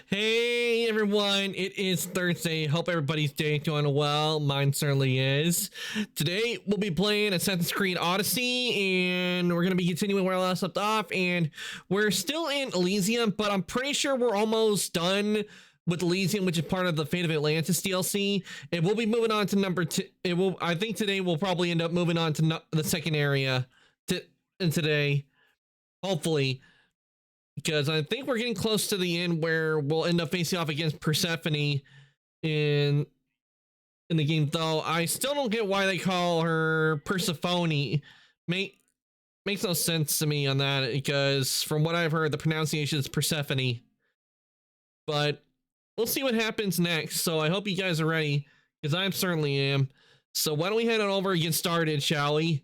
Hey everyone, it is Thursday. Hope everybody's day going well. Mine certainly is. Today we'll be playing Assassin's Creed Odyssey, and we're gonna be continuing where I last left off. And we're still in Elysium, but I'm pretty sure we're almost done with Elysium, which is part of the Fate of Atlantis DLC. And we'll be moving on to number two. I think today we'll probably end up moving on to the second area today, hopefully. Because I think we're getting close to the end where we'll end up facing off against Persephone in the game. Though I still don't get why they call her Persephone. Makes no sense to me on that, because from what I've heard, the pronunciation is Persephone. But we'll see what happens next. So I hope you guys are ready, because I certainly am. So why don't we head on over and get started, shall we?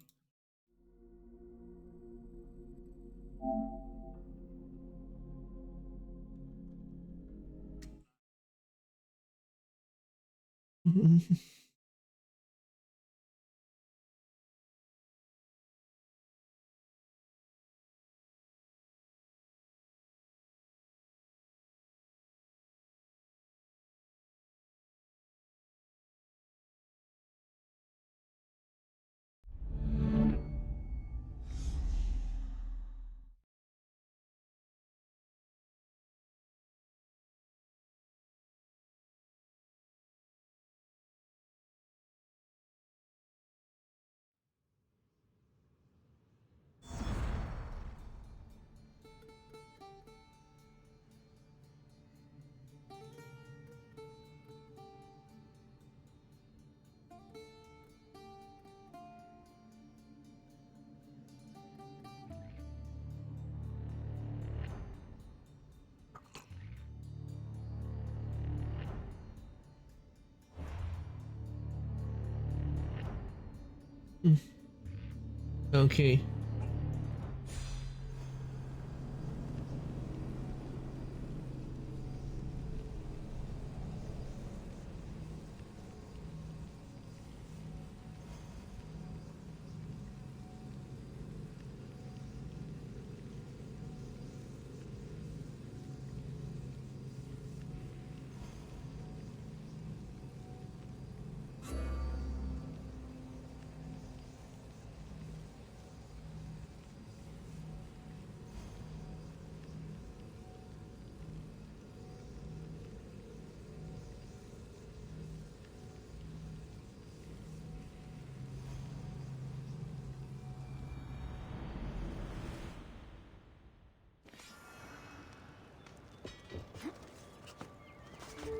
Okay.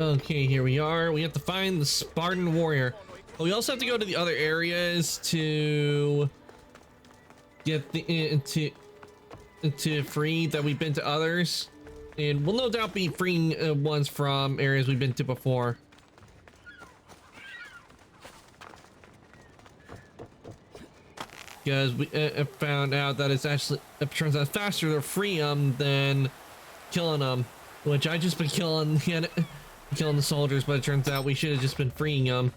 Okay, here we are. We have to find the Spartan warrior. But we also have to go to the other areas to get the to free that we've been to others, and we'll no doubt be freeing ones from areas we've been to before. Because we found out that it's actually, it turns out, faster to free them than killing them, which I just been killing the soldiers, but it turns out we should have just been freeing them.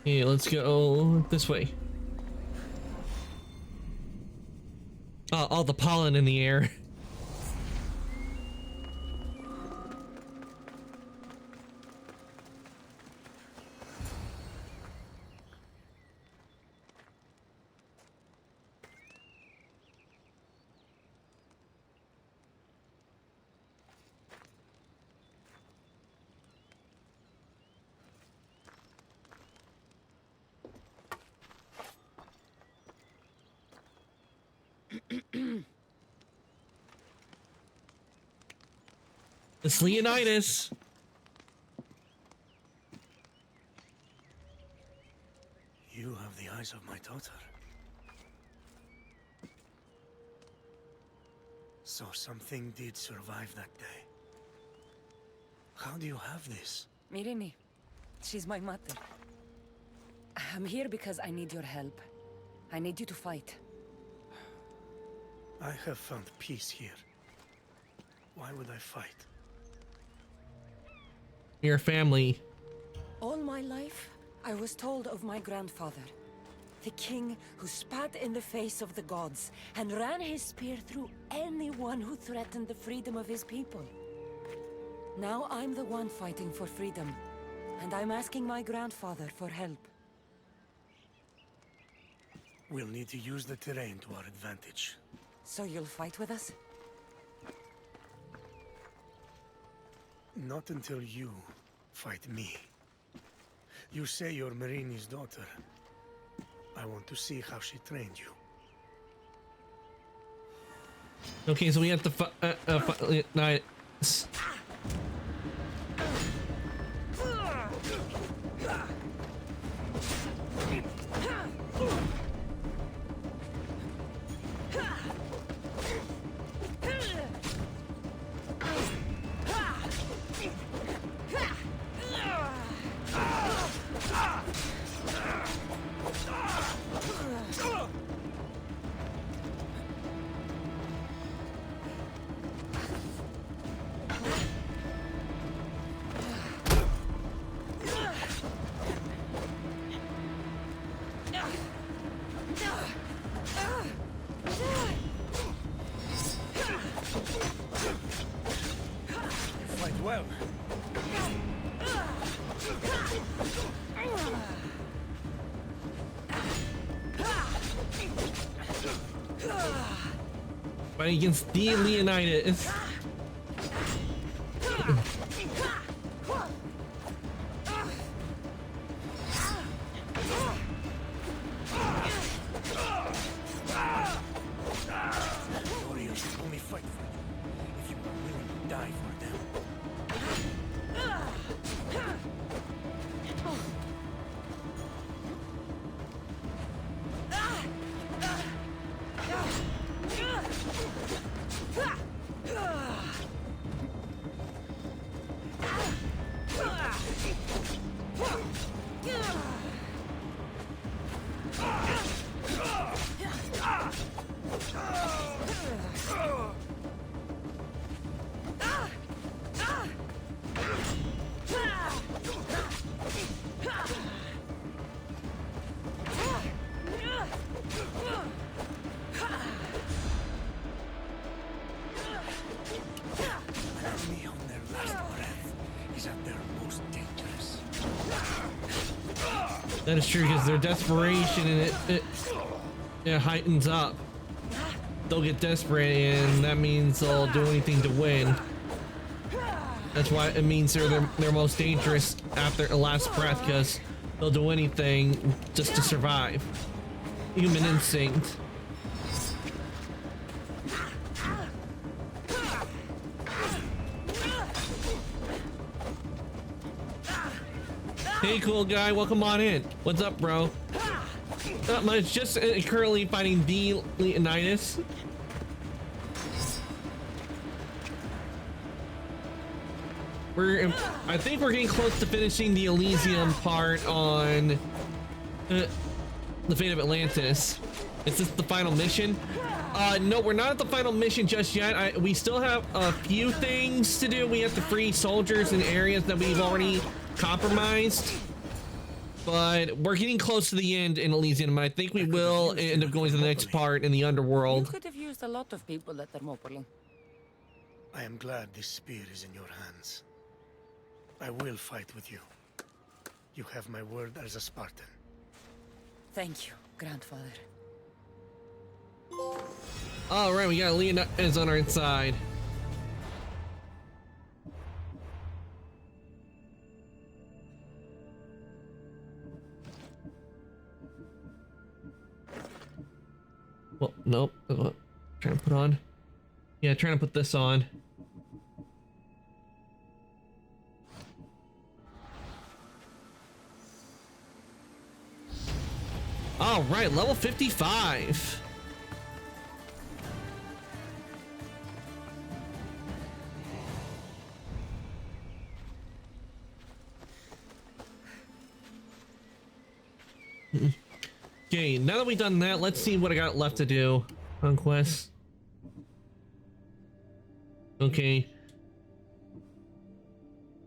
Okay, let's go this way. Oh, all the pollen in the air. It's Leonidas. You have the eyes of my daughter. So something did survive that day. How do you have this? Mirini, she's my mother. I'm here because I need your help. I need you to fight. I have found peace here. Why would I fight? Your family. All my life, I was told of my grandfather, the king who spat in the face of the gods and ran his spear through anyone who threatened the freedom of his people. Now I'm the one fighting for freedom, and I'm asking my grandfather for help. We'll need to use the terrain to our advantage. So you'll fight with us? Not until you fight me. You say you're Marini's daughter. I want to see how she trained you. Okay, so we have to nice. Fight well. Fighting against the Leonidas. Warriors will only fight for you if you are willing to die for them. Enemy on their last breath is at their most dangerous. That is true because their desperation and it heightens up. They'll get desperate and that means they'll do anything to win. That's why it means they're their most dangerous after the last breath because they'll do anything just to survive. Human instinct. Hey, cool guy, welcome on in. What's up, bro? Not much, just currently fighting the Leonidas. I think we're getting close to finishing the Elysium part on the Fate of Atlantis. Is this the final mission? No, we're not at the final mission just yet. We still have a few things to do. We have to free soldiers in areas that we've already compromised. but we're getting close to the end in Elysium, and I think we will end up going to the next part in the You underworld. could have used a lot of people at Thermopylae. I am glad this spear is in your hands. I will fight with you. You have my word as a Spartan. Thank you, grandfather. All right, we got Leonidas on our side. Well, nope. Trying to put on. Yeah, trying to put this on. All right, level 55. Okay, now that we've done that, let's see what I got left to do on quests. Okay.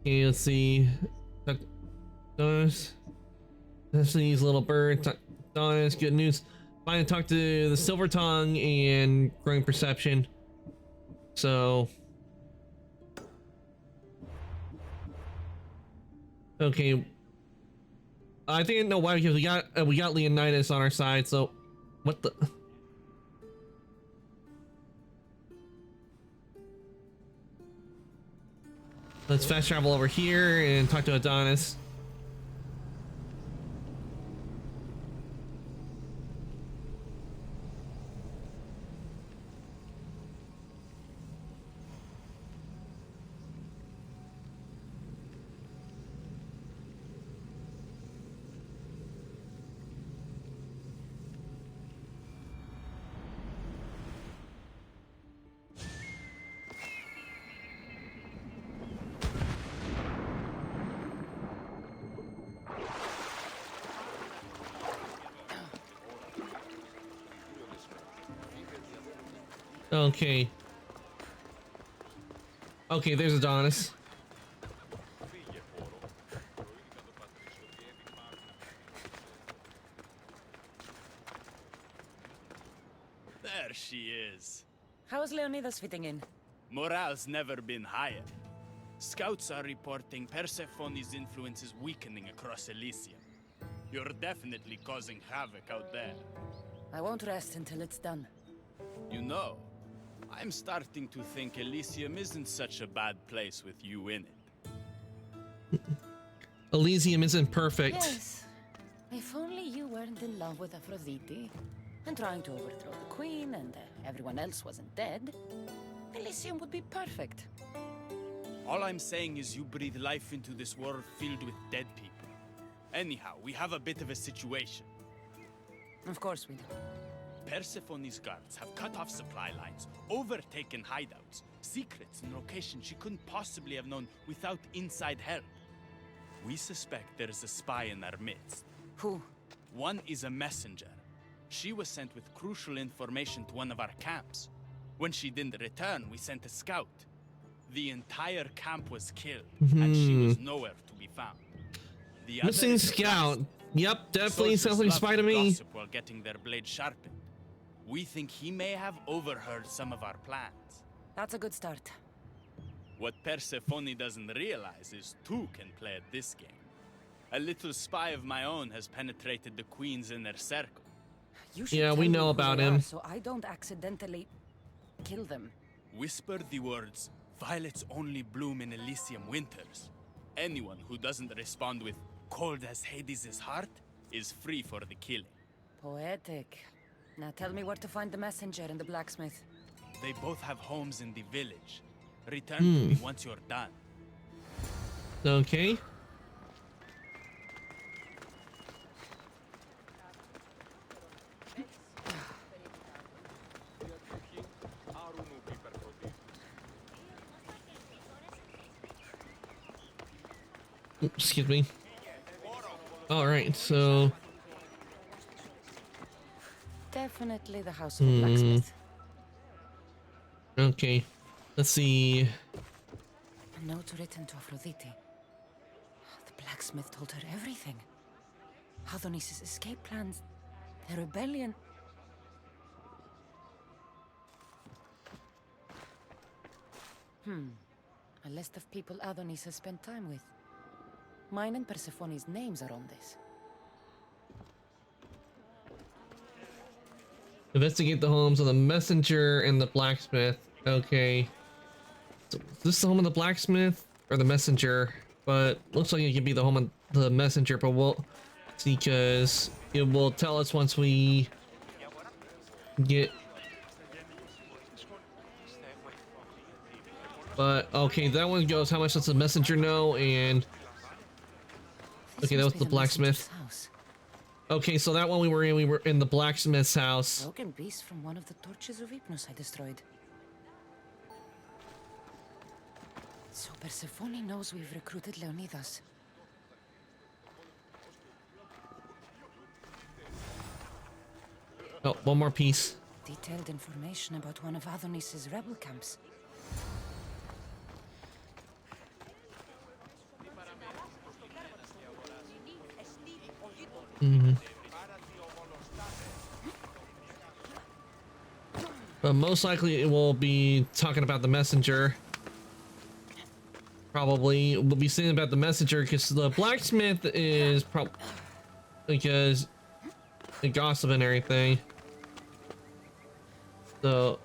Okay, let's see. Donis. That's these little birds. Donis, good news. Finally talk to the Silver Tongue and growing perception. So. Okay. I didn't know why, because we got Leonidas on our side. So, what the? Let's fast travel over here and talk to Adonis. Okay. Okay, there's Adonis. There she is. How is Leonidas fitting in? Morale's never been higher. Scouts are reporting Persephone's influence is weakening across Elysium. You're definitely causing havoc out there. I won't rest until it's done. You know, I'm starting to think Elysium isn't such a bad place with you in it. Elysium isn't perfect. Yes. If only you weren't in love with Aphrodite and trying to overthrow the queen and everyone else wasn't dead, Elysium would be perfect. All I'm saying is you breathe life into this world filled with dead people. Anyhow, we have a bit of a situation. Of course we do. Persephone's guards have cut off supply lines, overtaken hideouts, secrets and locations she couldn't possibly have known without inside help. We suspect there is a spy in our midst. Who? One is a messenger. She was sent with crucial information to one of our camps. When she didn't return, we sent a scout. The entire camp was killed, and she was nowhere to be found. The other Missing is a scout. blacksmith. Yep, definitely Soldiers sounds like a love spy to me. gossip while getting their blades sharpened. We think he may have overheard some of our plans. That's a good start. What Persephone doesn't realize is two can play at this game. A little spy of my own has penetrated the queen's inner circle. You should Yeah, we tell me know who about they him. are so I don't accidentally kill them. Whisper the words, "Violets only bloom in Elysium winters." Anyone who doesn't respond with "cold as Hades' heart" is free for the killing. Poetic. Now tell me where to find the messenger and the blacksmith. They both have homes in the village. Return to me once you're done. Okay. Oops, excuse me. All right, so Definitely the house of the blacksmith. okay, let's see. A note written to Aphrodite. The blacksmith told her everything. Adonis' escape plans, the rebellion. A list of people Adonis has spent time with. Mine and Persephone's names are on this. Investigate the homes of the messenger and the blacksmith. Okay. So is this the home of the blacksmith or the messenger? But looks like it could be the home of the messenger, but we'll see because it will tell us once we get. But okay, that one goes how much does the messenger know, and okay, that was the blacksmith. Okay, so that one we were in the blacksmith's house. Broken piece from one of the torches of Hypnos I destroyed. So Persephone knows we've recruited Leonidas. Oh, one more piece. Detailed information about one of Adonis's rebel camps. But most likely it will be talking about the messenger. Probably we'll be saying about the messenger because the blacksmith is probably because the gossip and everything. So,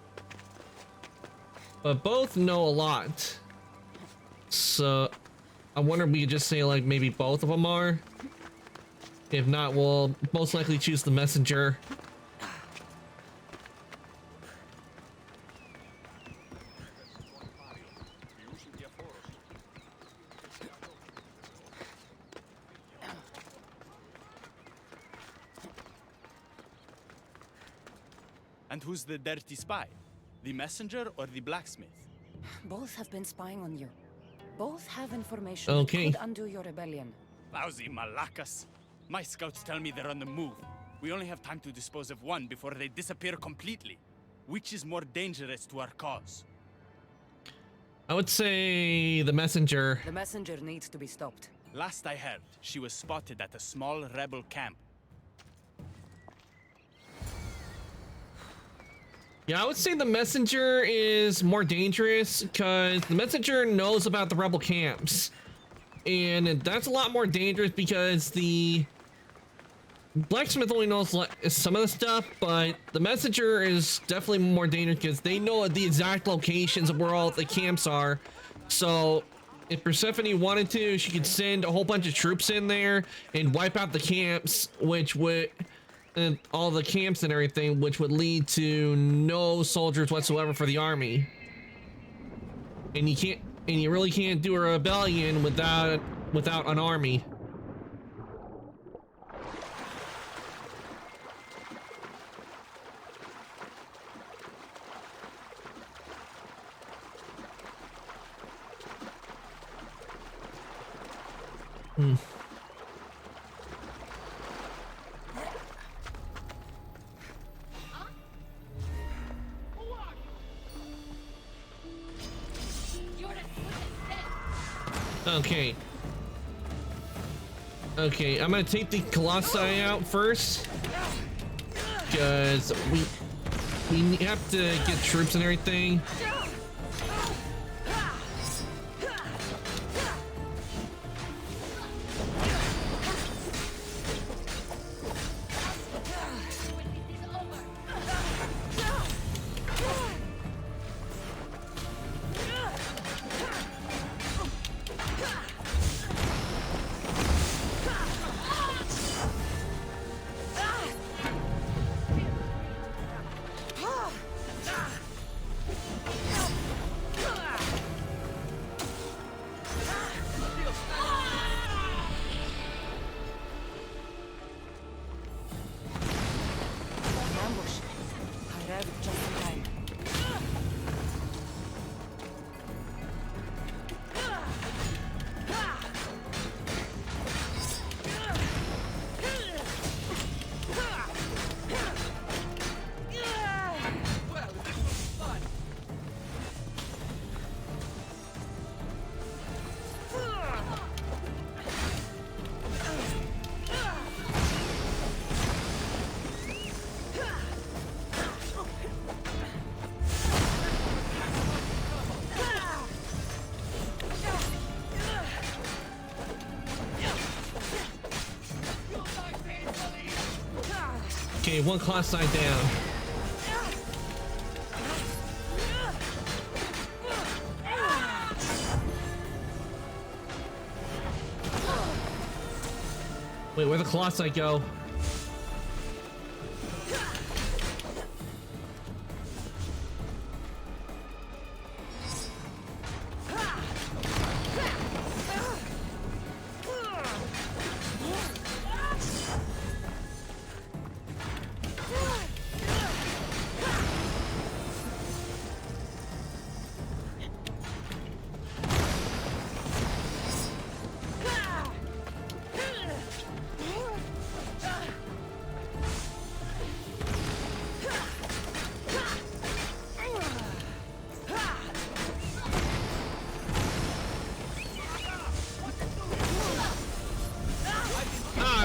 but both know a lot. So I wonder if we could just say like maybe both of them are. If not, we'll most likely choose the messenger. And who's the dirty spy? The messenger or the blacksmith? Both have been spying on you. Both have information Okay. that could undo your rebellion. Lousy malacas. My scouts tell me they're on the move. We only have time to dispose of one before they disappear completely. Which is more dangerous to our cause? I would say the messenger. The messenger needs to be stopped. Last I heard, she was spotted at a small rebel camp. Yeah, I would say the messenger is more dangerous because the messenger knows about the rebel camps. And that's a lot more dangerous because the blacksmith only knows some of the stuff, but the messenger is definitely more dangerous because they know the exact locations of where all the camps are. So if Persephone wanted to, she could send a whole bunch of troops in there and wipe out the camps, which would... and all the camps and everything, which would lead to no soldiers whatsoever for the army. And you really can't do a rebellion without an army. Okay. Okay, I'm gonna take the Colossi out first. Because we have to get troops and everything. Okay, one class side down. Wait, where'd the Colossi go?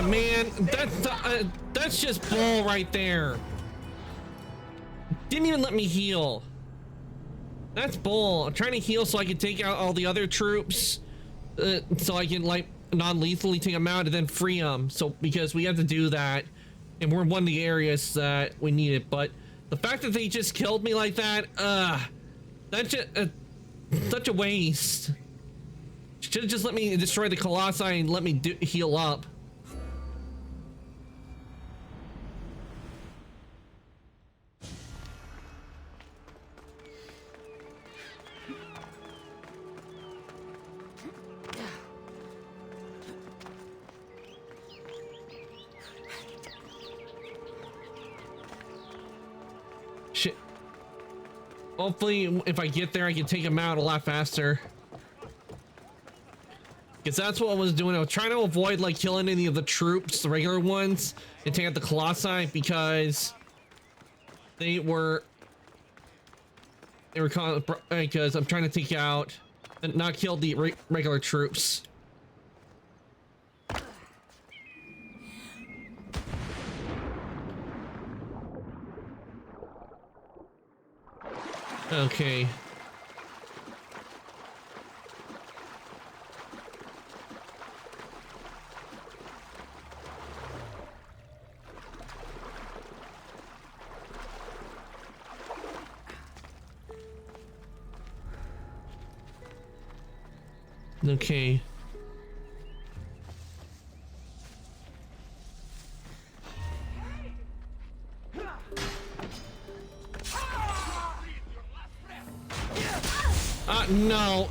Man, that's just bull right there. Didn't even let me heal. That's bull. I'm trying to heal so I can take out all the other troops, so I can like non-lethally take them out and then free them. So because we have to do that, and we're in one of the areas that we need it. But the fact that they just killed me like that, that's just such a waste. Should have just let me destroy the Colossi and let me heal up. Shit. Hopefully, if I get there, I can take him out a lot faster. Because that's what I was doing. I was trying to avoid like killing any of the troops, the regular ones, and take out the Colossi because they were because I'm trying to take out and not kill the regular troops. Okay. Okay. No,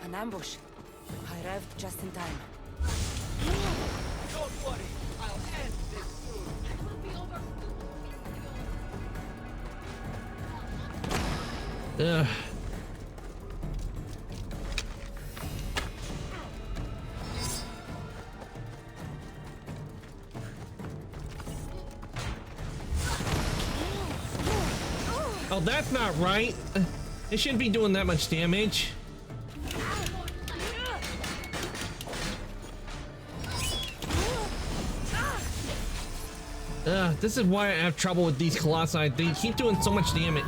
An ambush. I arrived just in time. Don't worry, I'll end this soon. It will be over. ugh. Oh, that's not right. It shouldn't be doing that much damage. This is why I have trouble with these Colossi. They keep doing so much damage.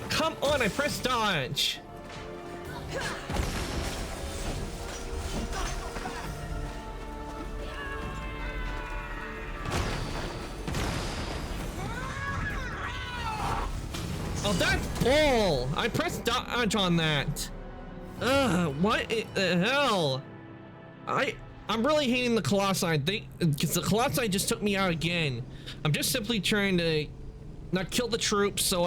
Come on, I pressed dodge. Oh, that's bull! I pressed dodge on that. What the hell? I'm really hating the Colossi because the Colossi just took me out again. I'm just simply trying to not kill the troops so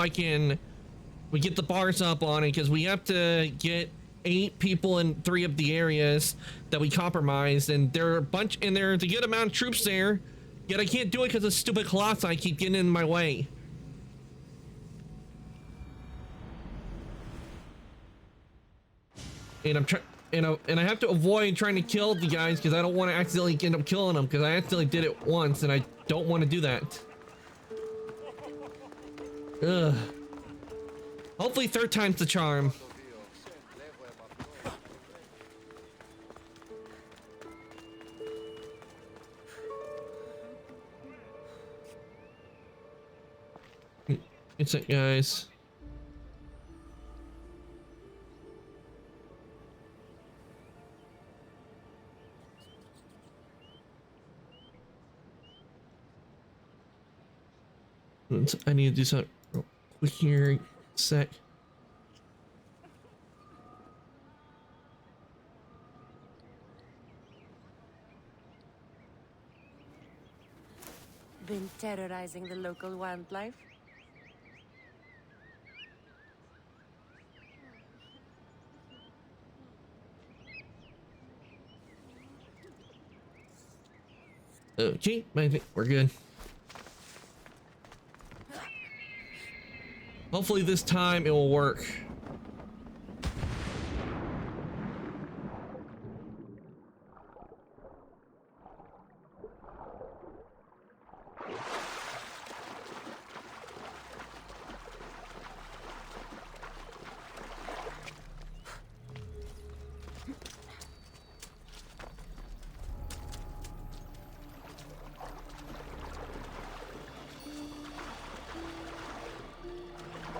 we get the bars up on it, because we have to get 8 people in 3 of the areas that we compromised, and there are there's a good amount of troops there, yet I can't do it because the stupid Colossi keep getting in my way. And I'm trying, and I have to avoid trying to kill the guys because I don't want to accidentally end up killing them, because I accidentally did it once and I don't want to do that. Ugh. Hopefully 3rd time's the charm. It's it, guys. I need to do something real quick here. Sec. Been terrorizing the local wildlife? Okay, I think we're good. Hopefully this time it will work.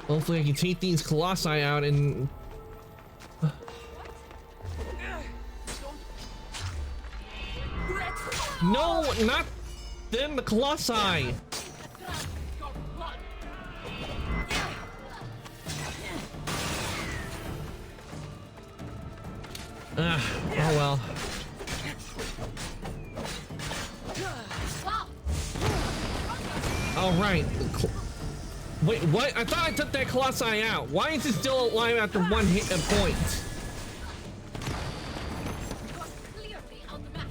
Hopefully I can take these Colossi out and... No, not them, the Colossi! Oh well. All right. Wait, what? I thought I took that Colossi out. Why is it still alive after 1 hit point? Clearly on the map.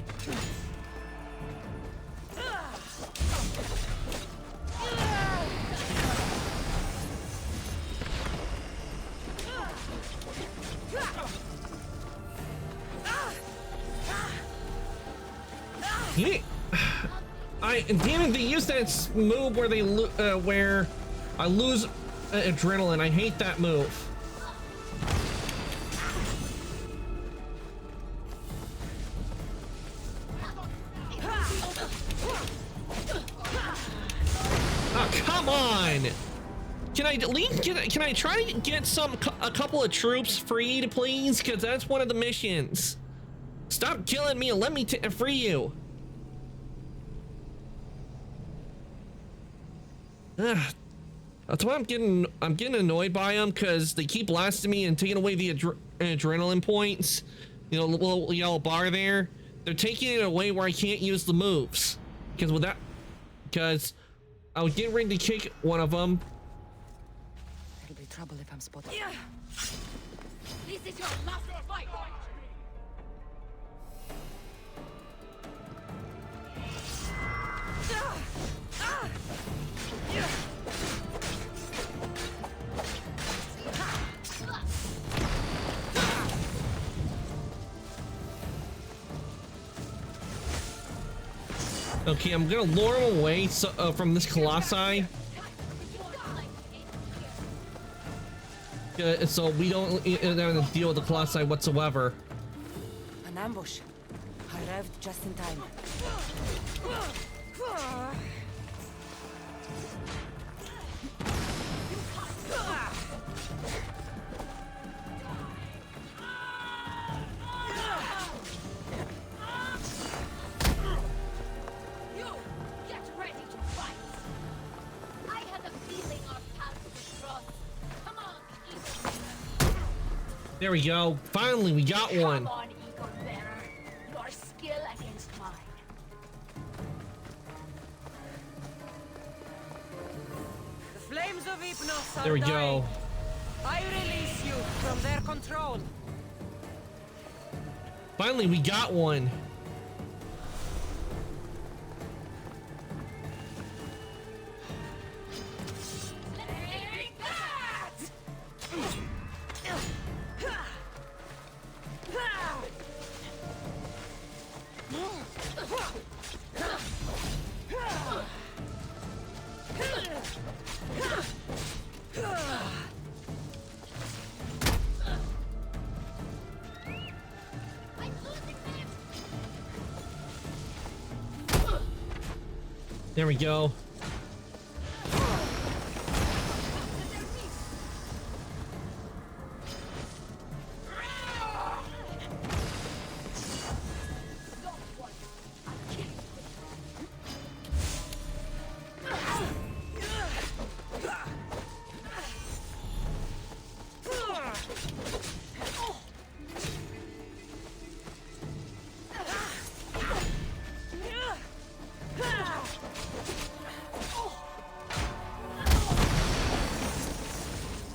Damn it, they use that move where where I lose adrenaline. I hate that move. Oh, come on! Can I at least can I try to get a couple of troops freed, please? Because that's one of the missions. Stop killing me and let me free you. That's why I'm getting annoyed by them, because they keep blasting me and taking away the adrenaline points. You know, the little yellow bar there. They're taking it away where I can't use the moves. Because I was getting ready to kick one of them. It'll be trouble if I'm spotted. This is your last fight. Okay, I'm gonna lure him away from this Colossi. So we don't have to deal with the Colossi whatsoever. An ambush. I arrived just in time. You get ready to fight. I had a feeling our paths would cross. There we go. Finally, we got one. Come on, Eagle Bearer. Your skill against mine. The flames of Hypnos are There we dying. go. I release you from their control. Finally, we got one. Take that! I'm losing them. There we go.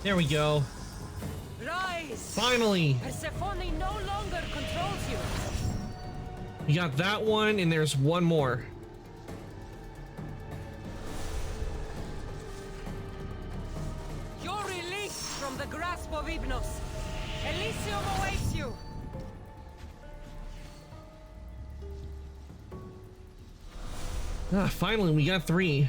There we go. Rise! Finally, Persephone no longer controls you. we got that one, and there's one more. You're released from the grasp of Hypnos. Elysium awaits you. Ah, finally, we got 3.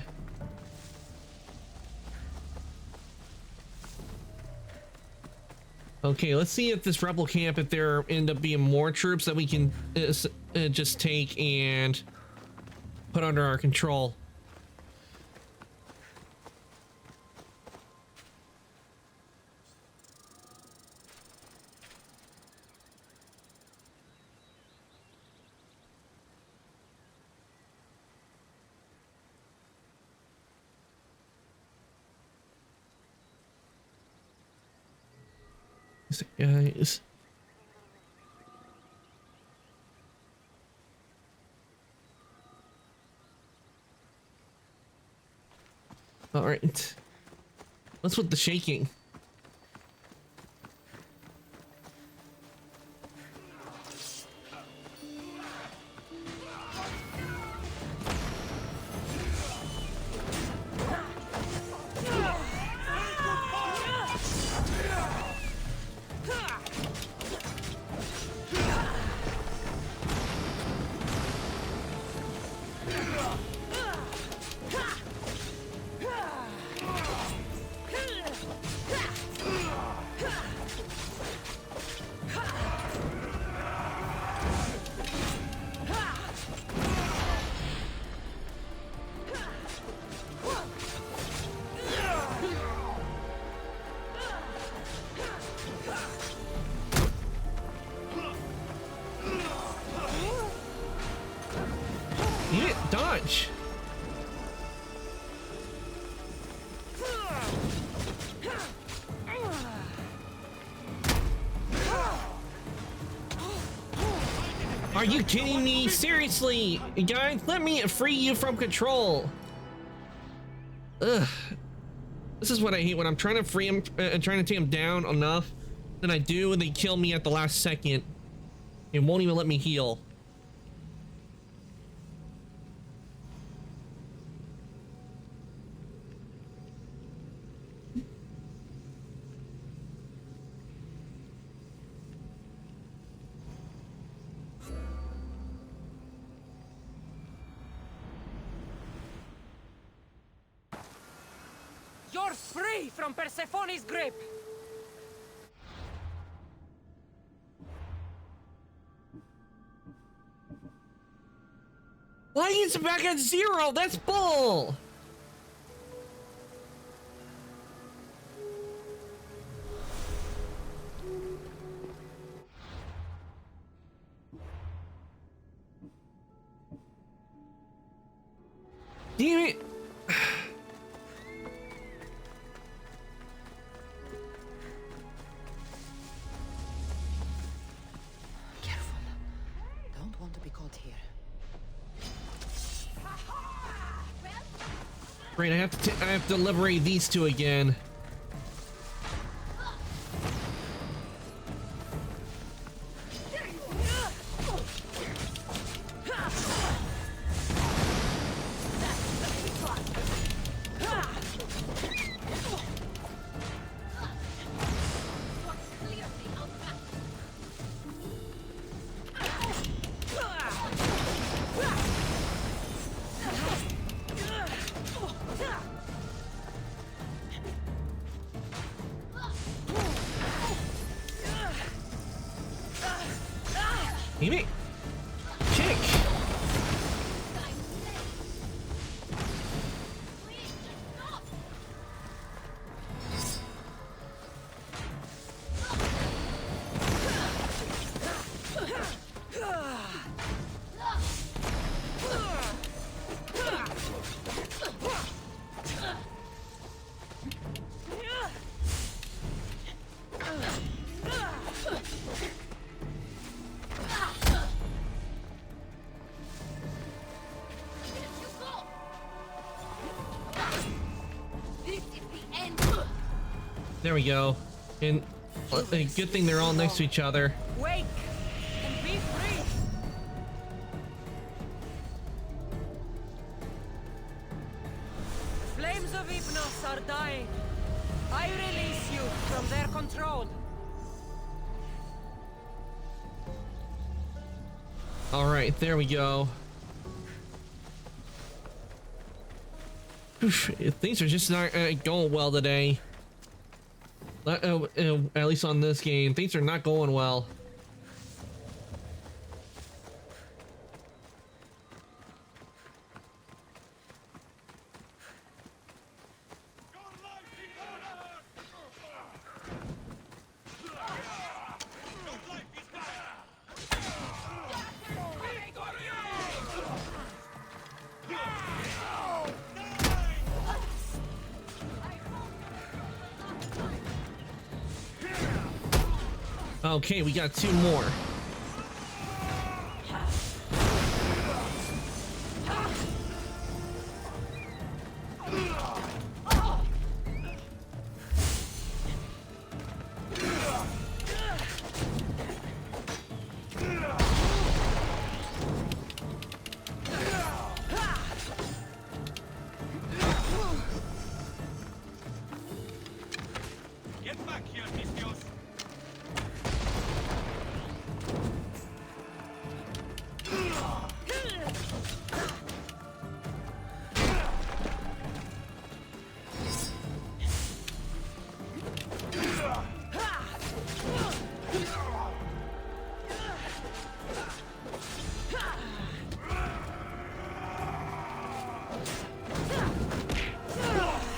Okay, let's see if this rebel camp, if there end up being more troops that we can just take and put under our control. Guys. All right. What's with the shaking? You didn't dodge. Are you kidding me? Seriously, guys, let me free you from control. Ugh. This is what I hate when I'm trying to free him, trying to take him down enough. Then I do, and they kill me at the last second. It won't even let me heal. You're free from Persephone's grip. Why is it back at 0? That's bull. Damn it. Right, I have to liberate these two again. Amy, kick. This is the end. There we go. And a good thing they're all next to each other. Wake and be free. Flames of Hypnos are dying. I release you from their control. All right, there we go. Oof, things are just not going well today. At least on this game, things are not going well. Okay, we got two more. Get back here, Vistios!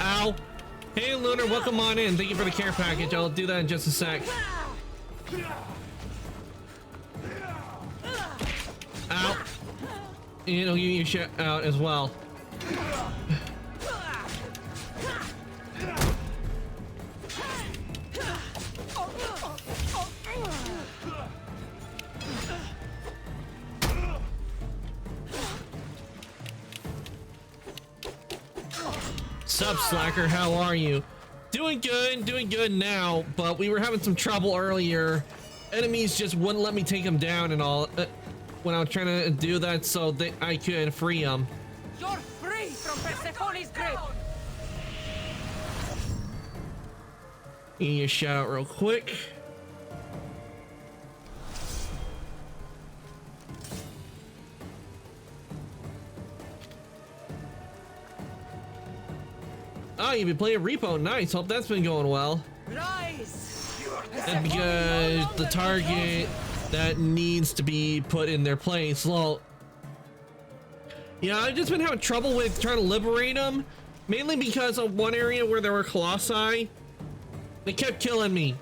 Ow. Hey, Lunar, welcome on in. Thank you for the care package. I'll do that in just a sec. Ow. And I'll give you a shout out as well. Sup, Slacker, how are you? Doing good now, but we were having some trouble earlier. Enemies just wouldn't let me take them down and all when I was trying to do that so that I could free them. You're free from Persephone's grip. Give you a shout out real quick. Oh, you've been playing Repo. Nice. Hope that's been going well. Rise. And because the target that needs to be put in their place. Well, yeah, I've just been having trouble with trying to liberate them, mainly because of one area where there were Colossi. They kept killing me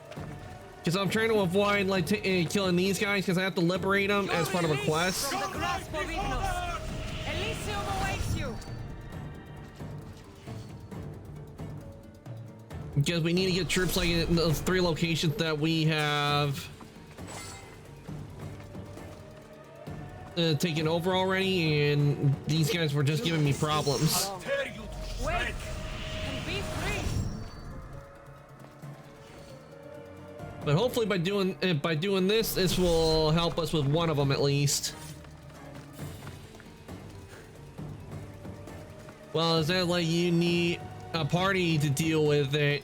because I'm trying to avoid like killing these guys because I have to liberate them as part of a quest. From the grasp of Ignos. Elysium awaits you. Because we need to get troops like in those 3 locations that we have taken over already, and these guys were just giving me problems. Wait But hopefully by doing this will help us with one of them at least. Well, is that like you need a party to deal with it?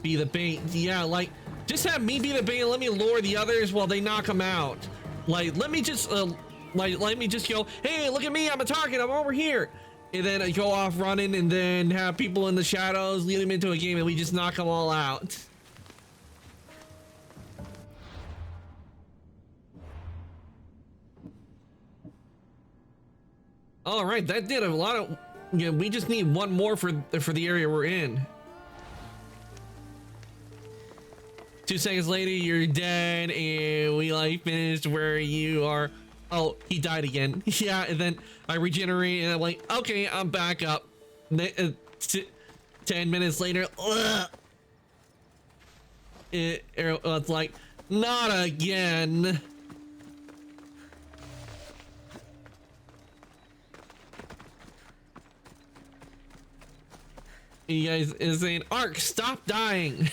Be the bait? Yeah, like just have me be the bait and let me lure the others while they knock them out. Like let me just let me just go, hey, look at me, I'm a target, I'm over here. And then I go off running and then have people in the shadows lead them into a game and we just knock them all out. All right, that did a lot of, yeah, we just need one more for the area we're in. 2 seconds later, you're dead, and we like finished where you are. Oh, he died again. Yeah, and then I regenerate, and I'm like, okay, I'm back up. 10 minutes later, it's like, not again. You guys is saying, Ark, stop dying.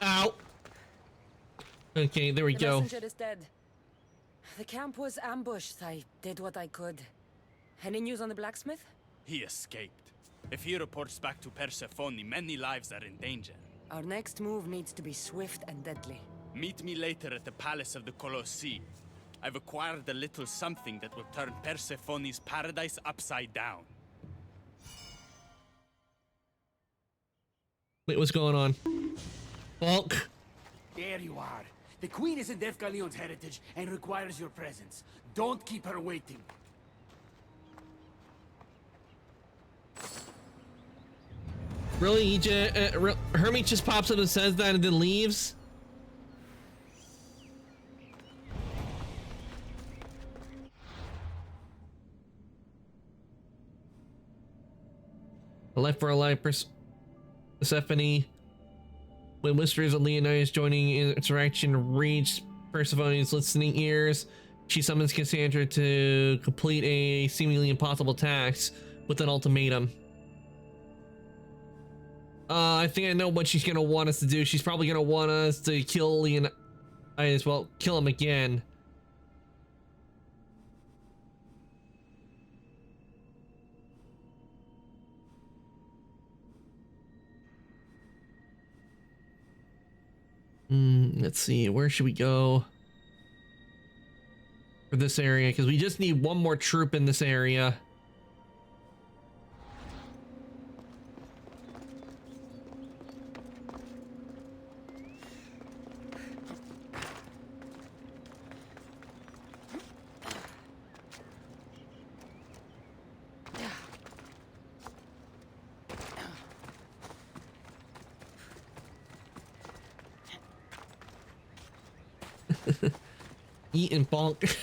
Ow. Okay, there we The go. messenger is dead. The camp was ambushed. I did what I could. Any news on the blacksmith? He escaped. If he reports back to Persephone, many lives are in danger. Our next move needs to be swift and deadly. Meet me later at the Palace of the Colossi. I've acquired a little something that will turn Persephone's paradise upside down. Wait, what's going on? Bulk. There you are. The Queen is in Defgalion's heritage and requires your presence. Don't keep her waiting. Really? He just, Hermie just pops up and says that and then leaves? A life for a life, Persephone. When whispers of Leonidas joining in interaction reach Persephone's listening ears, she summons Cassandra to complete a seemingly impossible task with an ultimatum. I think I know what she's gonna want us to do. She's probably gonna want us to kill Leonidas, well, kill him again. Let's see, where should we go for this area? Because we just need one more troop in this area. Eat and bonk.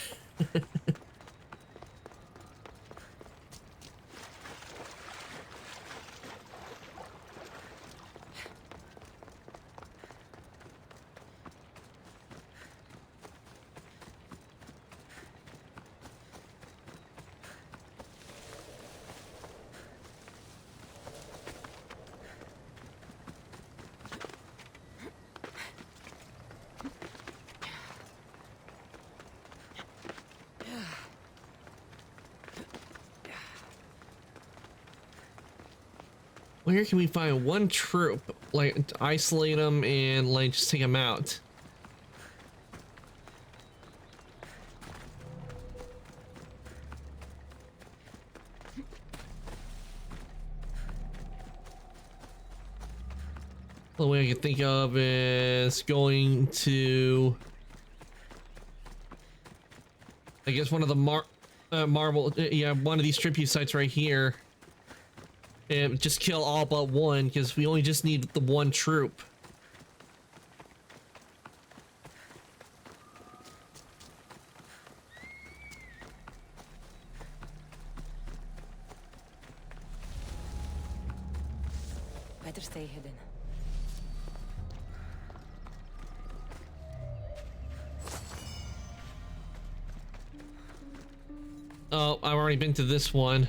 Where can we find one troop, like, to isolate them and, like, just take them out? The way I can think of is going to, I guess, one of the Marvel, yeah, one of these tribute sites right here. And just kill all but one, because we only just need the one troop. Better stay hidden. Oh, I've already been to this one.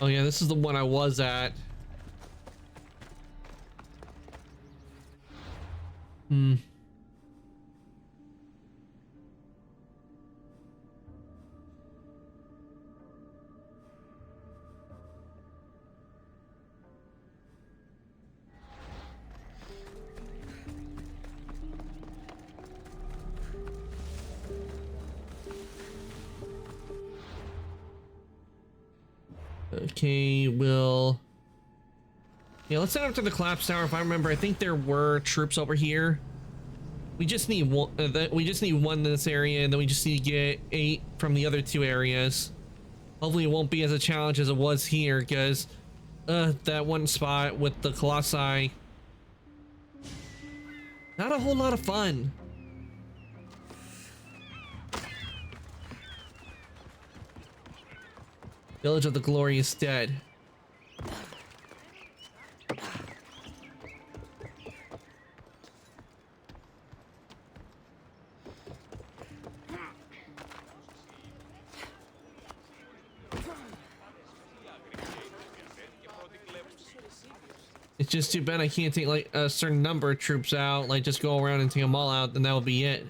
Oh yeah, this is the one I was at. Hmm. Okay, yeah, let's head up to the collapse tower. If I remember, I think there were troops over here. We just need one. We just need one in this area, and then we just need to get 8 from the other 2 areas. Hopefully, it won't be as a challenge as it was here, because that one spot with the Colossi, not a whole lot of fun. Village of the Glorious Dead. It's just too bad I can't take like a certain number of troops out, like just go around and take them all out, then that would be it.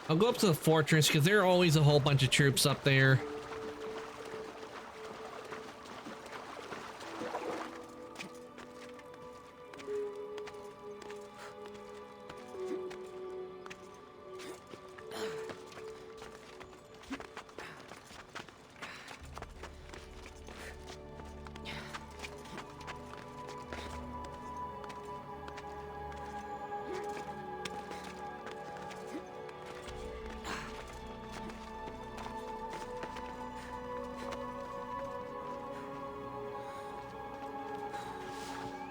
I'll go up to the fortress because there are always a whole bunch of troops up there.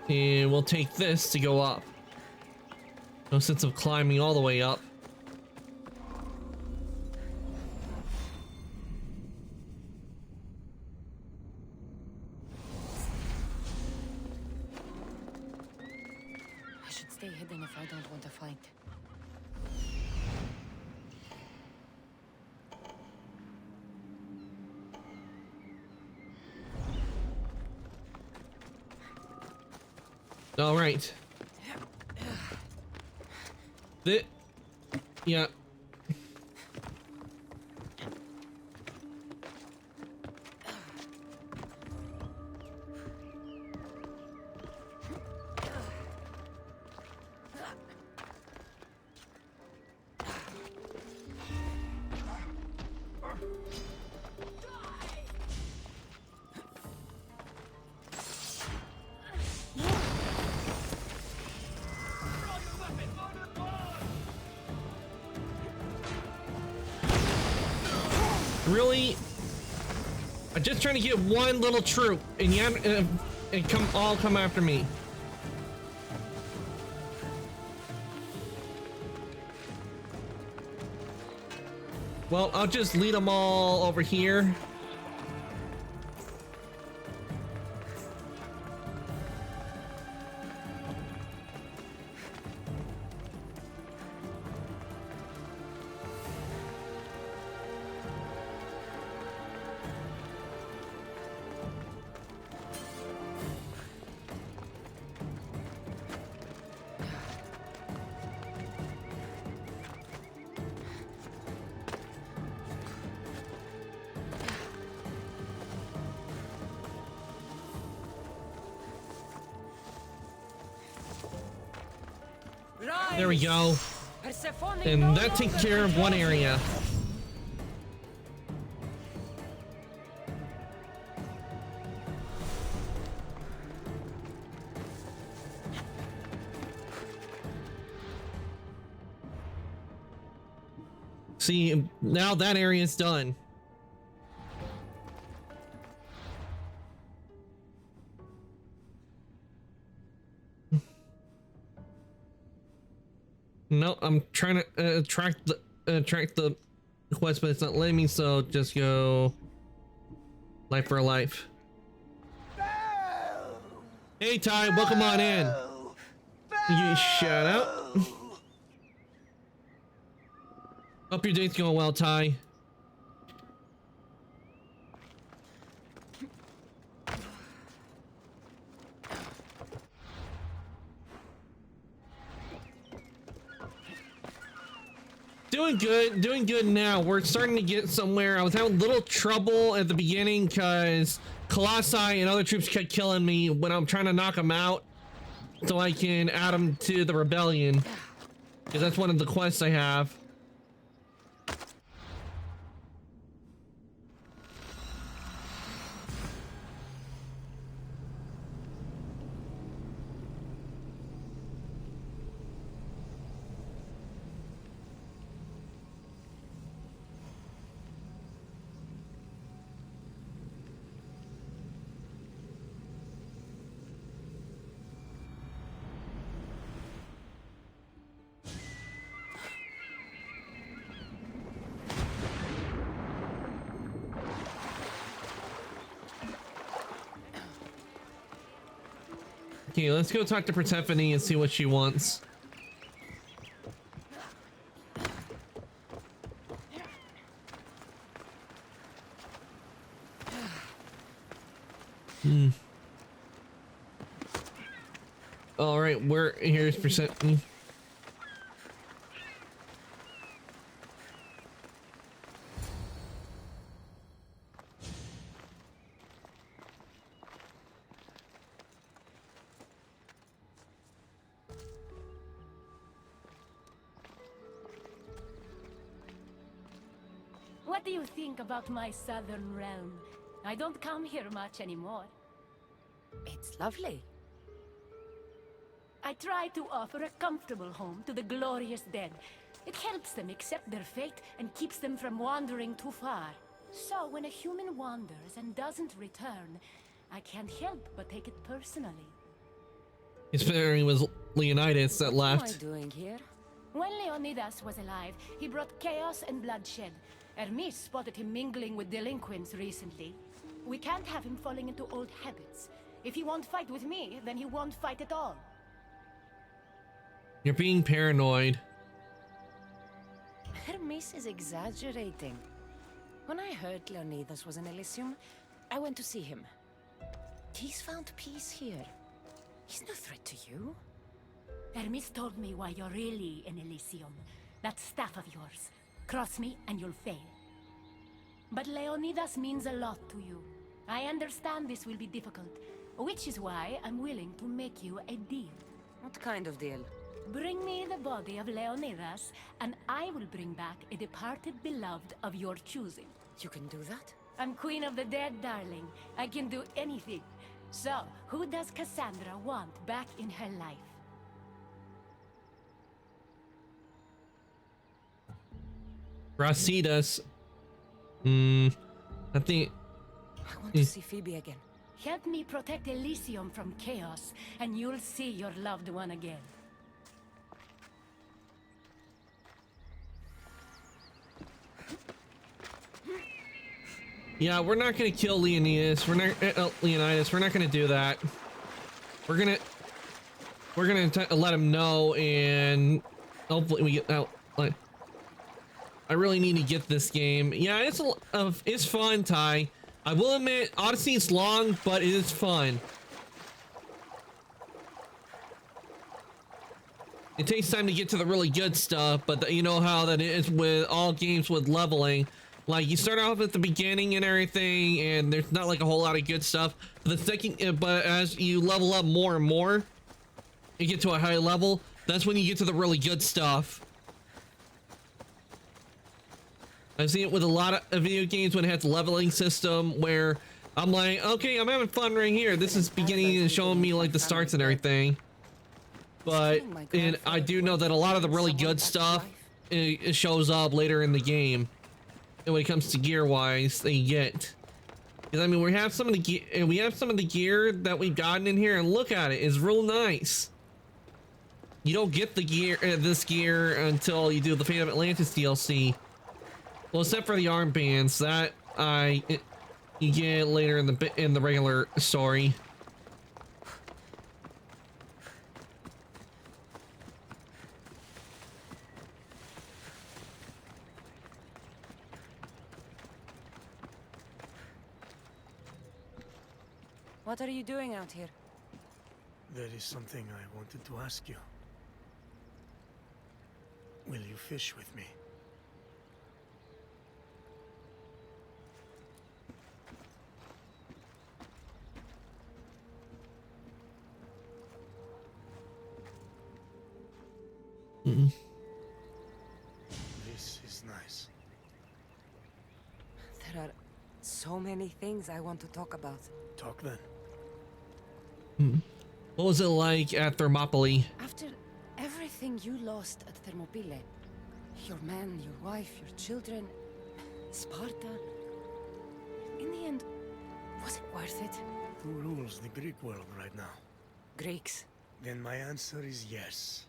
And we'll take this to go up. No sense of climbing all the way up. I should stay hidden if I don't want to fight. All right. Yeah. Really? I'm just trying to get one little troop, and all come after me. Well, I'll just lead them all over here. There we go. Persephone And no that takes longer care of one controls you. area. See, now that area is done. No, I'm trying to track the quest, but it's not letting me. So just go life for life. Hey Ty, welcome on in. You shout out. Hope your day's going well, Ty. Doing good now. We're starting to get somewhere. I was having a little trouble at the beginning because Colossi and other troops kept killing me when I'm trying to knock them out so I can add them to the rebellion, because that's one of the quests I have. Okay, let's go talk to Persephone and see what she wants. All right, here's Persephone. What do you think about my southern realm? I don't come here much anymore. It's lovely. I try to offer a comfortable home to the glorious dead. It helps them accept their fate and keeps them from wandering too far. So when a human wanders and doesn't return, I can't help but take it personally. His family was Leonidas that What am I left. doing here? When Leonidas was alive, he brought chaos and bloodshed. Hermes spotted him mingling with delinquents recently. We can't have him falling into old habits. If he won't fight with me, then he won't fight at all. You're being paranoid. Hermes is exaggerating. When I heard Leonidas was in Elysium, I went to see him. He's found peace here. He's no threat to you. Hermes told me why you're really in Elysium. That staff of yours. Cross me and you'll fail. But Leonidas means a lot to you. I understand this will be difficult, which is why I'm willing to make you a deal. What kind of deal? Bring me the body of Leonidas, and I will bring back a departed beloved of your choosing. You can do that? I'm Queen of the Dead, darling. I can do anything. So, who does Cassandra want back in her life? Brasidas. I think. I want to see Phoebe again. Help me protect Elysium from chaos, and you'll see your loved one again. Yeah, we're not gonna kill Leonidas. We're not Leonidas. We're not gonna do that. We're gonna let him know, and hopefully we get out. I really need to get this game. Yeah, it's fun, Ty. I will admit, Odyssey is long, but it is fun. It takes time to get to the really good stuff, but you know how that is with all games with leveling. Like, you start off at the beginning and everything, and there's not like a whole lot of good stuff. But as you level up more and more, you get to a high level, That's when you get to the really good stuff. I've seen it with a lot of video games when it has a leveling system where I'm like, okay, I'm having fun right here. This is beginning and showing me like the starts and everything. But and I do know that a lot of the really good stuff it shows up later in the game. And when it comes to gear wise, they get. Because I mean, we have some of the gear that we've gotten in here, and look at it, it's real nice. You don't get the gear, this gear, until you do the Fate of Atlantis DLC. Well, except for the armbands that you get later in the regular story. What are you doing out here? There is something I wanted to ask you. Will you fish with me? This is nice. There are so many things I want to talk about. Talk then. What was it like at Thermopylae? After everything you lost at Thermopylae, your men, your wife, your children, Sparta, in the end, was it worth it? Who rules the Greek world right now? Greeks. Then my answer is yes.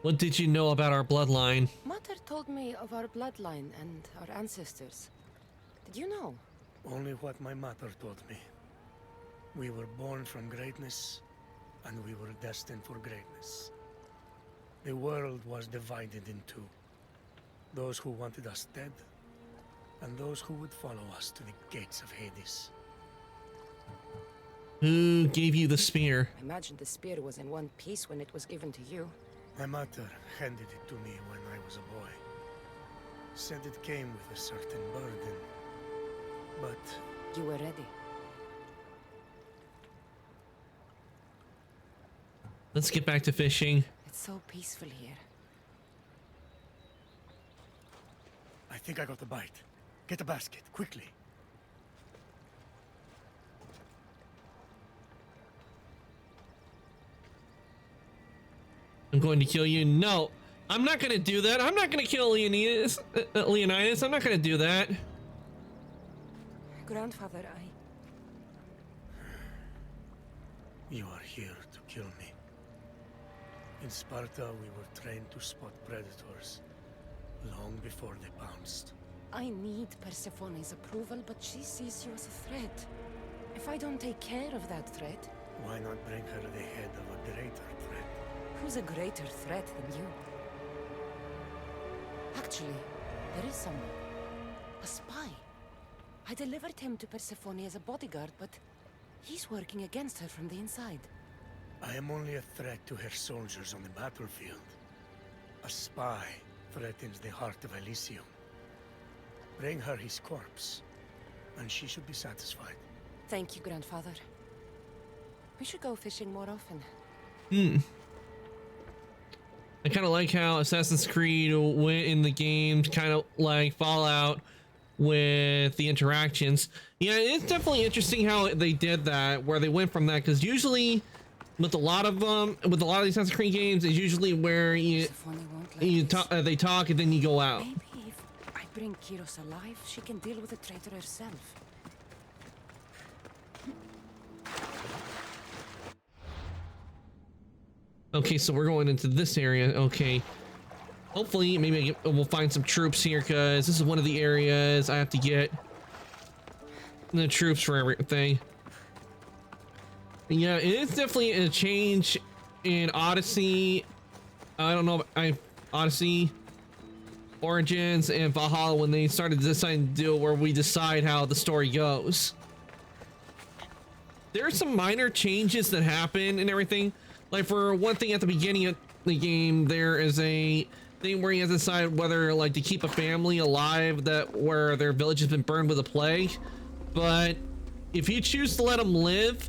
What did you know about our bloodline? Mater told me of our bloodline and our ancestors. Did you know? Only what my mother told me. We were born from greatness, and we were destined for greatness. The world was divided in two. Those who wanted us dead, and those who would follow us to the gates of Hades. Who gave you the spear? I imagine the spear was in one piece when it was given to you. My mother handed it to me when I was a boy. Said it came with a certain burden. But You were ready. Let's get back to fishing. It's so peaceful here. I think I got a bite. Get a basket, quickly. I'm going to kill you. No, I'm not going to do that. I'm not going to kill Leonidas. Leonidas. I'm not going to do that. Grandfather, You are here to kill me. In Sparta, we were trained to spot predators long before they pounced. I need Persephone's approval, but she sees you as a threat. If I don't take care of that threat, Why not bring her the head of a greater threat? who's a greater threat than you? Actually, there is someone. A spy. I delivered him to Persephone as a bodyguard, but he's working against her from the inside. I am only a threat to her soldiers on the battlefield. A spy threatens the heart of Elysium. Bring her his corpse, and she should be satisfied. Thank you, Grandfather. We should go fishing more often. I kind of like how Assassin's Creed went in the games, kind of like Fallout with the interactions. Yeah, it's definitely interesting how they did that, where they went from that, because usually with a lot of these Assassin's Creed games, it's usually where Persephone won't let this. they talk and then you go out. Maybe if I bring Kyros alive, she can deal with the traitor herself. Okay, so we're going into this area. Okay, hopefully maybe we'll find some troops here, because this is one of the areas I have to get the troops for everything. Yeah, it is definitely a change in Odyssey. I don't know, Odyssey, Origins, and Valhalla, when they started deciding to do it where we decide how the story goes. There are some minor changes that happen and everything. Like, for one thing, at the beginning of the game, there is a thing where you have to decide whether, like, to keep a family alive where their village has been burned with a plague. But if you choose to let them live,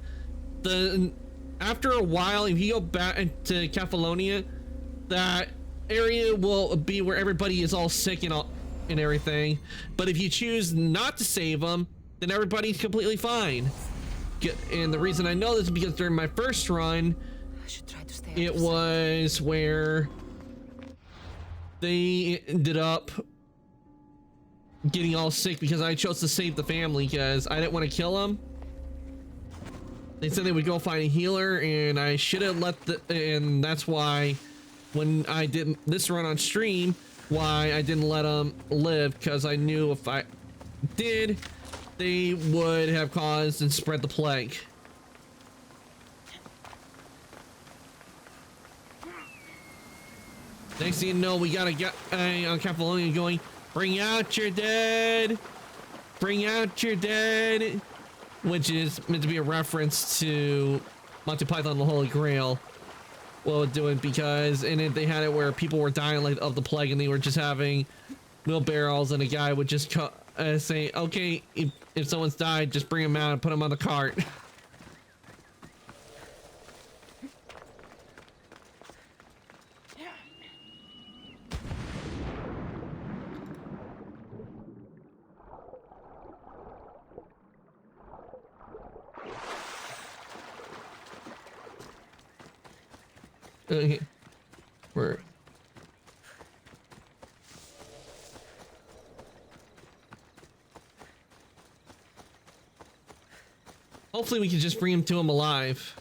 after a while, if you go back into Kefalonia, that area will be where everybody is all sick and all and everything. But if you choose not to save them, then everybody's completely fine. And the reason I know this is because during my first run, I should try to stay it was where they ended up getting all sick because I chose to save the family because I didn't want to kill them. They said they would go find a healer, and I should have let and that's why when I did this run on stream, why I didn't let them live, because I knew if I did, they would have caused and spread the plague. Next thing you know, we gotta get on Kefalonia going, bring out your dead, bring out your dead, which is meant to be a reference to Monty Python and the Holy Grail. Well, doing because in it they had it where people were dying like of the plague, and they were just having wheelbarrows, and a guy would just say, okay, if someone's died, just bring him out and put him on the cart. Okay. Where? Hopefully we can just bring him to him alive.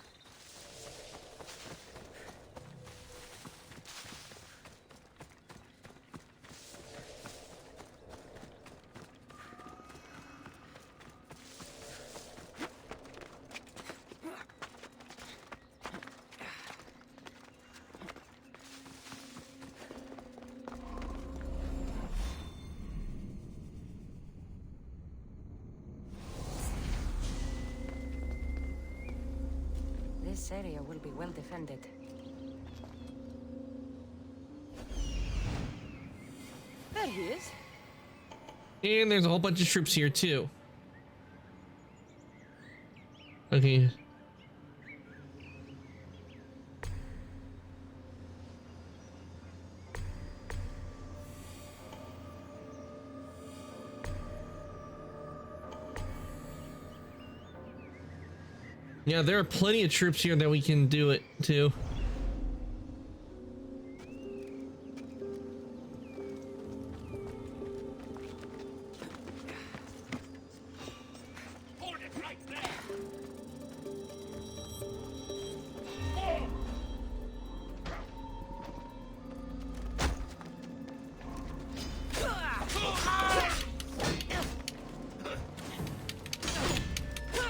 This area will be well defended. There he is. And there's a whole bunch of troops here too. Okay. Yeah, there are plenty of troops here that we can do it to.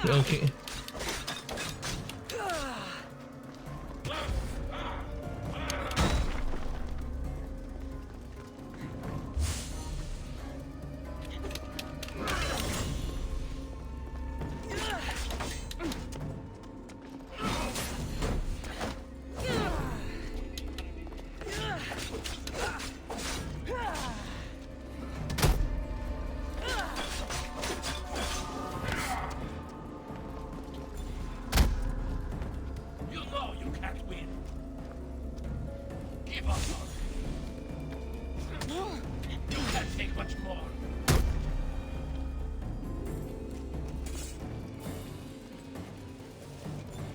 Okay.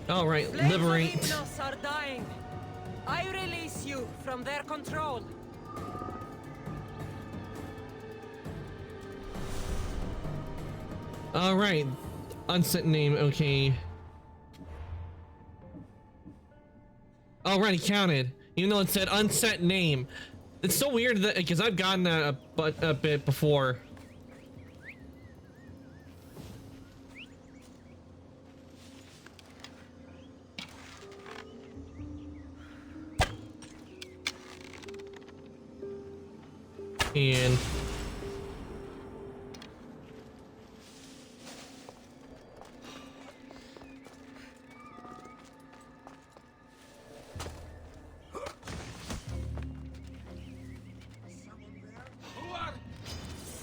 All right, liberate. Hypnos are dying. I release you from their control. All right, unset name. Okay. All right, he counted. Even though it said unset name, it's so weird that because I've gotten that a bit before. And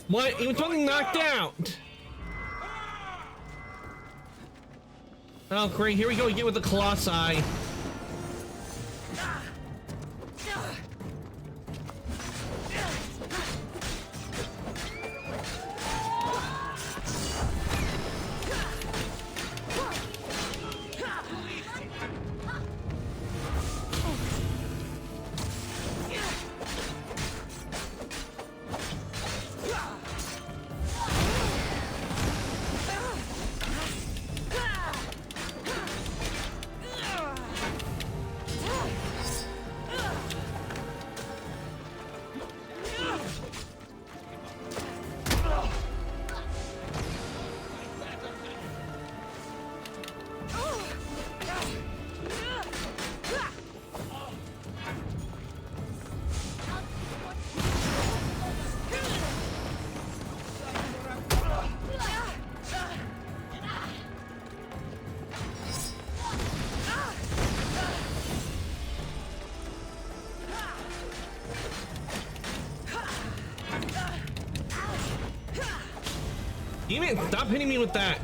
what? He was totally knocked out. Oh, great. Here we go again with the Colossi. Damn it, stop hitting me with that.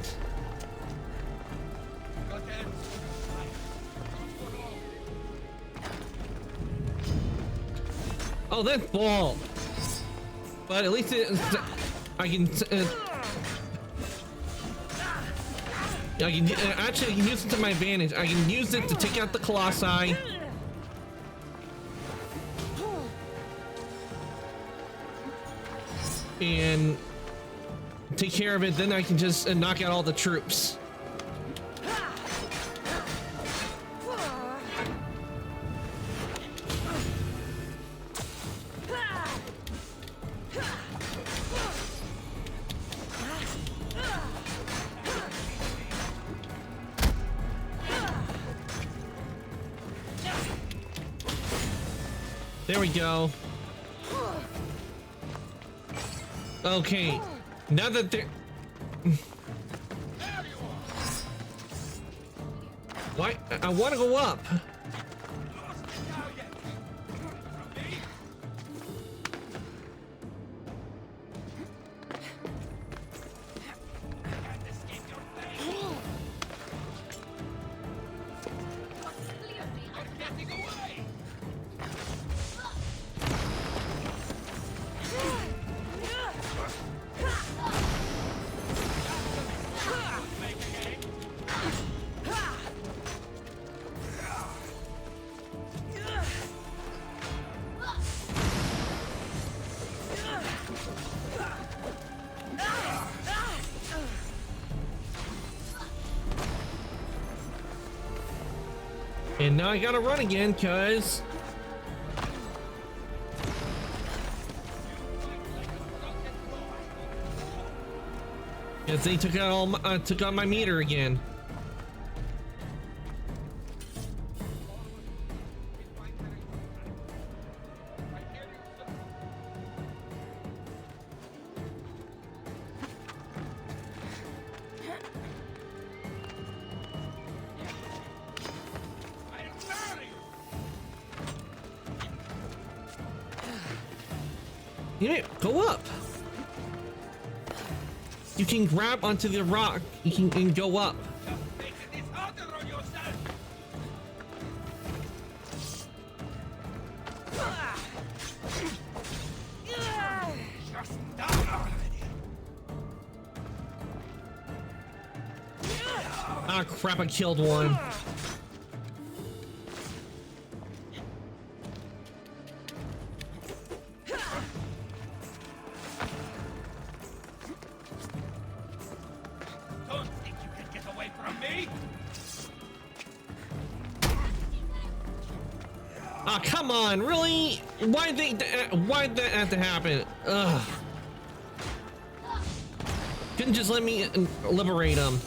Oh, that's ball. But at least I can actually I can use it to my advantage. I can use it to take out the Colossi. And take care of it, then I can just knock out all the troops. There we go. Okay. Now that they're... Why? I want to go up. And now I gotta run again, cause they took out all took out my meter again. Yeah, go up. You can grab onto the rock. You can go up. Ah, crap! I killed one. Oh, come on, really? Why'd that have to happen? Ugh. Couldn't just let me liberate him.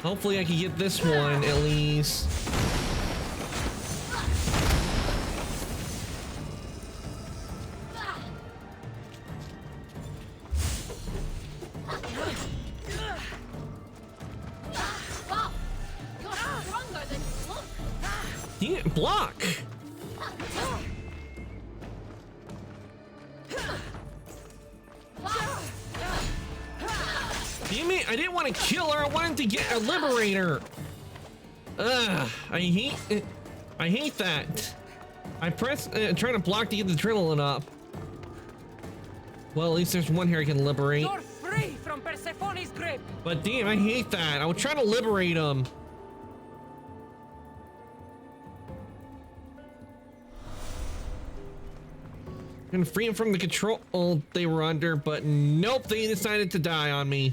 Hopefully I can get this one at least. Block. Damn it, I didn't want to kill her. I wanted to get a liberator. Ugh, I hate that. I press trying to block to get the adrenaline up. Well, at least there's one here I can liberate. You're free from Persephone's grip. But damn, I hate that. I was trying to liberate him. Gonna free him from the control they were under, but nope, they decided to die on me.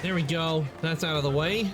There we go. That's out of the way.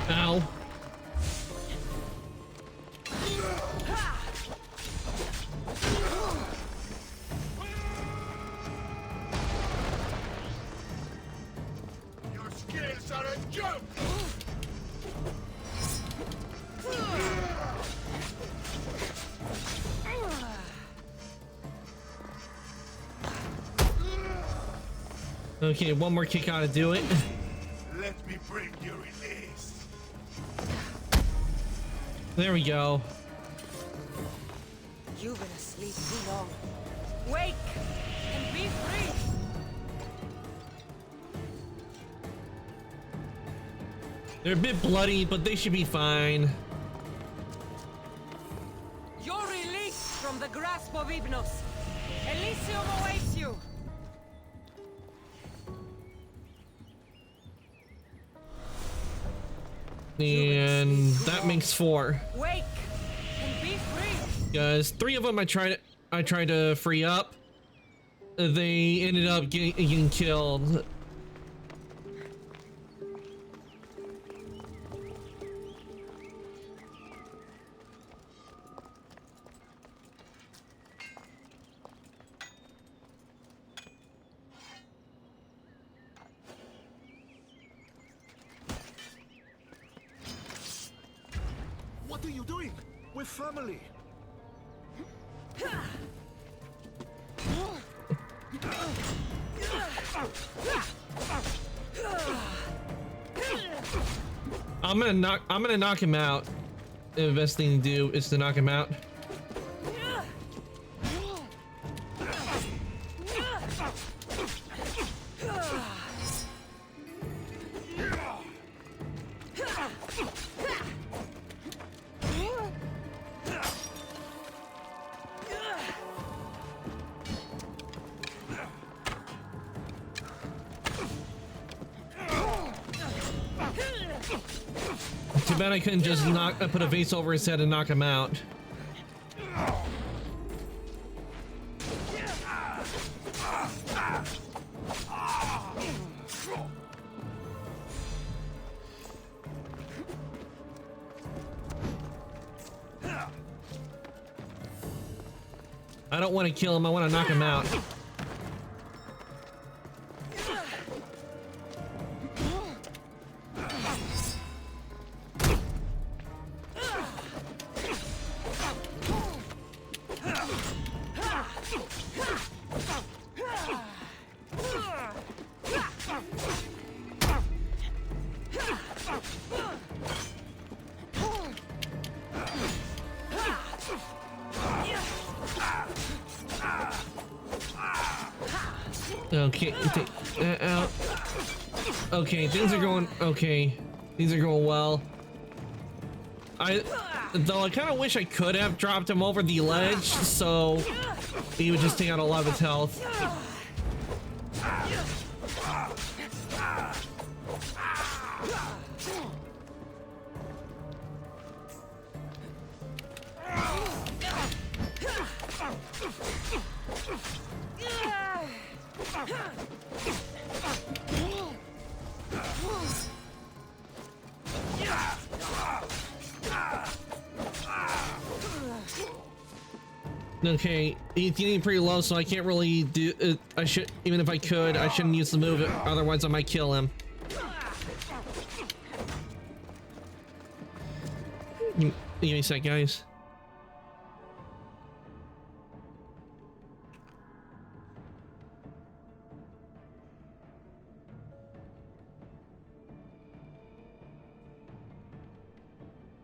Ow. Your skills are a joke! Okay, one more kick ought to do it. Let me bring you release. There we go. You've been asleep too long. Wake and be free. They're a bit bloody, but they should be fine. You're released from the grasp of Hypnos. Elysium awaits you. And that makes 4. Wake and be free. Guys, 3 of them I tried to free up. They ended up getting killed. What are you doing? We're family. I'm gonna knock him out. The best thing to do is to knock him out. Too bad I couldn't just put a vase over his head and knock him out. I don't want to kill him, I want to knock him out. Okay, take that out. Okay, things are going okay. These are going well. Though I kind of wish I could have dropped him over the ledge, so he would just take out a lot of his health. Okay, he's getting pretty low, so I can't really do it. I should, even if I could, I shouldn't use the move, otherwise I might kill him. Give me a sec, guys.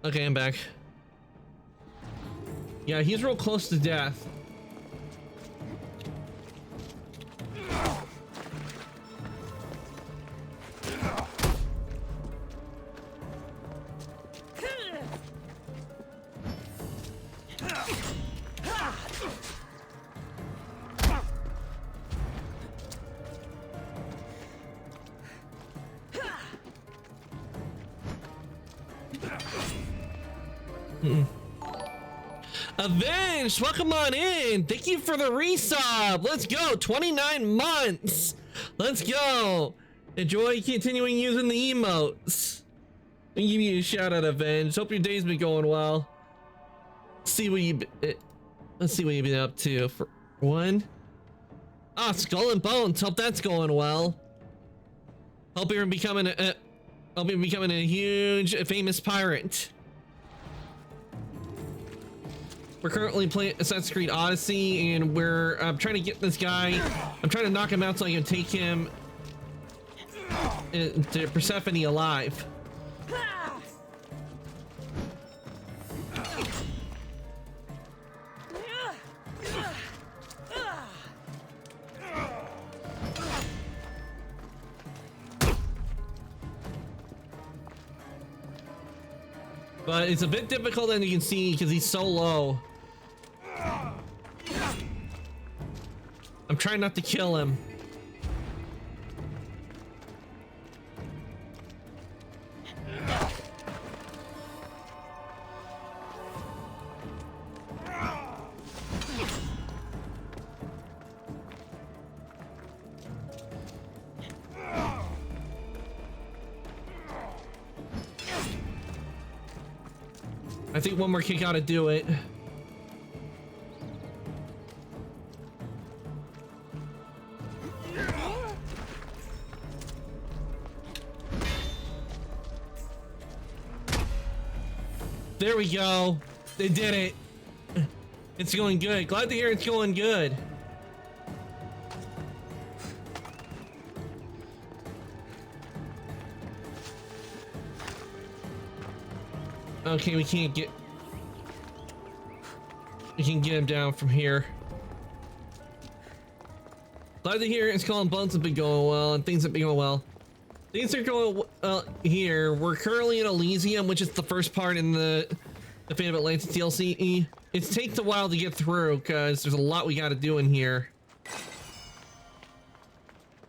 Okay, I'm back. Yeah, he's real close to death. Avenged, welcome on in. Thank you for the resub. Let's go. 29 months. Let's go. Enjoy continuing using the emotes. I'll give you a shout out, Avenged. Hope your day's been going well. Let's see what you've been up to for one. Ah, Skull and Bones. Hope that's going well. Hope you're becoming a huge famous pirate. We're currently playing Assassin's Creed Odyssey, and I'm trying to get this guy. I'm trying to knock him out so I can take him to Persephone alive. But it's a bit difficult, as you can see, because he's so low. I'm trying not to kill him. I think one more kick ought to do it. There we go. They did it. It's going good. Glad to hear it's going good. Okay, we can get him down from here. Glad to hear it's Skull and Bones have been going well and things have been going well. Things are going here. We're currently in Elysium, which is the first part in the Fate of Atlantis DLC. It takes a while to get through because there's a lot we got to do in here.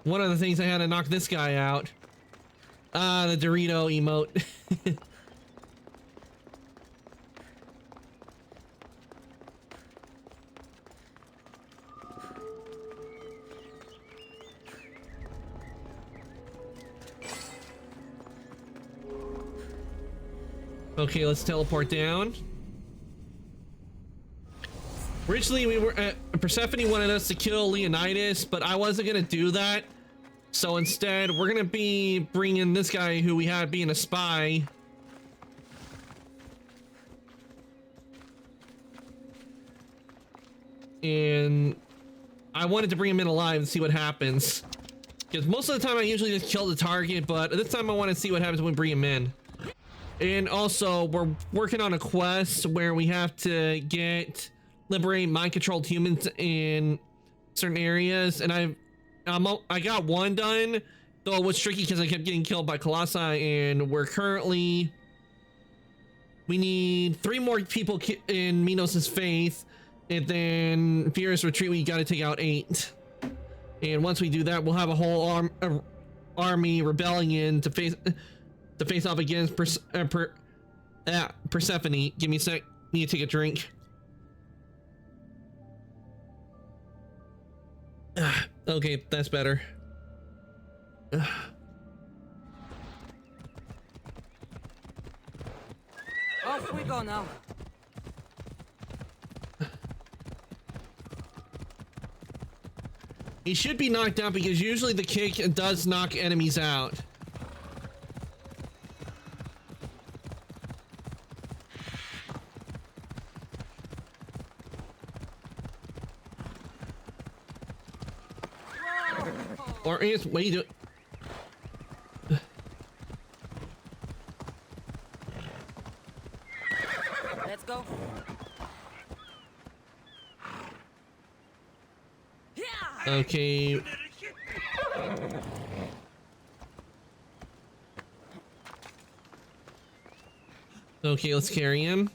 One of the things I had to knock this guy out. Ah, the Dorito emote. Okay, let's teleport down. Originally, we were Persephone wanted us to kill Leonidas, but I wasn't gonna do that. So instead, we're gonna be bringing this guy who we had being a spy. And I wanted to bring him in alive and see what happens. Because most of the time I usually just kill the target, but this time I want to see what happens when we bring him in. And also, we're working on a quest where we have to liberate mind-controlled humans in certain areas. And I got one done, though it was tricky because I kept getting killed by Colossi. And we need 3 more people in Minos' faith. And then Furious Retreat, we got to take out 8. And once we do that, we'll have a whole army rebellion to face off against Persephone. Give me a sec. Need to take a drink. Okay, that's better. Off we go now. He should be knocked out because usually the kick does knock enemies out. Or is what are you doing? Let's go. Okay. Okay, let's carry him.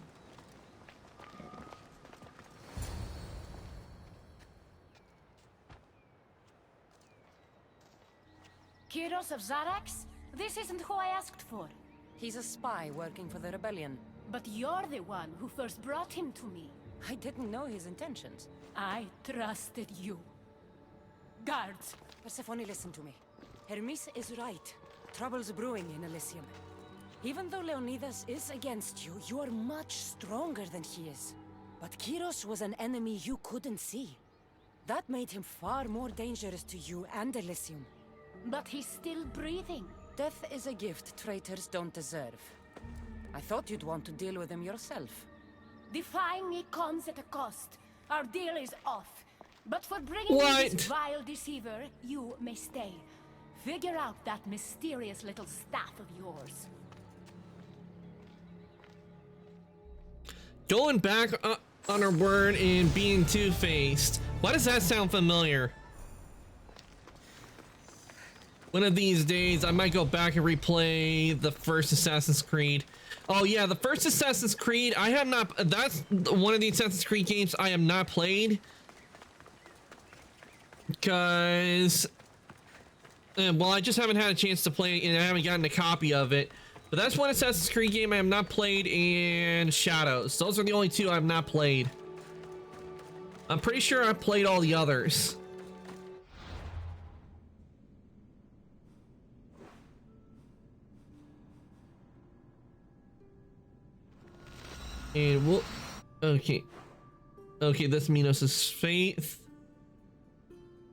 Kyros of Zarax? This isn't who I asked for. He's a spy working for the rebellion. But you're the one who first brought him to me. I didn't know his intentions. I trusted you. Guards! Persephone, listen to me. Hermes is right. Trouble's brewing in Elysium. Even though Leonidas is against you, you are much stronger than he is. But Kyros was an enemy you couldn't see. That made him far more dangerous to you and Elysium. But he's still breathing. Death is a gift traitors don't deserve. I thought you'd want to deal with him yourself. Defying me comes at a cost. Our deal is off. But for bringing me this vile deceiver, you may stay. Figure out that mysterious little staff of yours. Going back on her word and being two-faced. Why does that sound familiar? One of these days, I might go back and replay the first Assassin's Creed. Oh yeah, the first Assassin's Creed, I have not, that's one of the Assassin's Creed games I have not played. Because, well, I just haven't had a chance to play it and I haven't gotten a copy of it. But that's one Assassin's Creed game I have not played, and Shadows. Those are the only 2 I have not played. I'm pretty sure I've played all the others. And we'll, okay. Okay, that's Minos' faith.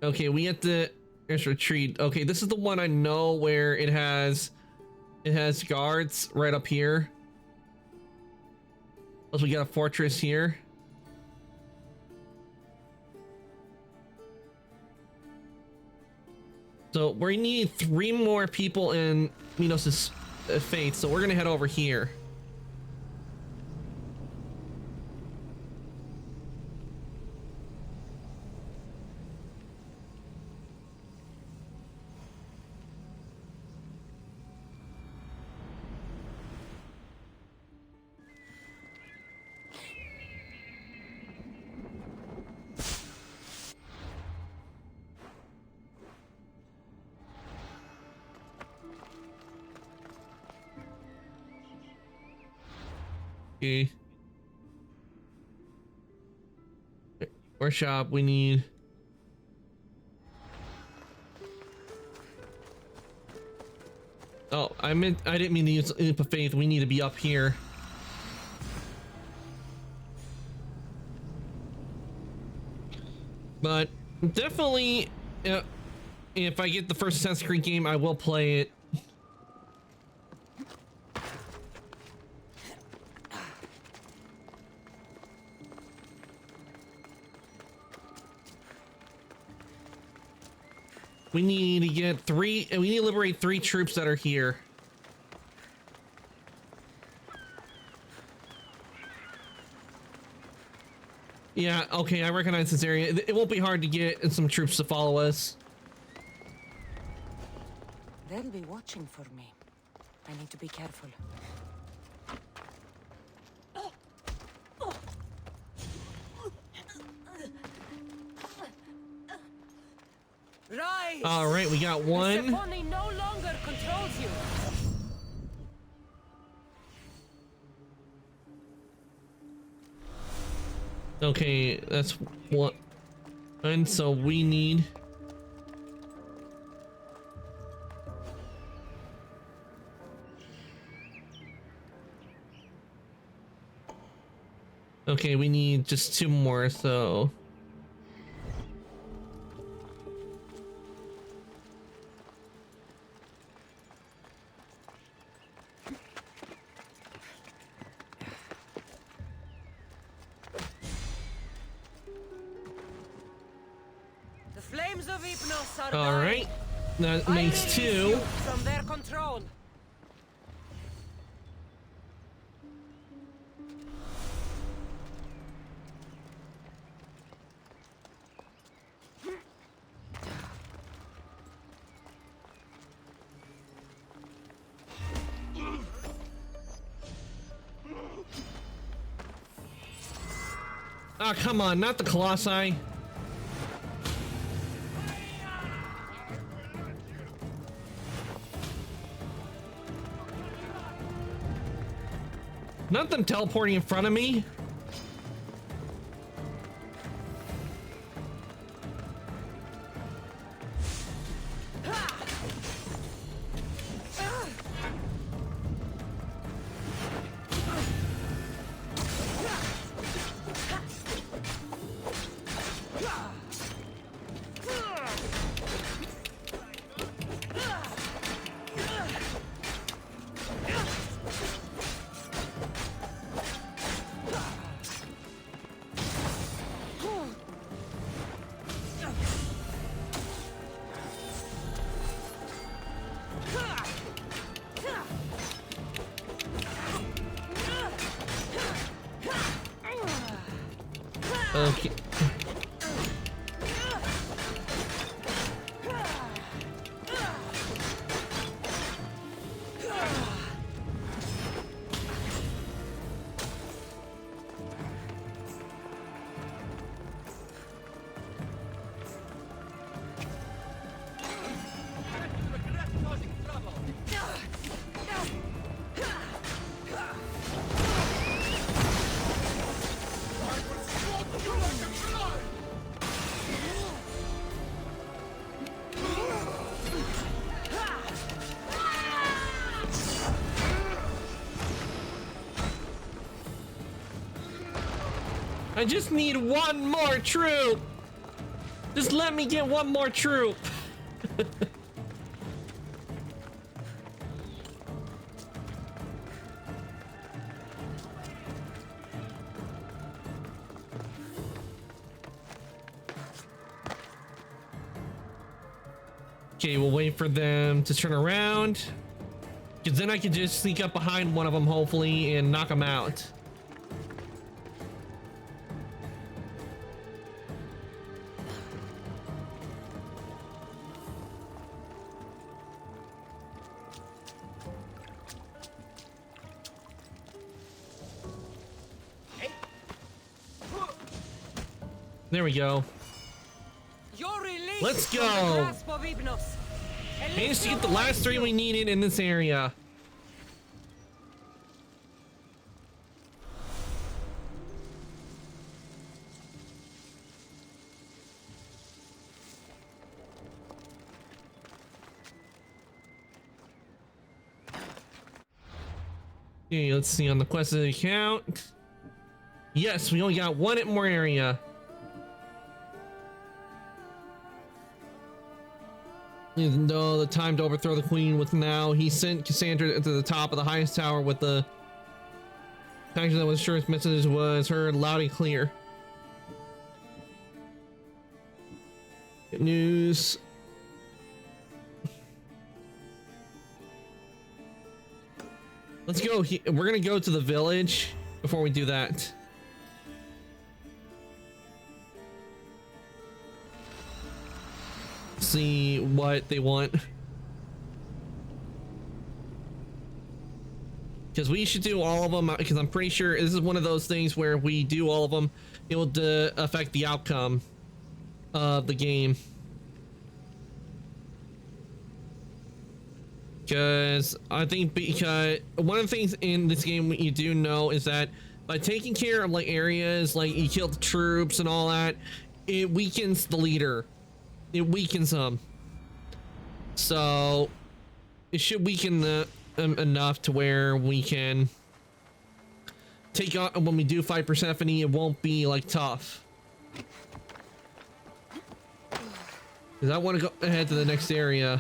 Okay, we have to retreat. Okay, this is the one I know where it has guards right up here. Plus we got a fortress here. So we need 3 more people in Minos' faith, so we're gonna head over here. Okay. Workshop, we need. Oh, I didn't mean to use Leap of Faith. We need to be up here. Definitely, if I get the first Assassin's Creed game, I will play it. We need to get we need to liberate 3 troops that are here. Yeah, okay, I recognize this area. It won't be hard to get some troops to follow us. They'll be watching for me. I need to be careful. Rise! All right, we got one. Persephone no longer controls you. Okay, that's what. And so we need. Okay, we need just 2 more, so. The flames of Hypnos are All right, that I makes release 2. you from their control. Ah, come on, not the Colossi. Not them teleporting in front of me. Okay. I just need 1 more troop. Just let me get 1 more troop. Okay, we'll wait for them to turn around. Because then I can just sneak up behind one of them, hopefully, and knock them out. There we go. Let's go. Managed to get the last 3 we needed in this area. Okay, let's see on the quest account. Yes, we only got 1 more area. Even though the time to overthrow the queen was now, he sent Cassandra to the top of the highest tower with the faction that was sure his message was heard loud and clear. Good news. Let's go. We're gonna go to the village before we do that. See what they want. Because we should do all of them, because I'm pretty sure this is one of those things where we do all of them, it will affect the outcome of the game. Because I think one of the things in this game you do know is that by taking care of like areas like you kill the troops and all that, it weakens the leader. It weakens them. So it should weaken enough to where we can take on when we do fight Persephone. It won't be like tough. Because I want to go ahead to the next area.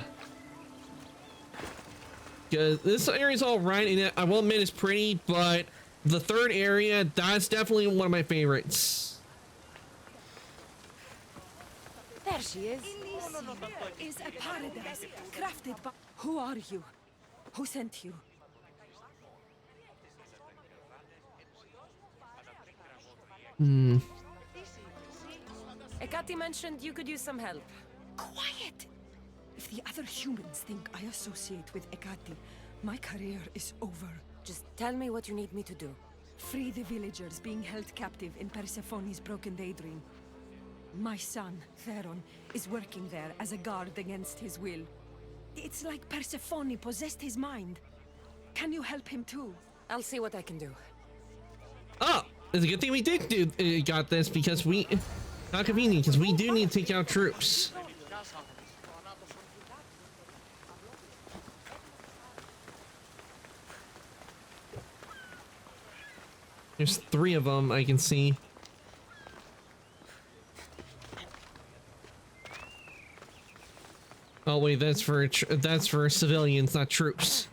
Because this area is all right, and I will admit it's pretty, but the third area, that's definitely one of my favorites. There she is. Is a paradise crafted by... Who are you? Who sent you? Ekati mentioned you could use some help. Quiet! If the other humans think I associate with Ekati, my career is over. Just tell me what you need me to do. Free the villagers being held captive in Persephone's broken daydream. My son, Theron, is working there as a guard against his will. It's like Persephone possessed his mind. Can you help him too? I'll see what I can do. Oh, it's a good thing we did got this, because not convenient, because we do need to take out troops. There's 3 of them I can see. Oh wait, that's for civilians, not troops.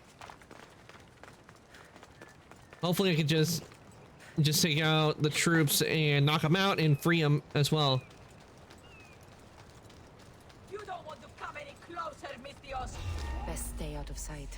Hopefully I can just take out the troops and knock them out and free them as well. You don't want to come any closer, Misthios. Best stay out of sight.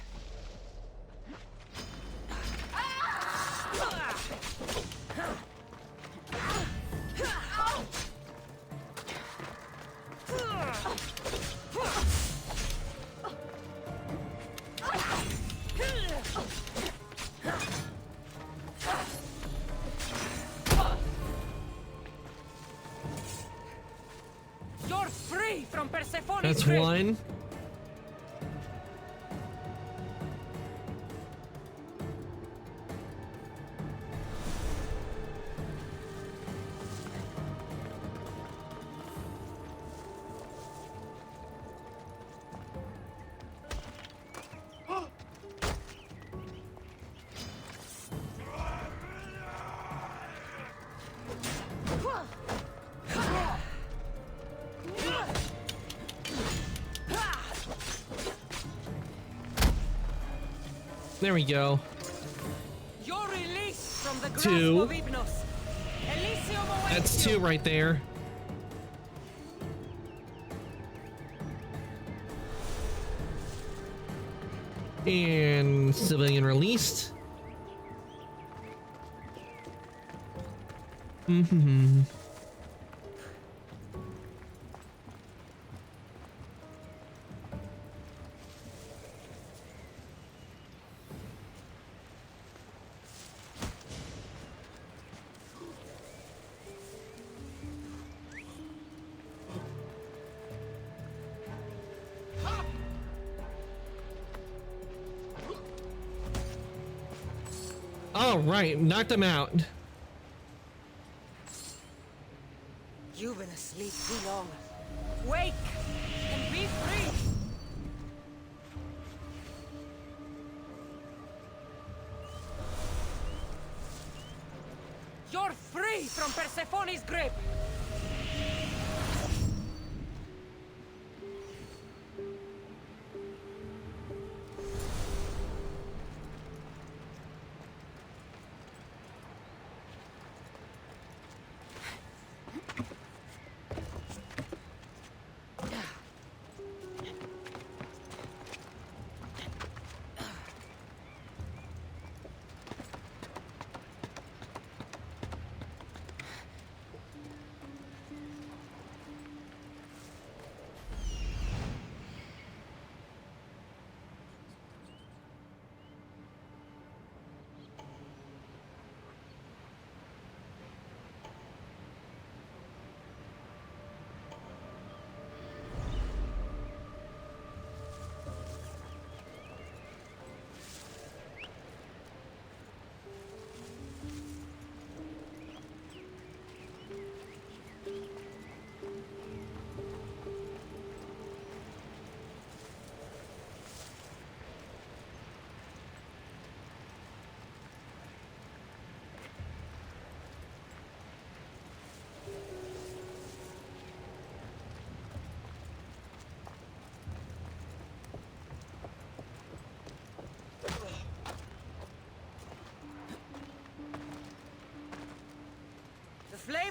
You're free from Persephone's That's grip. one. There we go. You're released from the grasp 2. of Hypnos. Elysium awaits That's you. 2 right there. And civilian released. All right, knocked them out. You've been asleep too long. Wake and be free. You're free from Persephone's grip.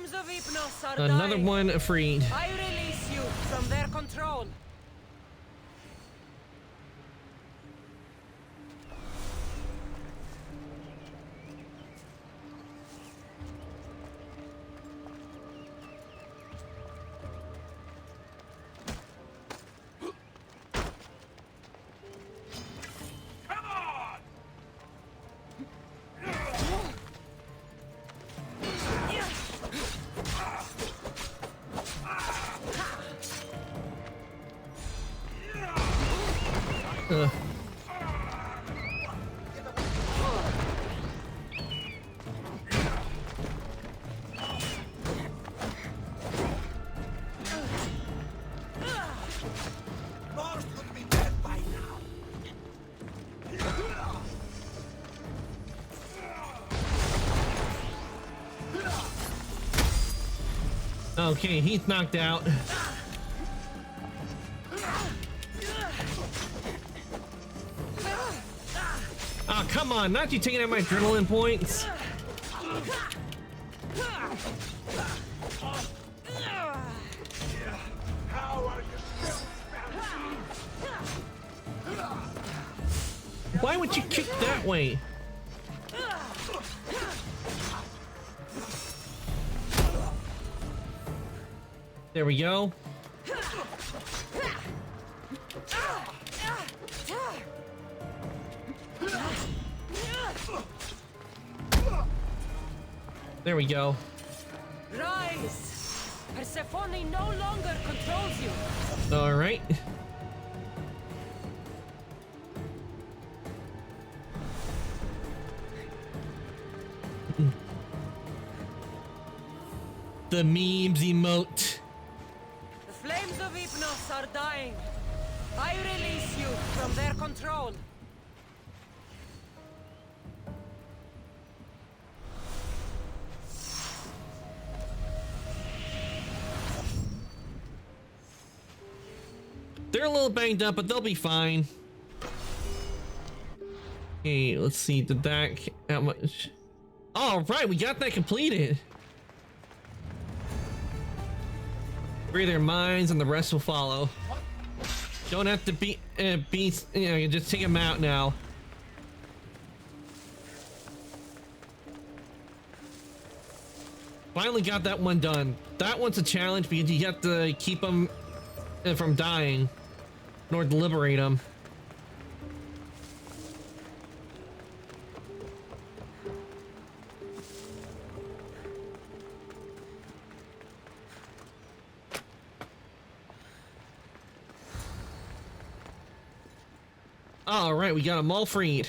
flames of Hypnos are Another dying. one freed. I release you from their control. Mars would be dead by now. Okay, he's knocked out. Oh, come on, not you taking out my adrenaline points. How are you still standing? Why would you kick that way? There we go. There we go. Rise! Persephone no longer controls you. All right. The memes emote. The flames of Hypnos are dying. I release you from their control. They're a little banged up, but they'll be fine. Okay, let's see. Did that? How much? All right, we got that completed. Free their minds, and the rest will follow. Don't have to be, you just take them out now. Finally got that one done. That one's a challenge because you have to keep them from dying in order to liberate them. All right, we got them all freed.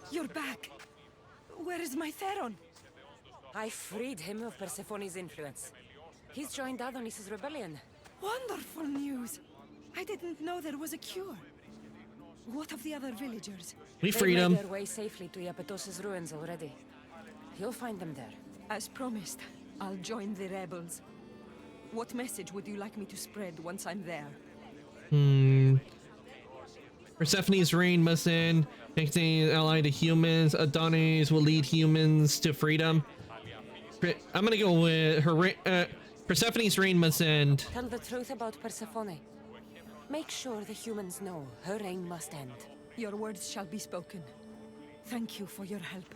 You're back. Where is my Theron? I freed him of Persephone's influence. He's joined Adonis's rebellion. Wonderful news! I didn't know there was a cure. What of the other villagers? We They freed made them. their way safely to Iapetos' ruins already. You'll find them there. As promised, I'll join the rebels. What message would you like me to spread once I'm there? Persephone's reign must end. Next thing, ally to humans. Adonis will lead humans to freedom. I'm gonna go with her. Persephone's reign must end. Tell the truth about Persephone. Make sure the humans know her reign must end. Your words shall be spoken. Thank you for your help.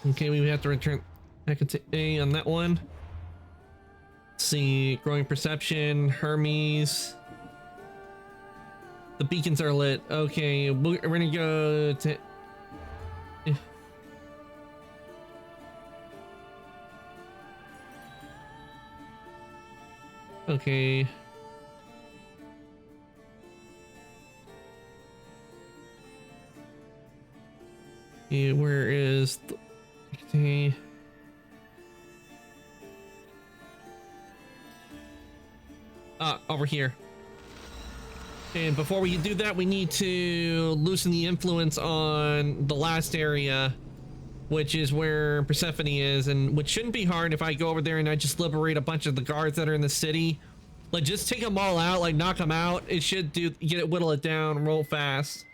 Okay, we have to return back to A on that one. Let's see, growing perception, Hermes. The beacons are lit. Okay, we're gonna go to. Okay. Yeah, where is the... over here. And before we do that, we need to loosen the influence on the last area, which is where Persephone is, and which shouldn't be hard if I go over there and I just liberate a bunch of the guards that are in the city. Like, just take them all out, like knock them out. It should whittle it down real fast.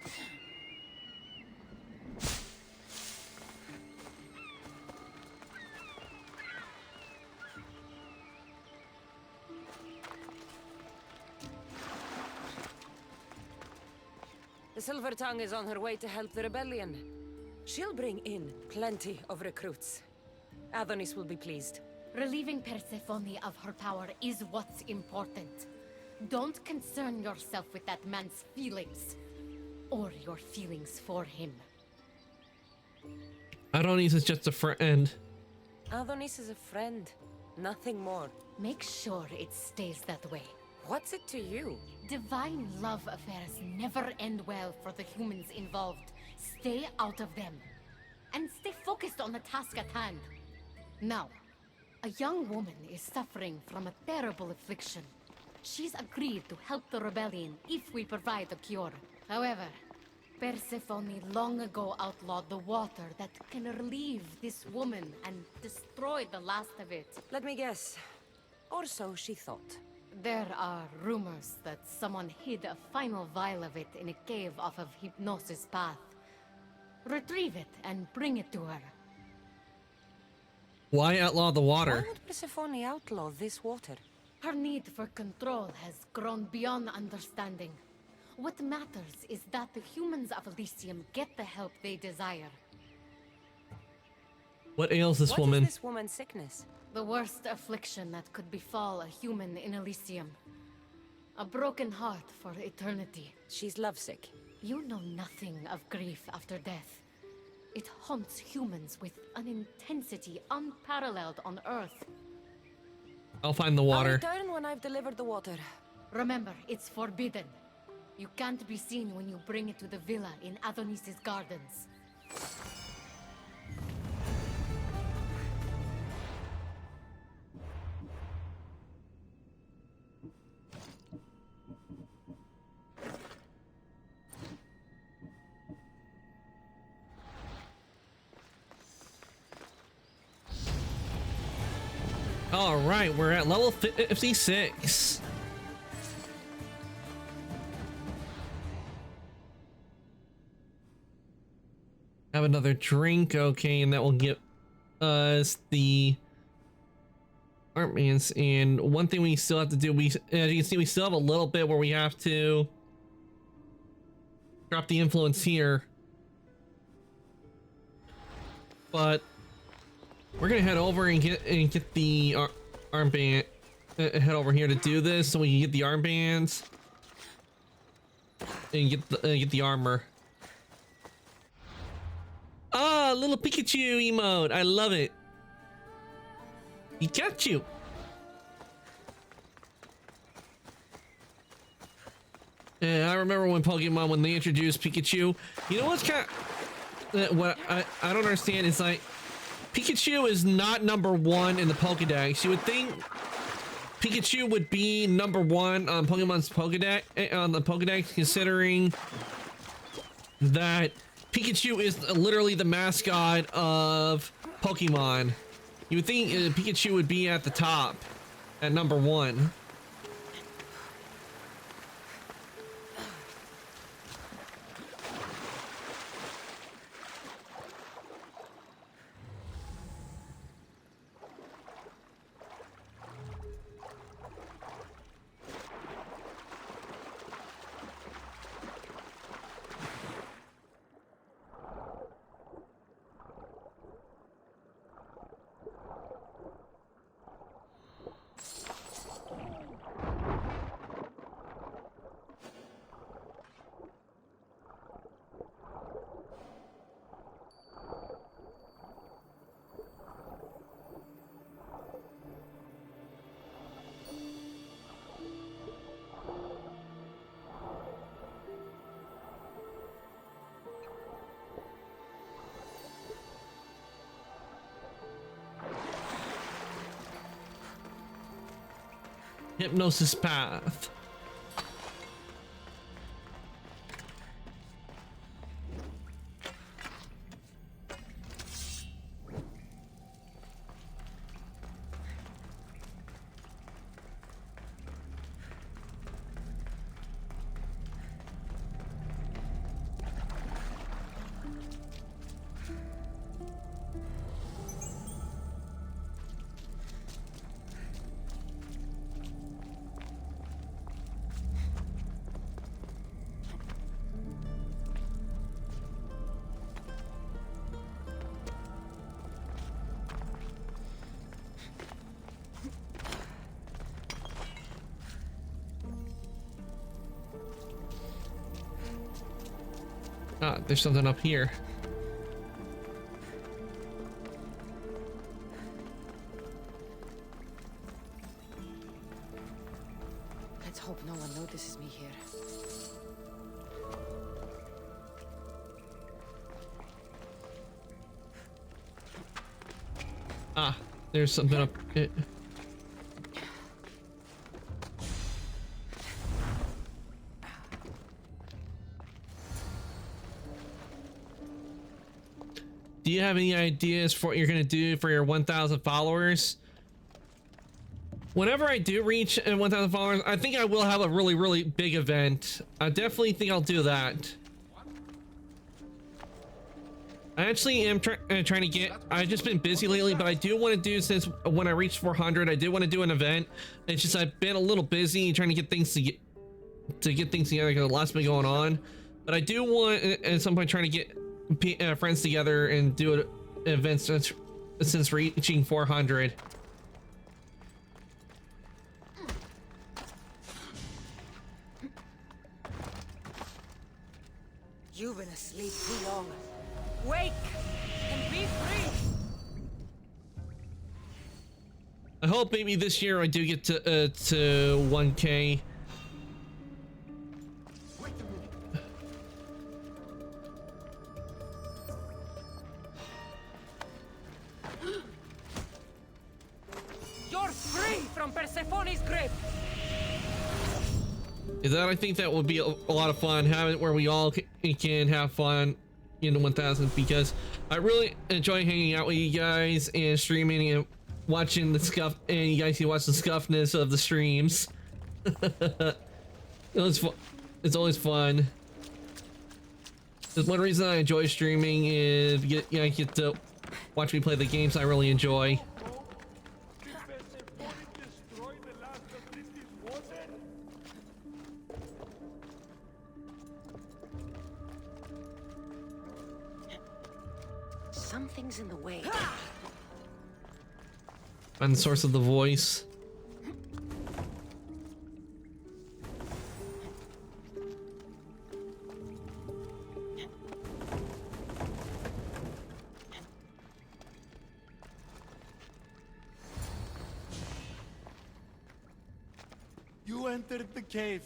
The Silver Tongue is on her way to help the rebellion. She'll bring in plenty of recruits. Adonis will be pleased. Relieving Persephone of her power is what's important. Don't concern yourself with that man's feelings. Or your feelings for him. Adonis is just a friend. Adonis is a friend, nothing more. Make sure it stays that way. What's it to you? Divine love affairs never end well for the humans involved. Stay out of them. And stay focused on the task at hand. Now, a young woman is suffering from a terrible affliction. She's agreed to help the rebellion if we provide a cure. However, Persephone long ago outlawed the water that can relieve this woman and destroy the last of it. Let me guess. Or so she thought. There are rumors that someone hid a final vial of it in a cave off of Hypnosis Path. Retrieve it and bring it to her. Why outlaw the water? Why would Persephone outlaw this water? Her need for control has grown beyond understanding. What matters is that the humans of Elysium get the help they desire. What ails this woman? What is this woman's sickness? The worst affliction that could befall a human in Elysium. A broken heart for eternity. She's lovesick. You know nothing of grief after death. It haunts humans with an intensity unparalleled on Earth. I'll find the I'll water. return when I've delivered the water. Remember, it's forbidden. You can't be seen when you bring it to the villa in Adonis's gardens. All right, we're at level 56. Have another drink, okay, and that will get us the armbands. And one thing we still have to do, as you can see, we still have a little bit where we have to drop the influence here. But we're gonna head over and get the armband. Head over here to do this, so we can get the armbands and get the armor. Ah, little Pikachu emote! I love it. Pikachu. Yeah, I remember when Pokemon, when they introduced Pikachu. You know what's kind of what I don't understand is, like, Pikachu is not number 1 in the Pokedex. You would think Pikachu would be number 1 on Pokemon's Pokedex, on the Pokedex, considering that Pikachu is literally the mascot of Pokemon. You would think Pikachu would be at the top, at number 1. Hypnosis path. Ah, there's something up here. Let's hope no one notices me here. Ah, there's something up. Do you have any ideas for what you're gonna do for your 1,000 followers? Whenever I do reach 1,000 followers, I think I will have a really big event. I definitely think I'll do that. I actually am trying to get. I've just been busy lately, but I do want to do, since when I reached 400, I did want to do an event. It's just I've been a little busy trying to get things to get things together because lots been going on. But I do want at some point trying to get friends together and do an event since reaching 400. You've been asleep too long. Wake and be free. I hope maybe this year I do get to 1K. You're free from Persephone's grip. I think that would be a lot of fun, having it where we all can have fun in the 1000, because I really enjoy hanging out with you guys and streaming and watching the scuff, and you guys can watch the scuffness of the streams. It's always fun. There's one reason I enjoy streaming is I get to watch me play the games I really enjoy. Something's in the way. Find the source of the voice. You entered the cave.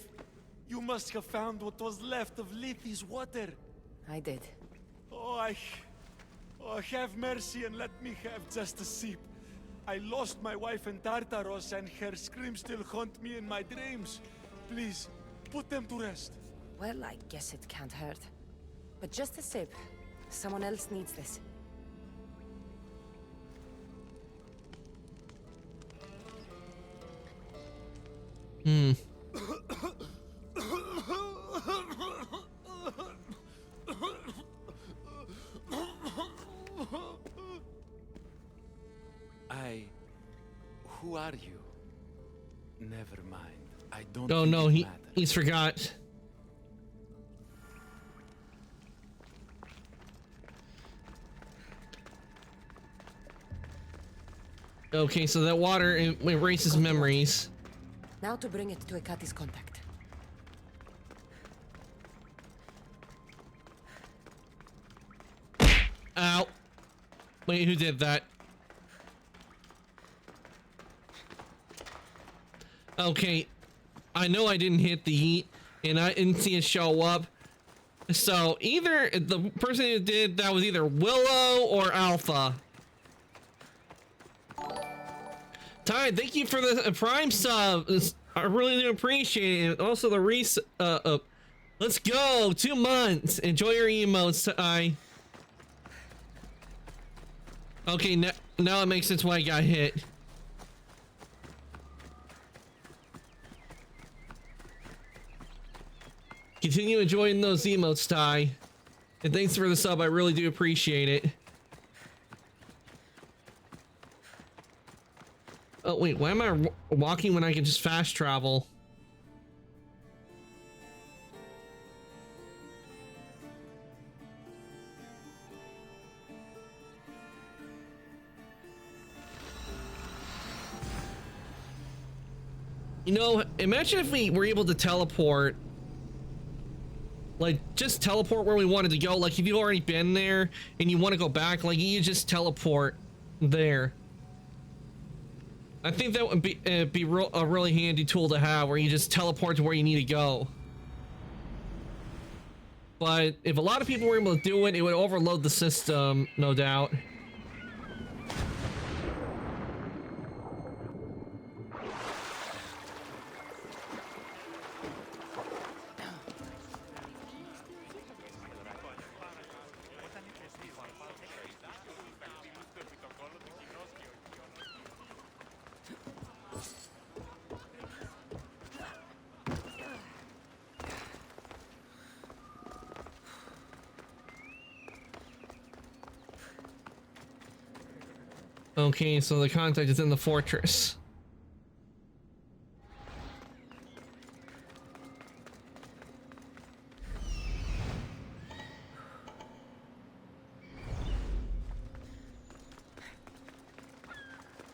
You must have found what was left of Lethe's water. I did. Oh, have mercy and let me have just a sip. I lost my wife in Tartaros and her screams still haunt me in my dreams. Please, put them to rest. Well, I guess it can't hurt. But just a sip. Someone else needs this. Who are you? Never mind. I don't. Oh no, he's forgot. Okay, so that water erases memories. Now to bring it to Ekati's contact. Ow. Wait, who did that? Okay, I know I didn't hit the heat, and I didn't see it show up. So either the person who did that was either Willow or Alpha. Ty, thank you for the Prime sub. I really do appreciate it. Also, the let's go. 2 months. Enjoy your emotes, Ty. Okay, now it makes sense why I got hit. Continue enjoying those emotes, Ty. And thanks for the sub. I really do appreciate it. Oh, wait. Why am I walking when I can just fast travel? You know, imagine if we were able to teleport. Like, just teleport where we wanted to go. Like, if you've already been there and you want to go back, like, you just teleport there. I think that would be a really handy tool to have, where you just teleport to where you need to go. But if a lot of people were able to do it, it would overload the system, no doubt. Okay, so the contact is in the fortress.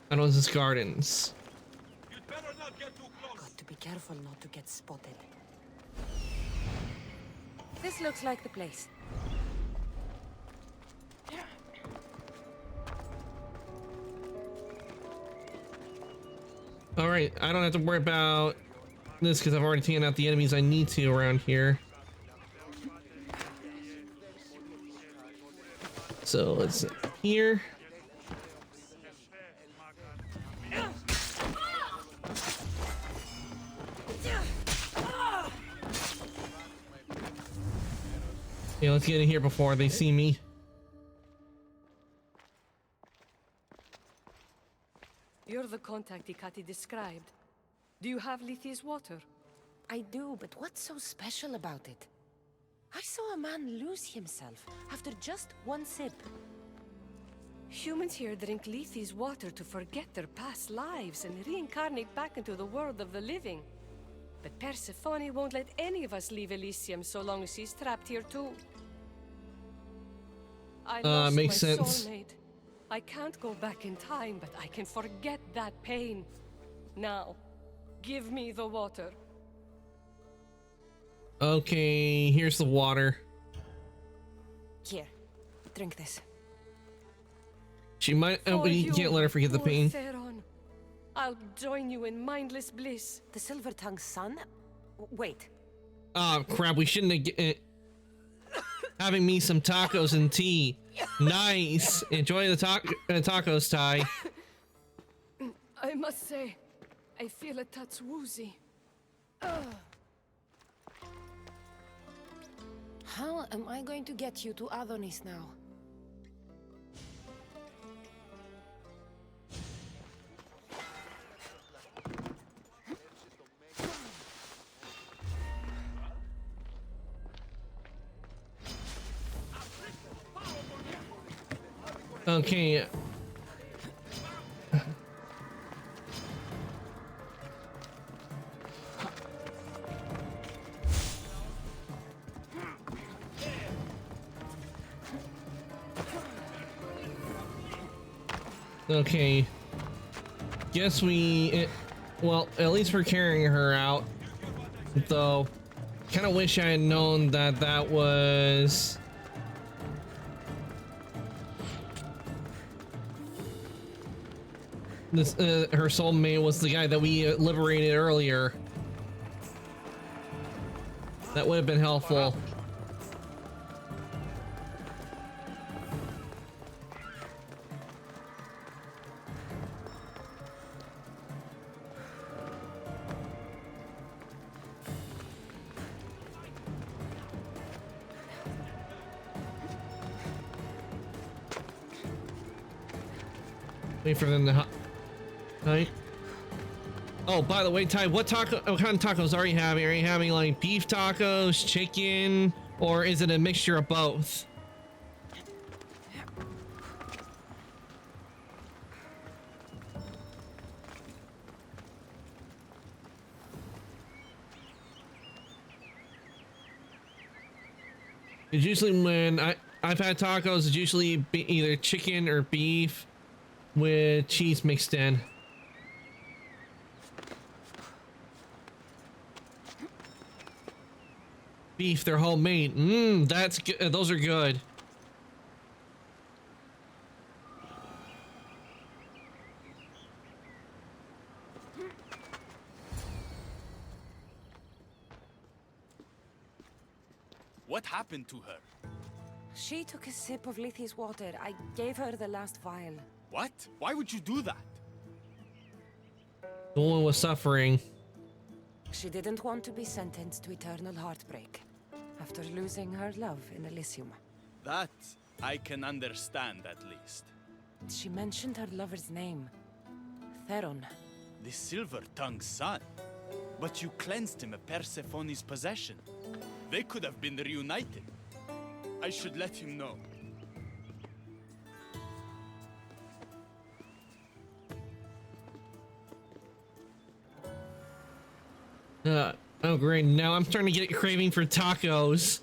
Adol's Gardens. You'd better not get too close. Got to be careful not to get spotted. This looks like the place. All right, I don't have to worry about this because I've already taken out the enemies I need to around here. So let's here. Yeah, let's get in here before they see me. You're the contact Ikati described. Do you have Lethi's water? I do, but what's so special about it? I saw a man lose himself after just one sip. Humans here drink Lethi's water to forget their past lives and reincarnate back into the world of the living. But Persephone won't let any of us leave Elysium so long as she's trapped here too. I lost makes my sense. soulmate. I can't go back in time, but I can forget that pain. Now, give me the water. Okay, here's the water. Here, drink this. She might. For We you, can't let her forget the poor pain. Theron. I'll join you in mindless bliss. The Silver-Tongue's son? Wait, Oh crap! We shouldn't have. Having me some tacos and tea. Nice. Enjoy the tacos, Ty. I must say, I feel a touch woozy. how am I going to get you to Adonis now? Okay. Okay. Guess well, at least we're carrying her out. Though, kind of wish I had known that that was... This, her soulmate was the guy that we liberated earlier. That would have been helpful. Wait for them to right. Oh, by the way, Ty, what kind of tacos are you having? Are you having like beef tacos, chicken, or is it a mixture of both? It's usually when I've had tacos, it's usually either chicken or beef with cheese mixed in. Beef, they're homemade. That's good. Those are good. What happened to her? She took a sip of Lethi's water. I gave her the last vial. What? Why would you do that? The woman was suffering. She didn't want to be sentenced to eternal heartbreak after losing her love in Elysium. That I can understand at least. She mentioned her lover's name, Theron. The Silver-Tongue's son. But you cleansed him of Persephone's possession. They could have been reunited. I should let him know. Oh great, now I'm starting to get a craving for tacos.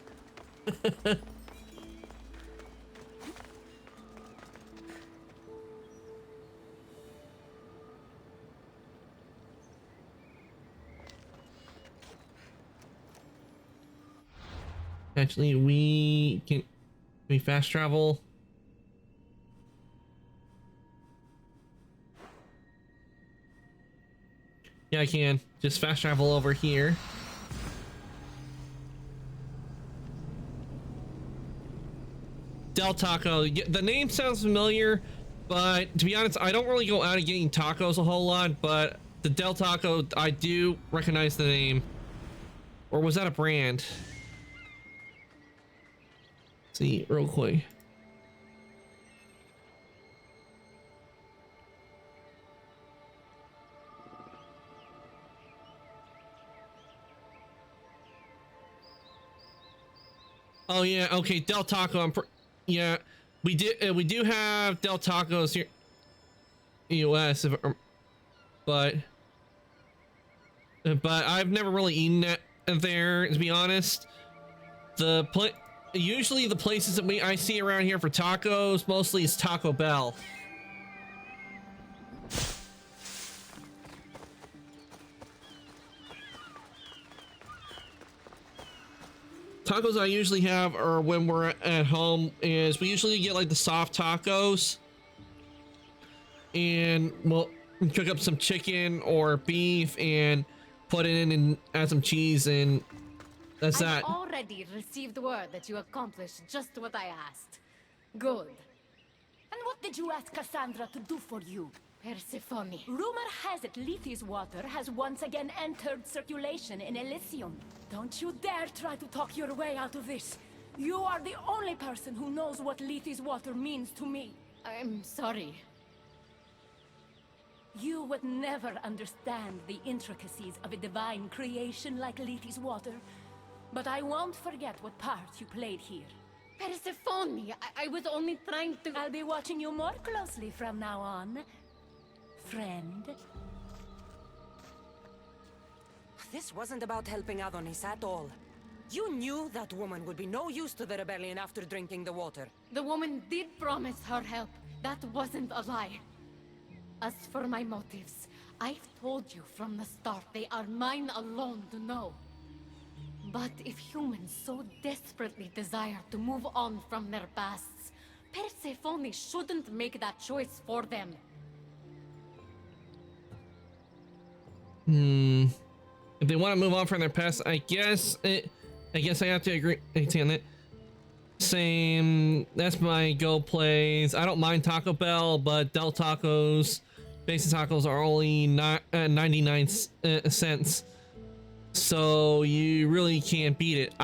Actually, can we fast travel? Yeah, I can. Just fast travel over here. Del Taco. The name sounds familiar, but to be honest, I don't really go out and getting tacos a whole lot, but the Del Taco, I do recognize the name. Or was that a brand? Let's see, real quick. Oh yeah, okay, Del Taco. Yeah, we do have Del Tacos here, US, but I've never really eaten that there, to be honest. Usually the places that I see around here for tacos mostly is Taco Bell. Tacos I usually have, or when we're at home, is we usually get like the soft tacos, and we'll cook up some chicken or beef and put it in and add some cheese, and that's that. I've already received word that you accomplished just what I asked. Good. And what did you ask Cassandra to do for you? Persephone. Rumor has it Lethi's water has once again entered circulation in Elysium. Don't you dare try to talk your way out of this. You are the only person who knows what Lethi's water means to me. I'm sorry. You would never understand the intricacies of a divine creation like Lethi's water, but I won't forget what part you played here. Persephone, I was only trying to... I'll be watching you more closely from now on, friend. This wasn't about helping Adonis at all. You knew that woman would be no use to the rebellion after drinking the water. The woman did promise her help. That wasn't a lie. As for my motives, I've told you from the start they are mine alone to know. But if humans so desperately desire to move on from their pasts, Persephone shouldn't make that choice for them. If they want to move on from their past, I guess I have to agree on that. Same. That's my go plays. I don't mind Taco Bell, but Del Tacos, basic tacos are only 99 cents. So you really can't beat it.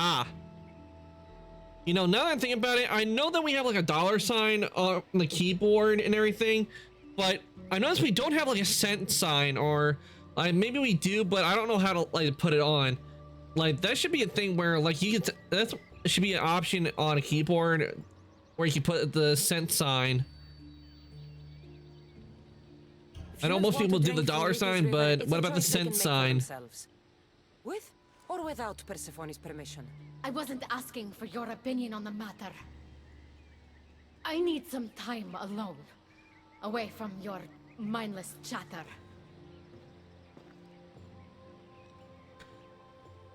You know, now that I'm thinking about it, I know that we have like a $ sign on the keyboard and everything, But I noticed we don't have like a scent sign, or maybe we do, but I don't know how to like put it on. Like that should be a thing where like you can, that should be an option on a keyboard where you can put the scent sign. I know most people do the dollar sign, but what about the scent sign? With or without Persephone's permission? I wasn't asking for your opinion on the matter. I need some time alone, away from your mindless chatter.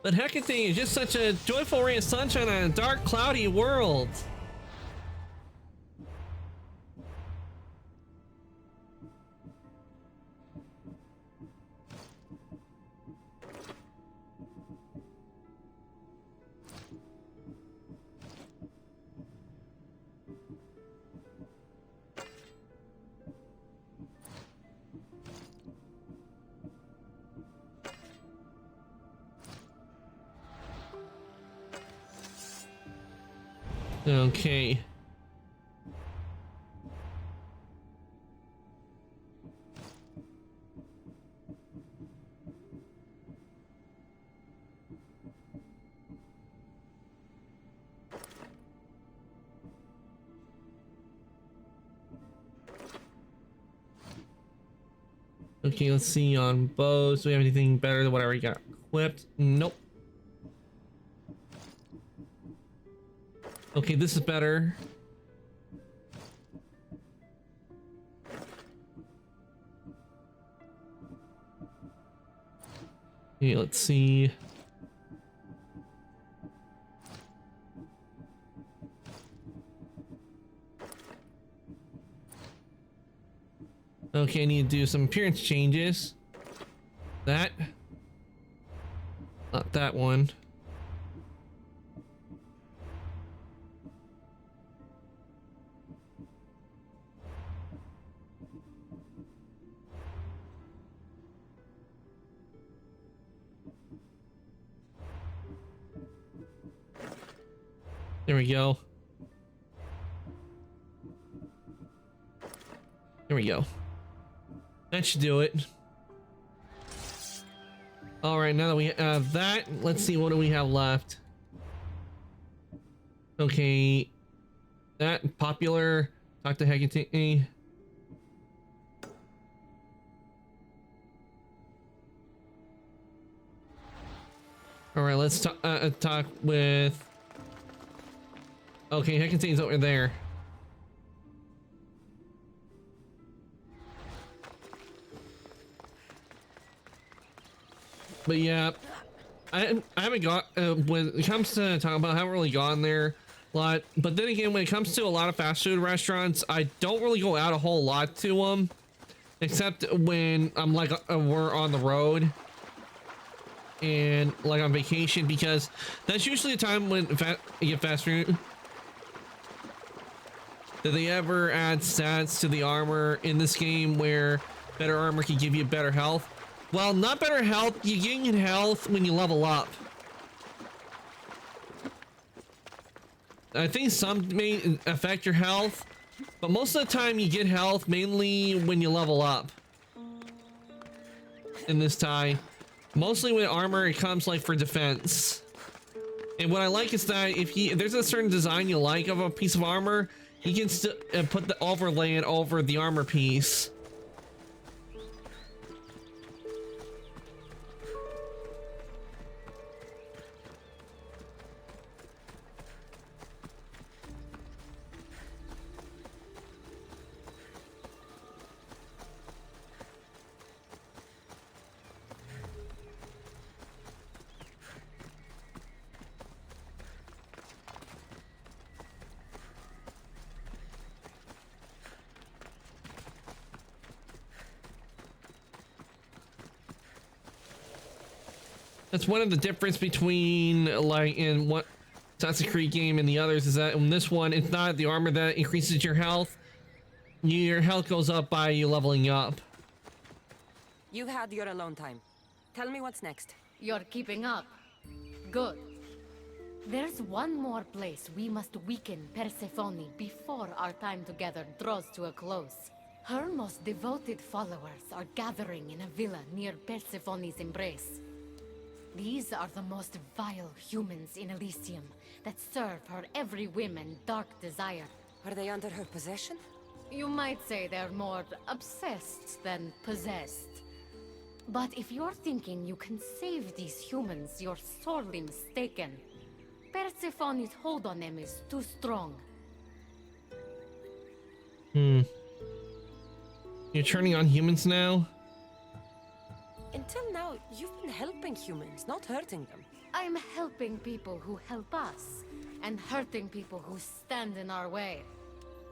But Hecate is just such a joyful ray of sunshine on a dark, cloudy world. Okay. Okay, let's see on bows. Do we have anything better than whatever we got equipped? Nope. Okay, this is better. Okay, let's see. Okay, I need to do some appearance changes. That. Not that one. There we go. There we go. That should do it. All right, now that we have that, let's see, what do we have left? Okay, that popular. Talk to Hecate. All right, let's talk with. Okay, Hecate's over there. But yeah, I haven't got when it comes to talking about, I haven't really gone there a lot. But then again, when it comes to a lot of fast food restaurants, I don't really go out a whole lot to them, except when I'm like we're on the road and like on vacation, because that's usually the time when you get fast food. Did they ever add stats to the armor in this game where better armor can give you better health? Well, not better health, you gain health when you level up. I think some may affect your health, but most of the time you get health mainly when you level up. In this tie. Mostly with armor, it comes like for defense. And what I like is that if there's a certain design you like of a piece of armor, you can still put the overlay it over the armor piece. That's one of the difference between like in what Assassin's Creed game and the others, is that in this one it's not the armor that increases your health. Your health goes up by you leveling up. You've had your alone time. Tell me what's next. You're keeping up. Good. There's one more place we must weaken Persephone before our time together draws to a close. Her most devoted followers are gathering in a villa near Persephone's embrace. These are the most vile humans in Elysium that serve her every whim and dark desire. Are they under her possession? You might say they're more obsessed than possessed. But if you're thinking you can save these humans, you're sorely mistaken. Persephone's hold on them is too strong. You're turning on humans now? Until now, you've been helping humans, not hurting them. I'm helping people who help us, and hurting people who stand in our way.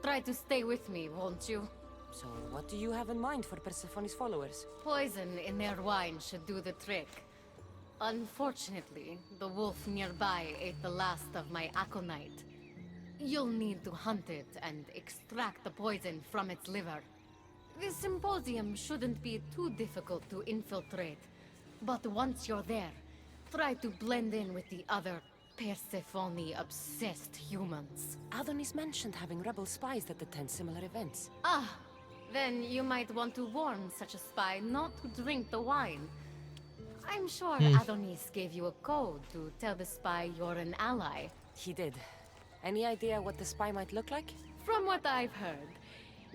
Try to stay with me, won't you? So, what do you have in mind for Persephone's followers? Poison in their wine should do the trick. Unfortunately, the wolf nearby ate the last of my aconite. You'll need to hunt it and extract the poison from its liver. The symposium shouldn't be too difficult to infiltrate, but once you're there, try to blend in with the other Persephone-obsessed humans. Adonis mentioned having rebel spies that attend similar events. Ah, then you might want to warn such a spy not to drink the wine. I'm sure Adonis gave you a code to tell the spy you're an ally. He did. Any idea what the spy might look like? From what I've heard,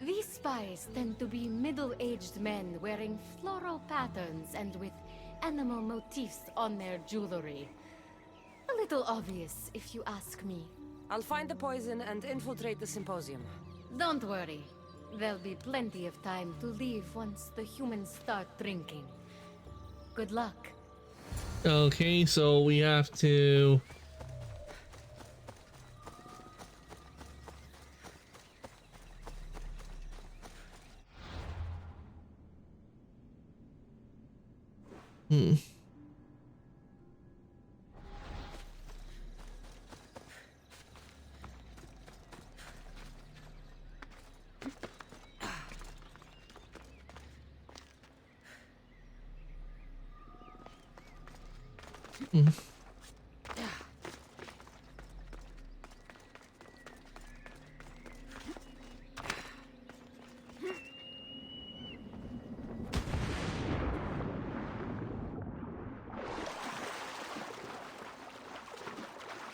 these spies tend to be middle-aged men wearing floral patterns and with animal motifs on their jewelry. A little obvious, if you ask me. I'll find the poison and infiltrate the symposium. Don't worry. There'll be plenty of time to leave once the humans start drinking. Good luck. Okay, so we have to...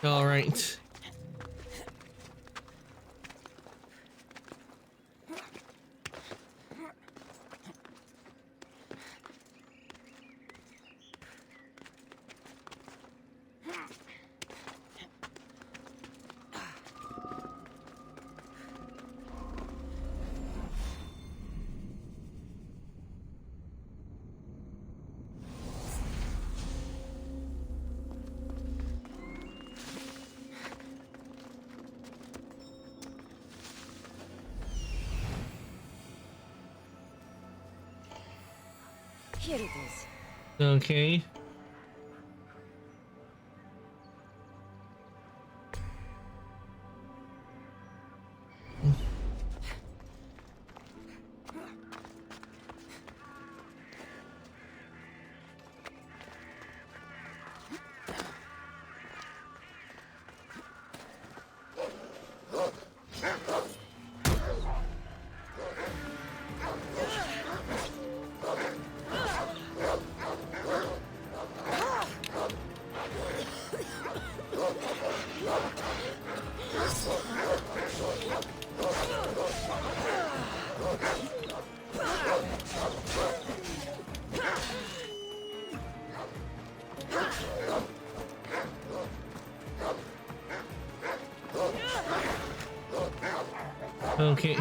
All right. Here it is. Okay. Okay.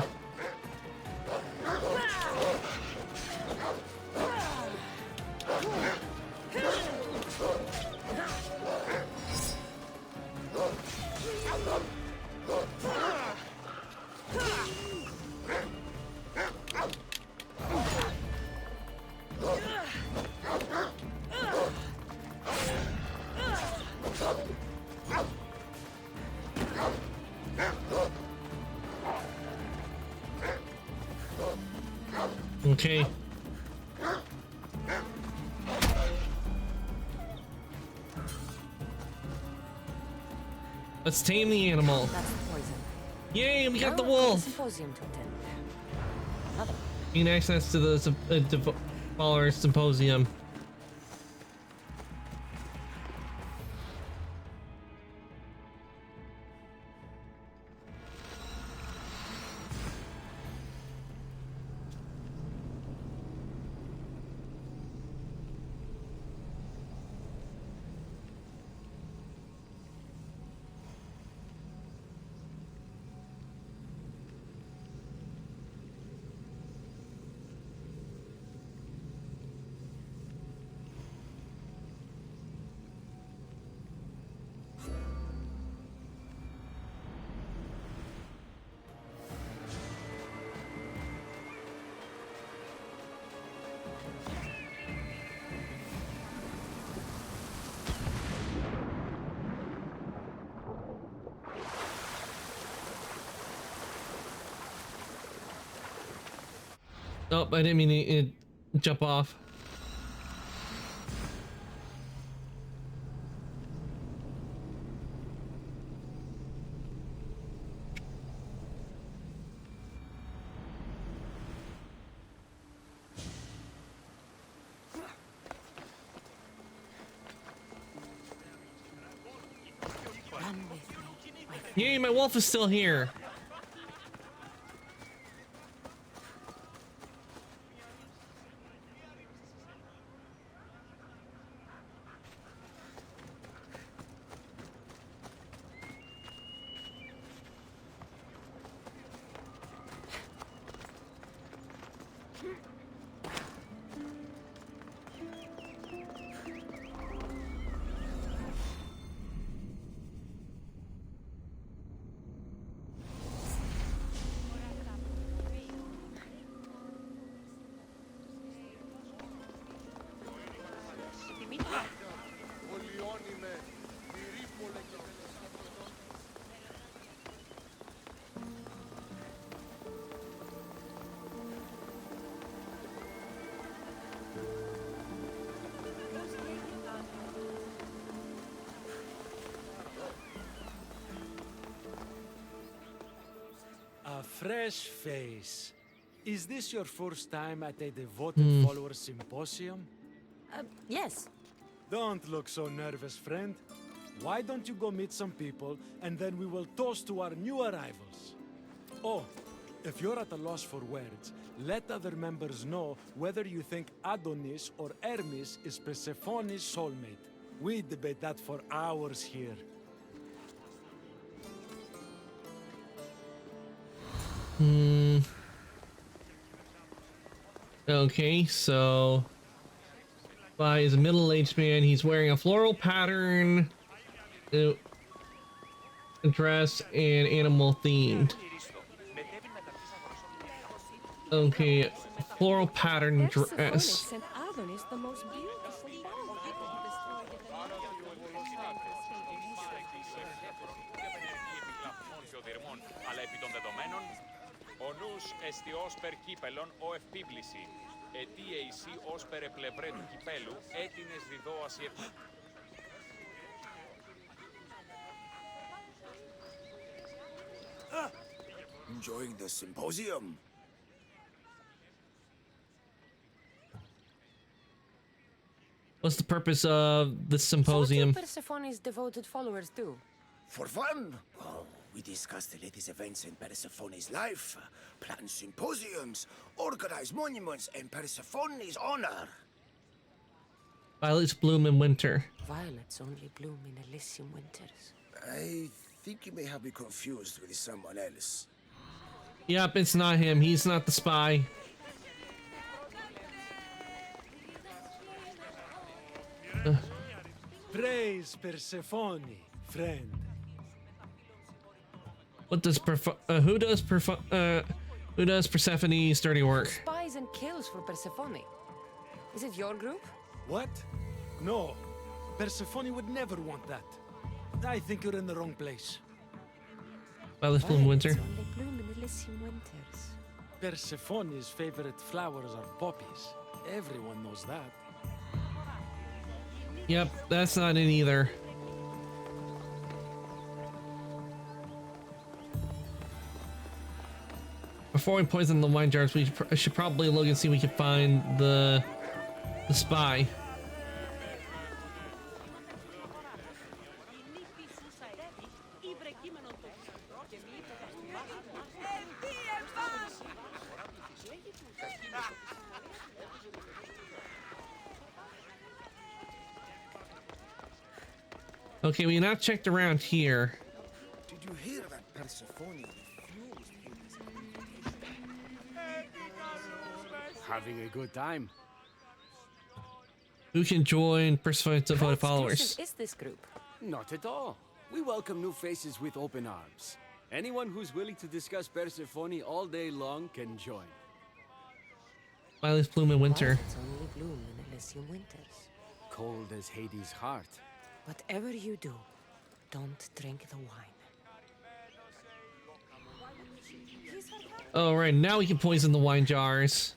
Okay. Let's tame the animal. That's the poison. Yay, we got the Now I've got wolf. Symposium to attend. Another Gain access to the Devour Symposium. Oh, I didn't mean to jump off. Run with me. Yay, my wolf is still here. A fresh face. Is this your first time at a devoted follower symposium? Yes. Don't look so nervous, friend. Why don't you go meet some people, and then we will toast to our new arrivals. Oh, if you're at a loss for words, let other members know whether you think Adonis or Hermes is Persephone's soulmate. We debate that for hours here. Okay, so Spy is a middle-aged man. He's wearing a floral pattern dress and animal themed. Okay, floral pattern dress. Persephone sent Adonis the most beautiful Αλλά επί των δεδομένων, ο νους εστι όσπερ κύπελον ο ευπίβληση. Ετί εισί όσπερ επλευρέ του κυπέλου, έτινες διδόαση Enjoying the symposium? What's the purpose of the symposium? What do Persephone's devoted followers do? For fun? Oh, we discuss the latest events in Persephone's life, plan symposiums, organize monuments in Persephone's honor. Violets bloom in winter. Violets only bloom in Elysium winters. I think you may have me confused with someone else. Yep, it's not him. He's not the spy. Praise Persephone, friend. What does who does Persephone's dirty work? Spies and kills for Persephone. Is it your group? What? No. Persephone would never want that. I think you're in the wrong place. Violets bloom in winter. Violets only bloom in Elysium winters. Persephone's favorite flowers are poppies. Everyone knows that. Yep, that's not it either. before we poison the wine jars, we should probably look and see if we can find the spy. Okay, we not checked around here. Did you hear that Persephone refused Hades' invitation? Having a good time. Who can join Persephone's devoted followers? Is this group? Not at all. We welcome new faces with open arms. Anyone who's willing to discuss Persephone all day long can join. Violets bloom in winter. Violets only bloom in Elysium winters. Cold as Hades' heart. Whatever you do, don't drink the wine. All right, now we can poison the wine jars.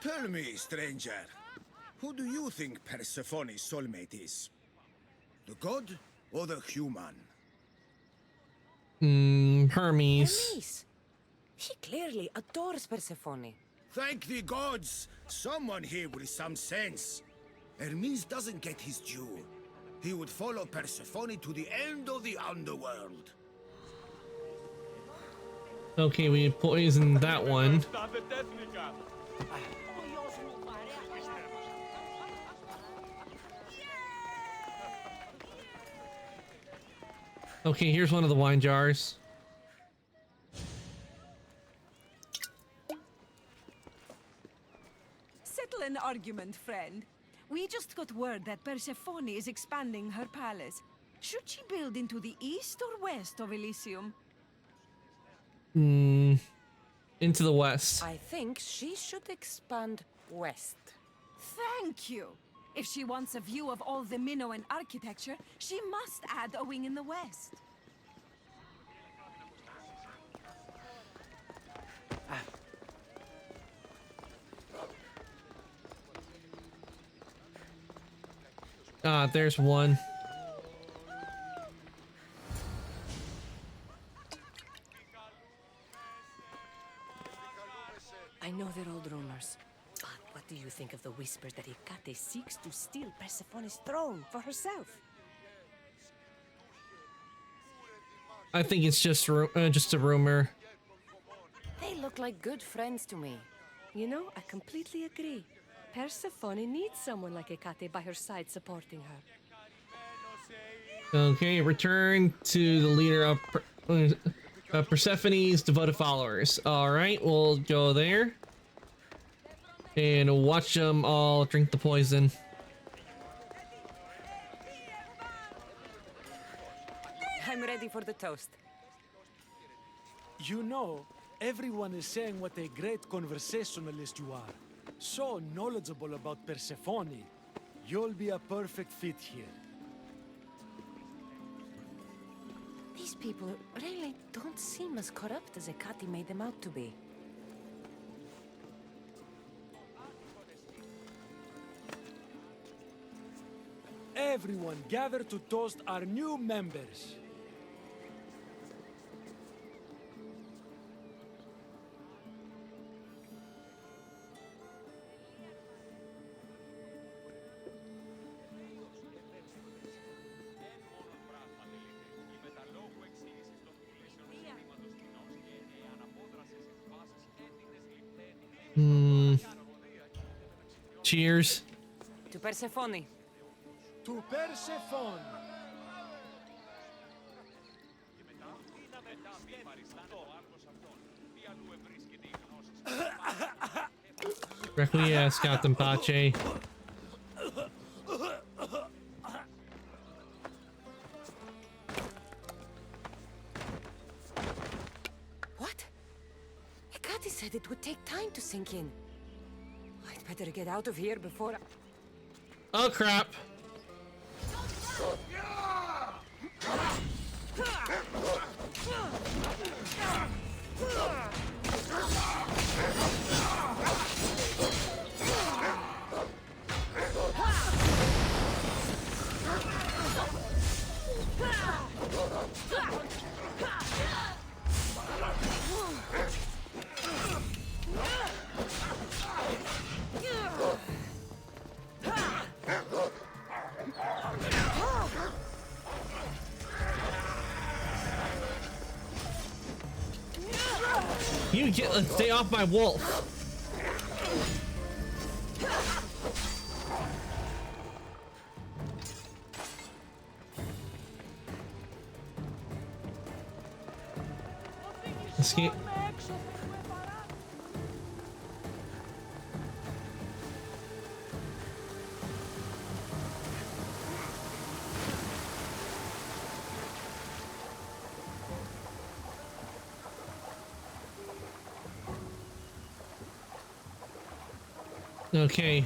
Tell me, stranger, who do you think Persephone's soulmate is? The god or the human? Hermes. Hermes! He clearly adores Persephone. Thank the gods! Someone here with some sense. Hermes doesn't get his due. He would follow Persephone to the end of the underworld. Okay, we poisoned that one. Okay, here's one of the wine jars. Settle an argument, friend. We just got word that Persephone is expanding her palace. Should she build into the east or west of Elysium? Into the west. I think she should expand west. Thank you! If she wants a view of all the Minoan architecture, she must add a wing in the west. There's one. I know they're old rumors, but what do you think of the whispers that Hecate seeks to steal Persephone's throne for herself? I think it's just a rumor. They look like good friends to me. You know, I completely agree. Persephone needs someone like Hecate by her side supporting her. Okay, return to the leader of Persephone's devoted followers. All right, we'll go there and watch them all drink the poison. I'm ready for the toast. You know, everyone is saying what a great conversationalist you are. So knowledgeable about Persephone. You'll be a perfect fit here. These people really don't seem as corrupt as Hecate made them out to be. Everyone gather to toast our new members. Cheers. To Persephone. To Persephone. Requiescat Captain Pache. What? Hecate said it would take time to sink in. I'd better get out of here before... Oh crap. You get, stay off my wolf. Escape. Okay.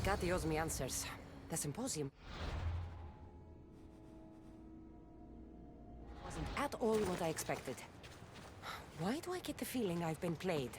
Gatti owes me answers. The symposium wasn't at all what I expected. Why do I get the feeling I've been played?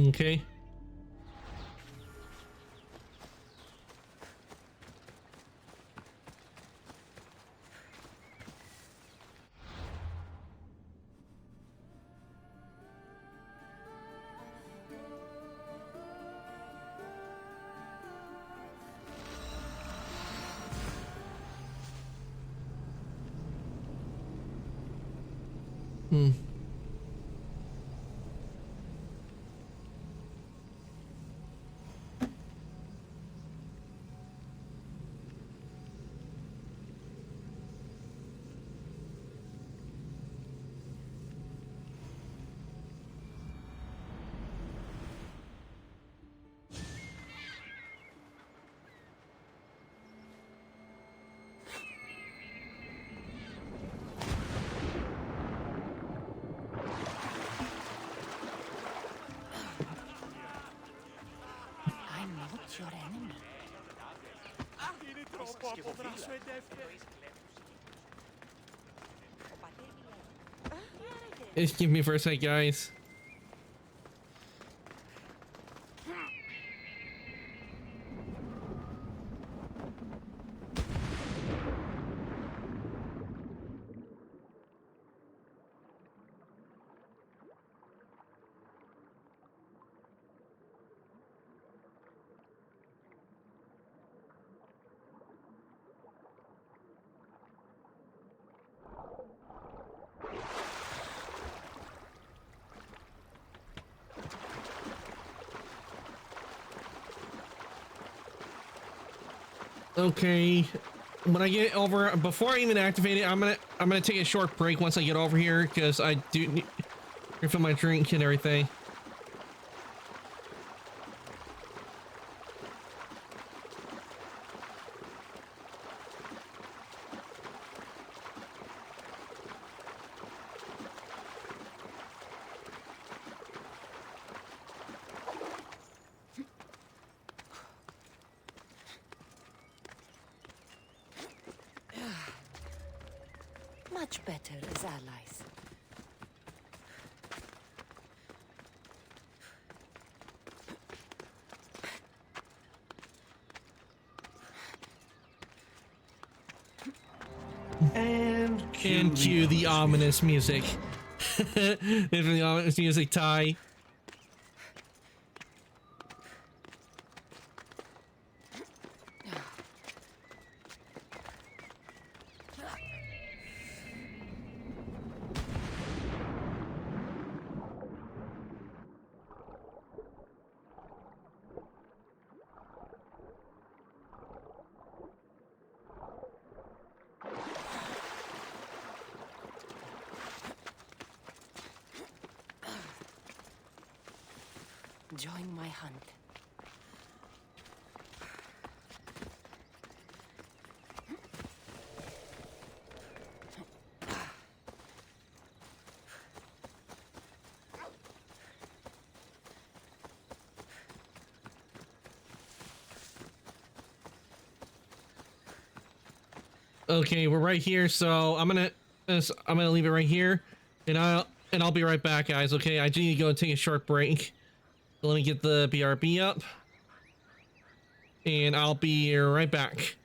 Okay. Your enemy. Excuse me for a sec, guys. Okay, when I get over, before I even activate it, I'm gonna take a short break once I get over here because I do need to refill my drink and everything. Much better as allies. And cue the ominous music. There's the ominous music, Ty. enjoying my hunt. Okay, we're right here, so I'm gonna leave it right here, and I'll be right back, guys. Okay, I do need to go and take a short break. Let me get the BRB up, and I'll be right back.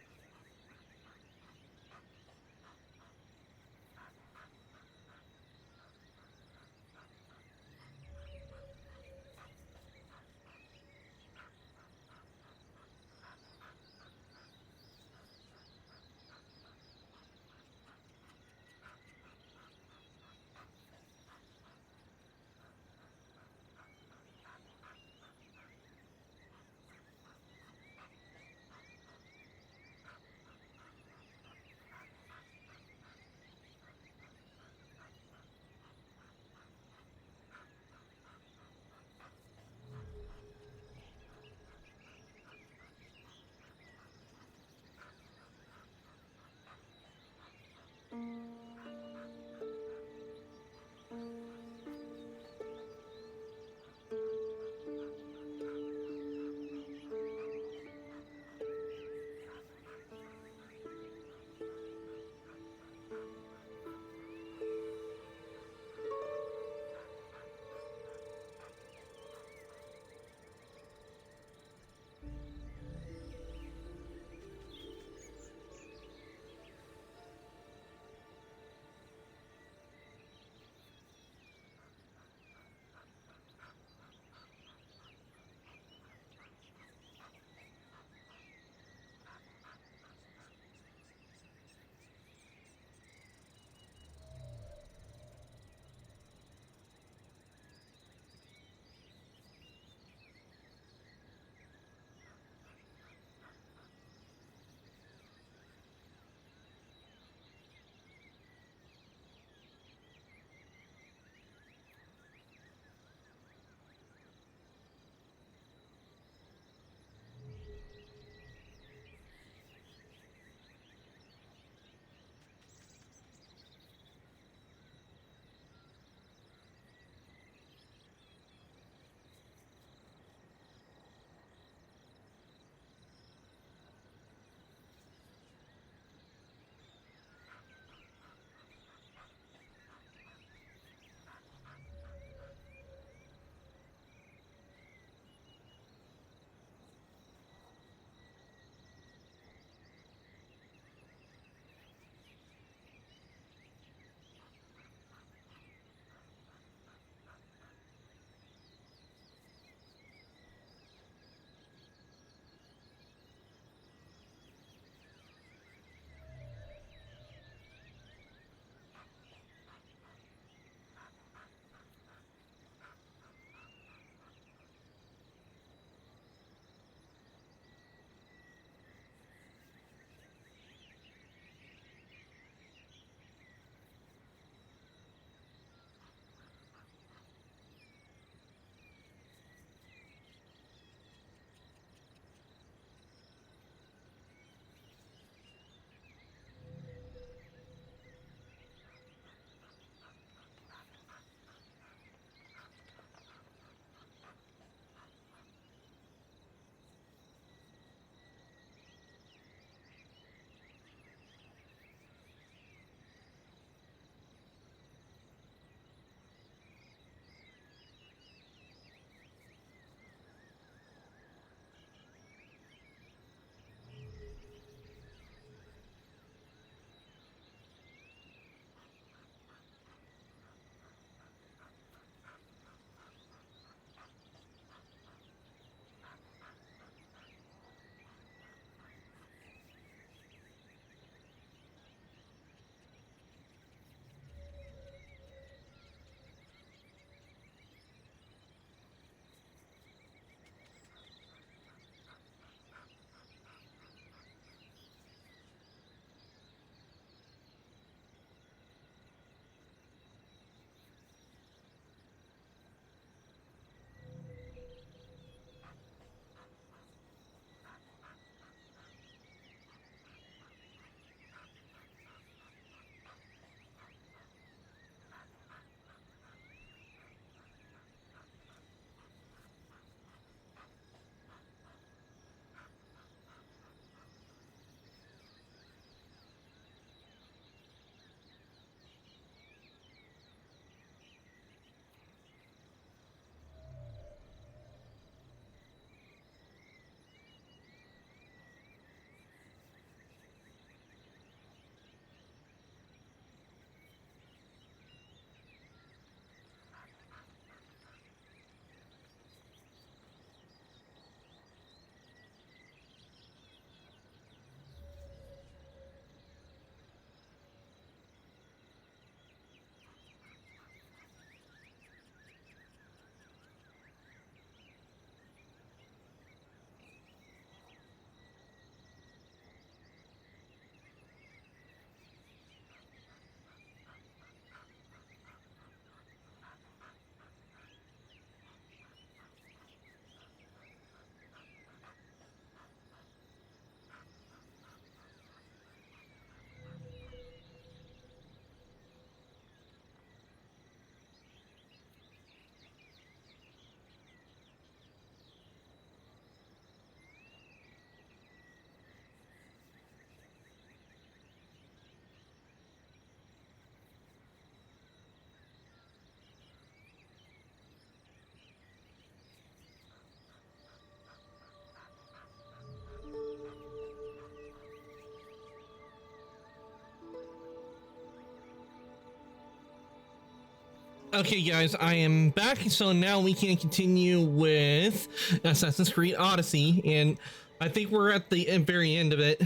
Okay, guys, I am back. So now we can continue with Assassin's Creed Odyssey, and I think we're at the very end of it,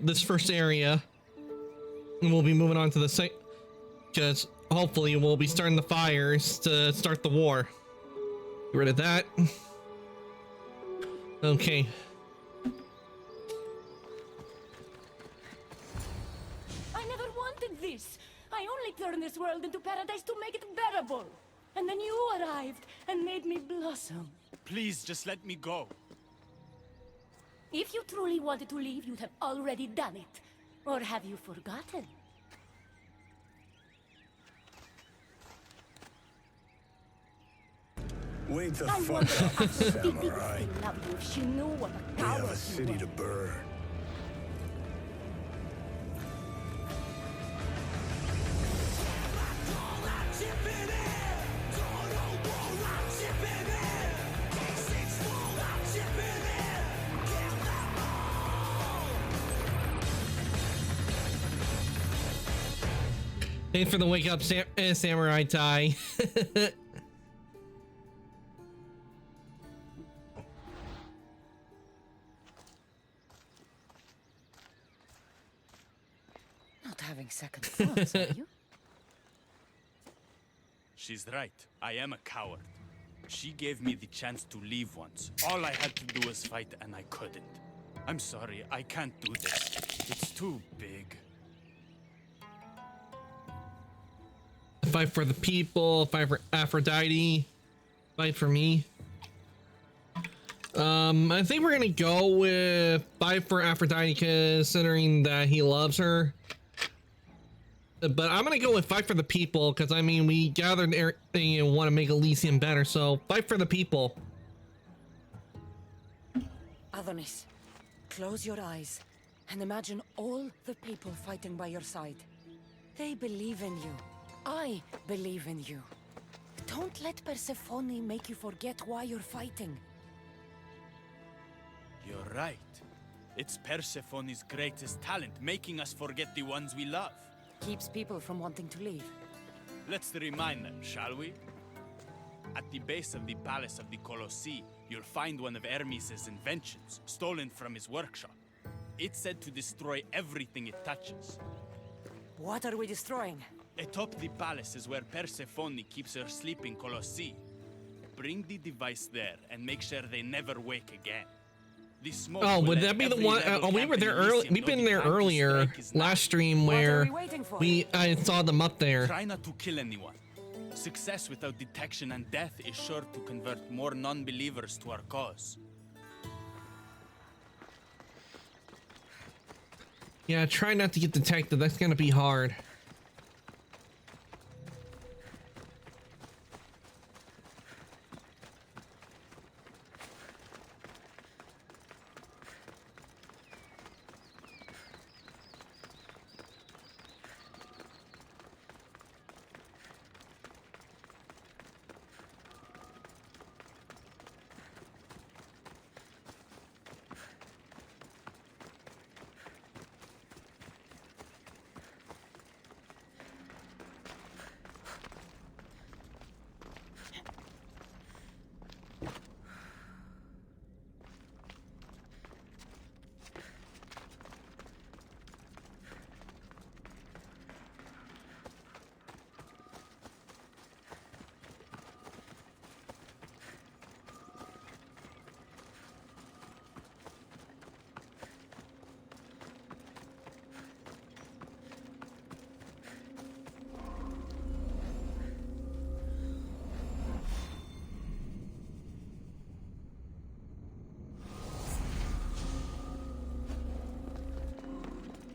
this first area, and we'll be moving on to the second, because hopefully we'll be starting the fires to start the war. Get rid of that. Okay. I never wanted this. I only turned this world into paradise to make it bearable. And then you arrived and made me blossom. Please, just let me go. If you truly wanted to leave, you'd have already done it. Or have you forgotten? Wait the I fuck wonder up, how Vivi would samurai. still love you if she knew what a We have coward a you city were. to burn. Thanks for the wake up, Samurai Tai. Not having second thoughts, are you? She's right. I am a coward. She gave me the chance to leave once. All I had to do was fight, and I couldn't. I'm sorry, I can't do this. It's too big. Fight for the people, fight for Aphrodite, fight for me. I think we're gonna go with fight for Aphrodite, considering that he loves her. But I'm gonna go with fight for the people, because I mean, we gathered everything and want to make Elysium better, so fight for the people. Adonis, close your eyes and imagine all the people fighting by your side. They believe in you. I believe in you. Don't let Persephone make you forget why you're fighting. You're right. It's Persephone's greatest talent, making us forget the ones we love. Keeps people from wanting to leave. Let's remind them, shall we? At the base of the Palace of the Colossi, you'll find one of Hermes' inventions, stolen from his workshop. It's said to destroy everything it touches. What are we destroying? Atop the palace is where Persephone keeps her sleeping Colossi. Bring the device there and make sure they never wake again. The smoke Oh, will would let that be the every one? rebel We camp were in there early. Elysium We've know been the there time to earlier strike is now. last stream What are where we waiting for? I saw them up there. Try not to kill anyone. Success without detection and death is sure to convert more non-believers to our cause. Yeah, try not to get detected. That's gonna be hard.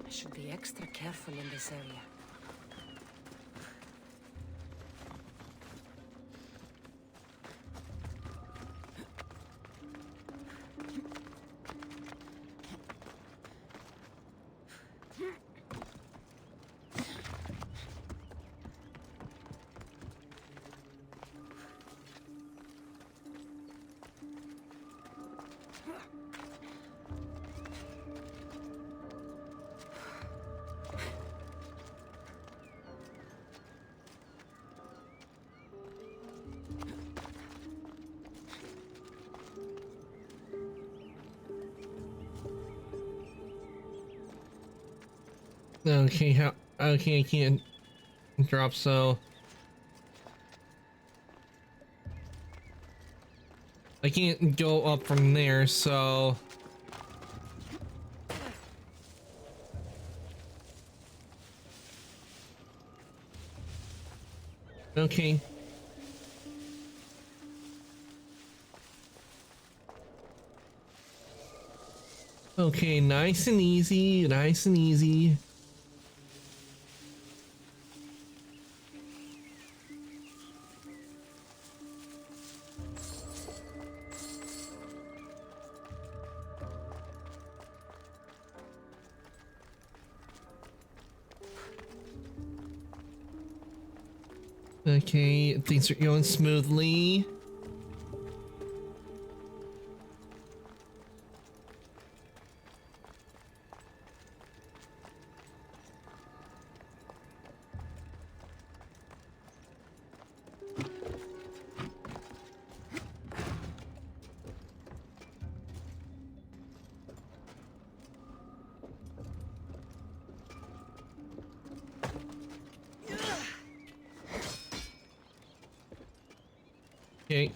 I should be extra careful in this area. Okay, how? Okay, I can't drop, so I can't go up from there, so okay. Okay, nice and easy, nice and easy. Okay, things are going smoothly. Okay.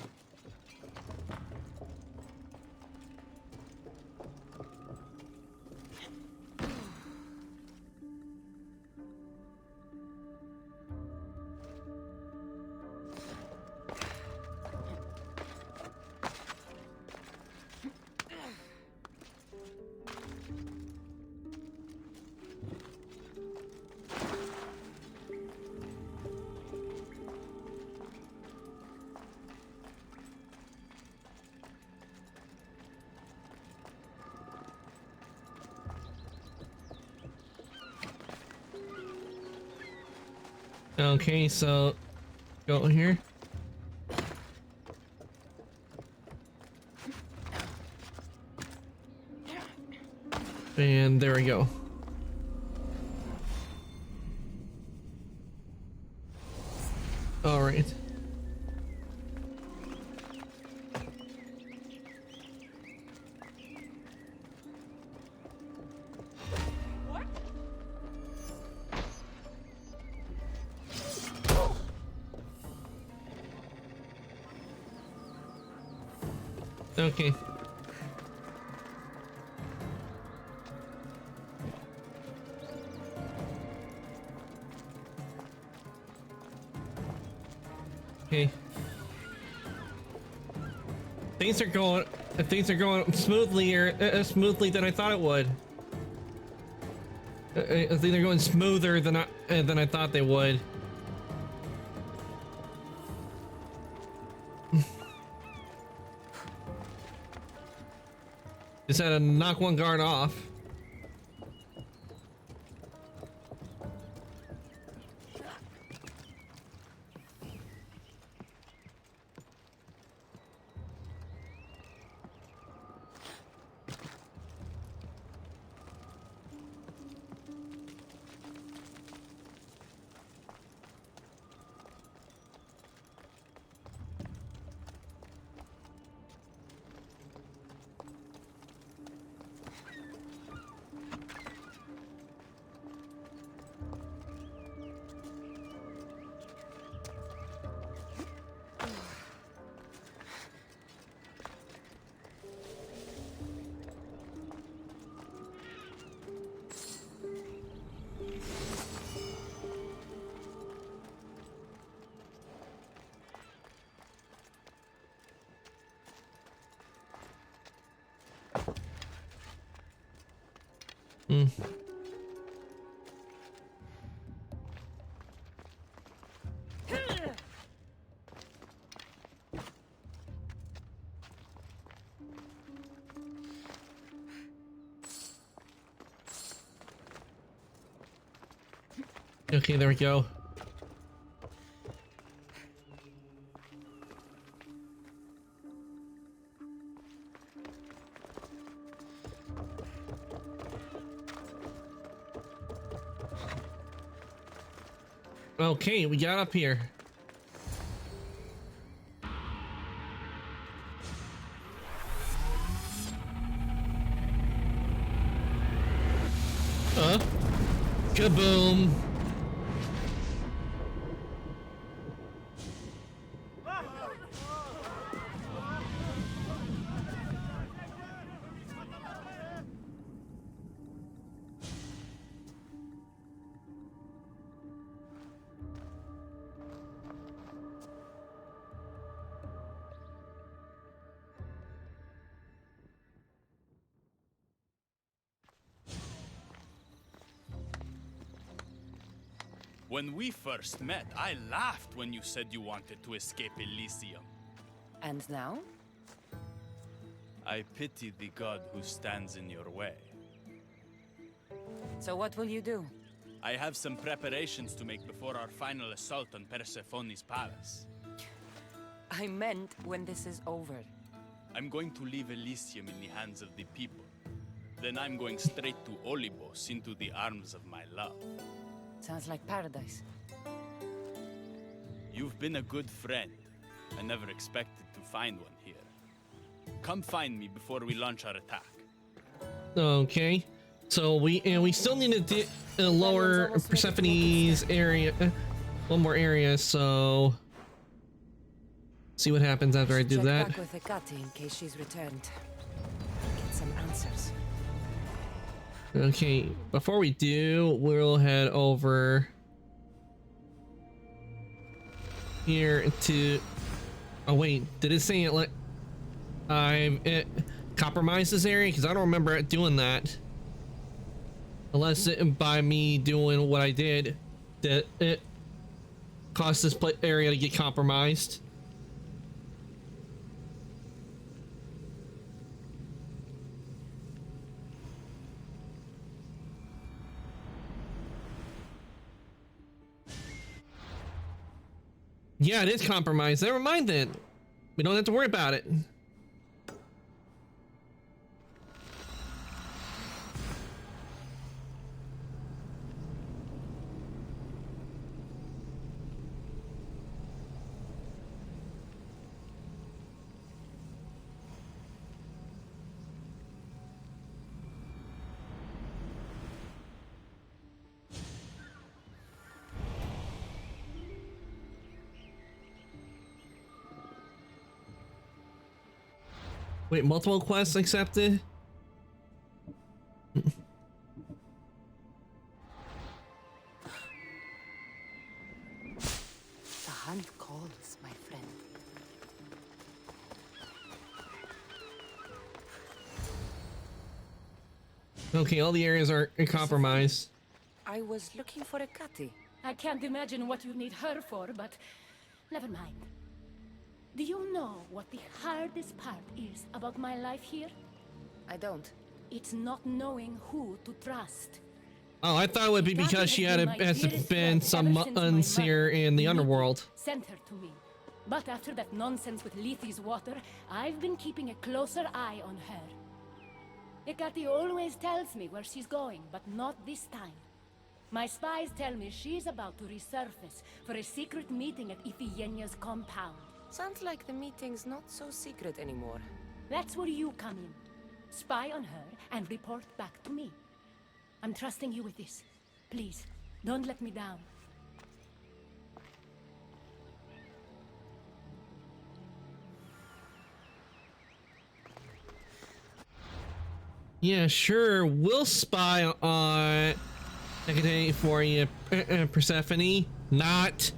Okay, so go here. And there we go. All right. Okay. Okay. Things are going smoothly than I thought it would. I think they're going smoother than I thought they would. Just had to knock one guard off. Hmm. Okay, there we go. Okay, we got up here. Kaboom. When we first met, I laughed when you said you wanted to escape Elysium. And now? I pity the god who stands in your way. So what will you do? I have some preparations to make before our final assault on Persephone's palace. I meant when this is over. I'm going to leave Elysium in the hands of the people. Then I'm going straight to Olibos, into the arms of my love. Sounds like paradise. You've been a good friend. I never expected to find one here. Come find me before we launch our attack. Okay, so we still need to lower Persephone's area, one more area. So see what happens after I do that. Check back with Hecate in case she's returned. Get some answers. Okay, before we do, we'll head over here to. Oh wait, did it say it like it compromised this area? Because I don't remember it doing that. Unless it, by me doing what I did, that it caused this area to get compromised. Yeah, it is compromised. Never mind then. We don't have to worry about it. Wait, multiple quests accepted? The hunt calls, my friend. Okay, all the areas are compromised. I was looking for Hecate. I can't imagine what you need her for, but never mind. Do you know what the hardest part is about my life here? I don't. It's not knowing who to trust. Oh, I thought it would be because she had been some months here in the underworld. Sent her to me. But after that nonsense with Lethe's water, I've been keeping a closer eye on her. Hecate always tells me where she's going, but not this time. My spies tell me she's about to resurface for a secret meeting at Iphigenia's compound. Sounds like the meeting's not so secret anymore. That's where you come in. Spy on her and report back to me. I'm trusting you with this. Please, don't let me down. Yeah, sure. We'll spy on Hecate for you, Persephone. Not.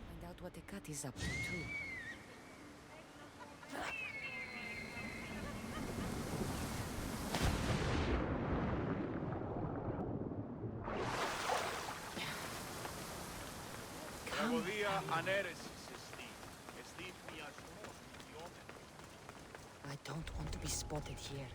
Find out what Hecate's up to, too. I don't want to be spotted here.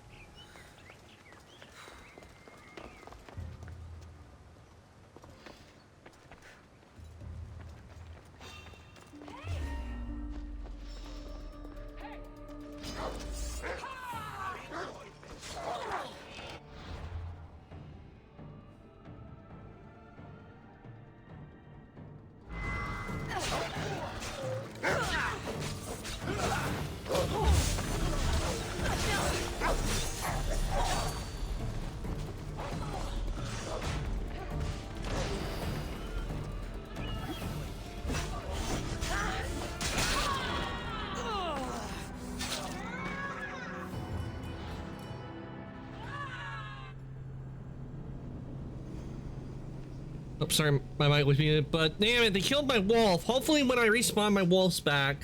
Oh, sorry, my mic was muted, but damn it, they killed my wolf. Hopefully when I respawn, my wolf's back.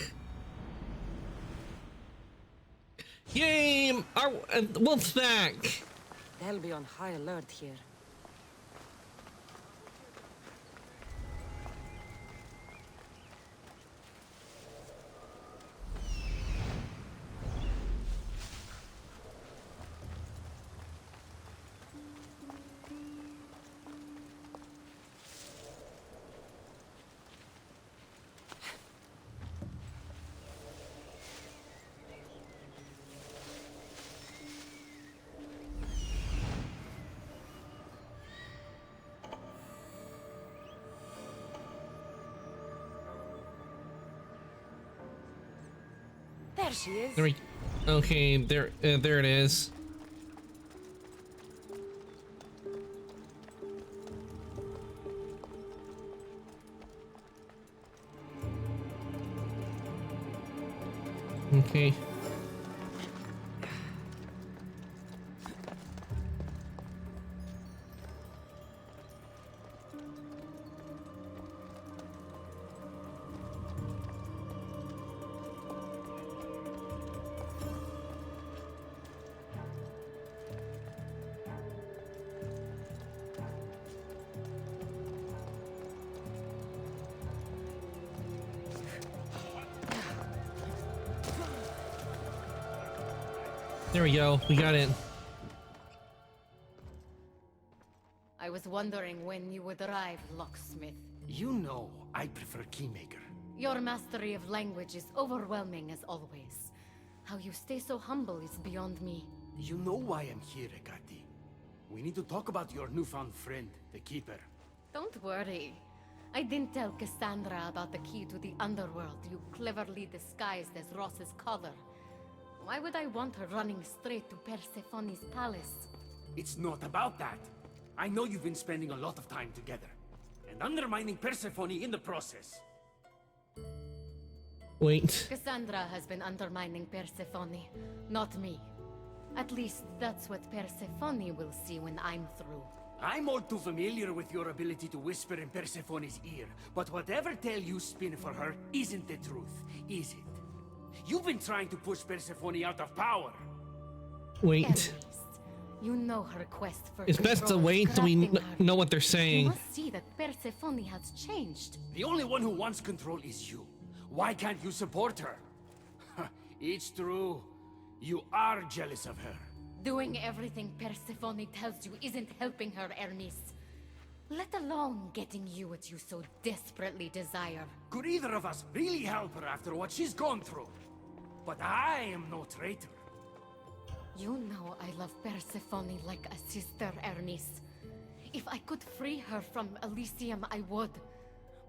Yay, our wolf's back. They'll be on high alert here. There she is. Okay, there it is. Okay. There we go. We got it. I was wondering when you would arrive, locksmith. You know, I prefer Keymaker. Your mastery of language is overwhelming as always. How you stay so humble is beyond me. You know why I'm here, Hecate. We need to talk about your newfound friend, the Keeper. Don't worry. I didn't tell Cassandra about the key to the underworld you cleverly disguised as Ross's collar. Why would I want her running straight to Persephone's palace? It's not about that. I know you've been spending a lot of time together, and undermining Persephone in the process. Wait. Cassandra has been undermining Persephone, not me. At least that's what Persephone will see when I'm through. I'm all too familiar with your ability to whisper in Persephone's ear, but whatever tale you spin for her isn't the truth, is it? You've been trying to push Persephone out of power. Wait. Hermes, you know her quest for It's best to control is wait till we corrupting her. know what they're saying. You must see that Persephone has changed. The only one who wants control is you. Why can't you support her? It's true. You are jealous of her. Doing everything Persephone tells you isn't helping her, Hermes. Let alone getting you what you so desperately desire. Could either of us really help her after what she's gone through? But I am no traitor. You know I love Persephone like a sister, Hermes. If I could free her from Elysium, I would.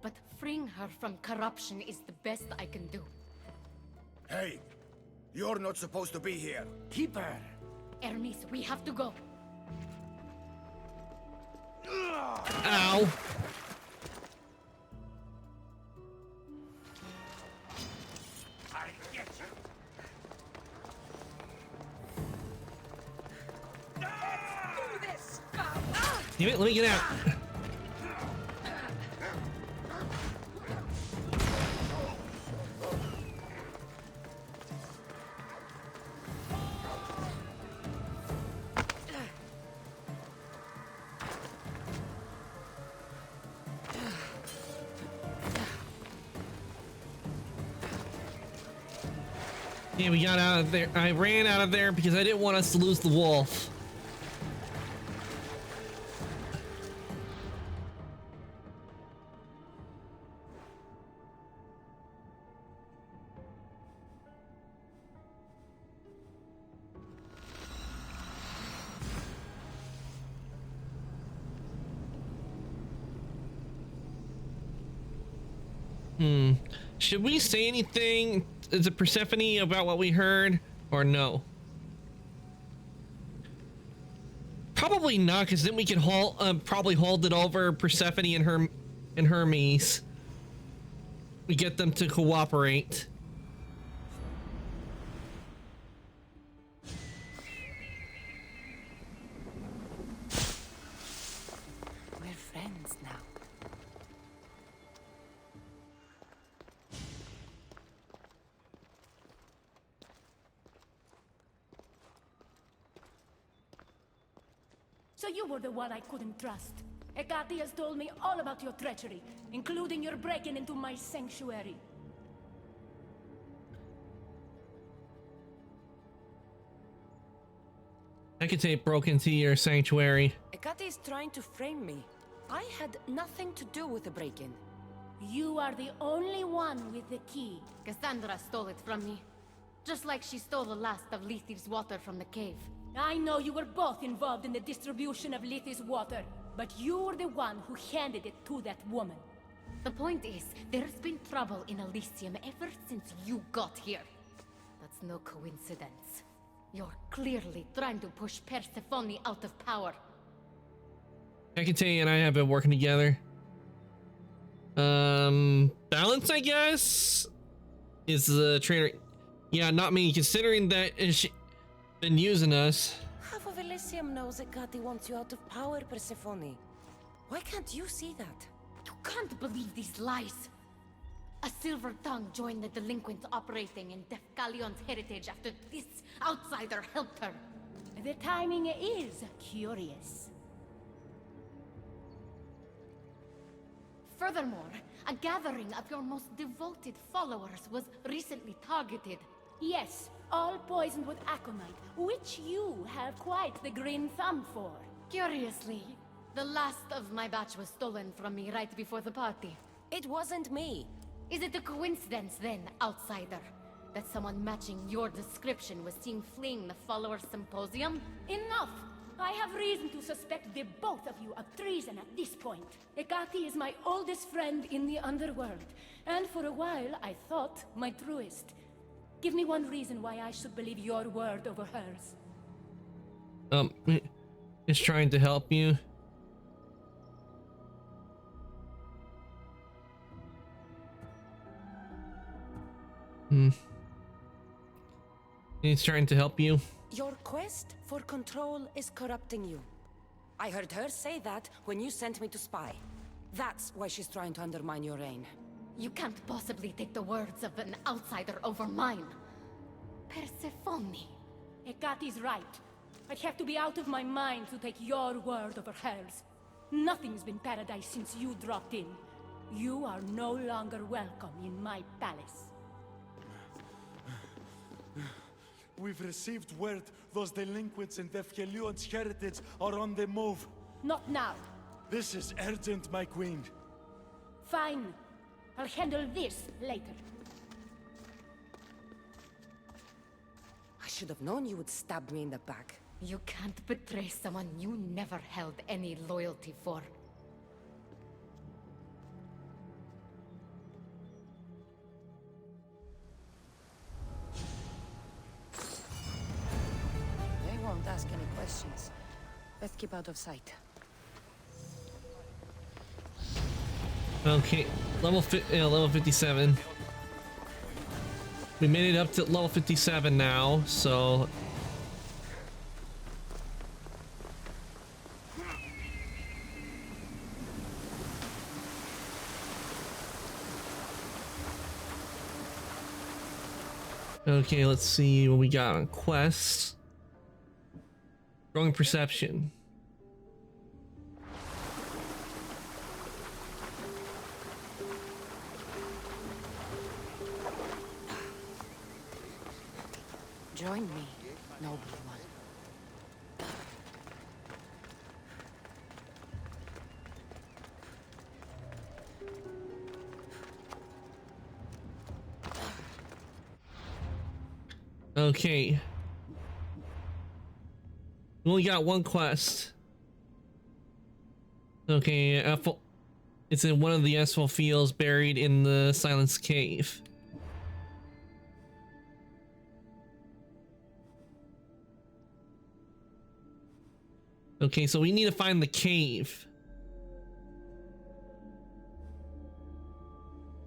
But freeing her from corruption is the best I can do. Hey, you're not supposed to be here. Keep her. Hermes, we have to go. Ow. Damn it, let me get out. Yeah, we got out of there. I ran out of there because I didn't want us to lose the wolf. Should we say anything to Persephone about what we heard, or no? Probably not, because then we can probably hold it over Persephone and Hermes. We get them to cooperate. We're friends now. you were the one I couldn't trust. Hecate has told me all about your treachery, including your breaking into my sanctuary. Hecate broke into your sanctuary. Hecate is trying to frame me. I had nothing to do with the break-in. You are the only one with the key. Cassandra stole it from me. Just like she stole the last of Lethe's water from the cave. I know you were both involved in the distribution of Lethe's water, but you were the one who handed it to that woman. The point is, there's been trouble in Elysium ever since you got here. That's no coincidence. You're clearly trying to push Persephone out of power. Hecate and I have been working together. Balance, I guess, is the trainer. Yeah, not me, considering that she's been using us. Half of Elysium knows Hecate wants you out of power, Persephone. Why can't you see that? You can't believe these lies. A silver tongue joined the delinquents operating in Defcalion's heritage after this outsider helped her. The timing is curious. Furthermore, a gathering of your most devoted followers was recently targeted. Yes, all poisoned with aconite, which you have quite the green thumb for. Curiously, the last of my batch was stolen from me right before the party. It wasn't me. Is it a coincidence then, outsider, that someone matching your description was seen fleeing the followers' symposium? Enough! I have reason to suspect the both of you of treason at this point. Hecate is my oldest friend in the underworld, and for a while I thought my truest. Give me one reason why I should believe your word over hers. Is trying to help you. He's trying to help you. Your quest for control is corrupting you. I heard her say that when you sent me to spy. That's why she's trying to undermine your reign. You can't possibly take the words of an outsider over mine. Persephone. Hecate's right. I'd have to be out of my mind to take your word over hers. Nothing's been paradise since you dropped in. You are no longer welcome in my palace. We've received word those delinquents in Defkelion's heritage are on the move. Not now. This is urgent, my queen. Fine. I'll handle this later. I should have known you would stab me in the back. You can't betray someone you never held any loyalty for. They won't ask any questions. Let's keep out of sight. Okay, level 57. We made it up to level 57 now, so okay, let's see what we got on quests. Growing perception. Join me, noble one. Okay. We only got one quest. Okay, it's in one of the Esphal fields buried in the Silence Cave. Okay, so we need to find the cave.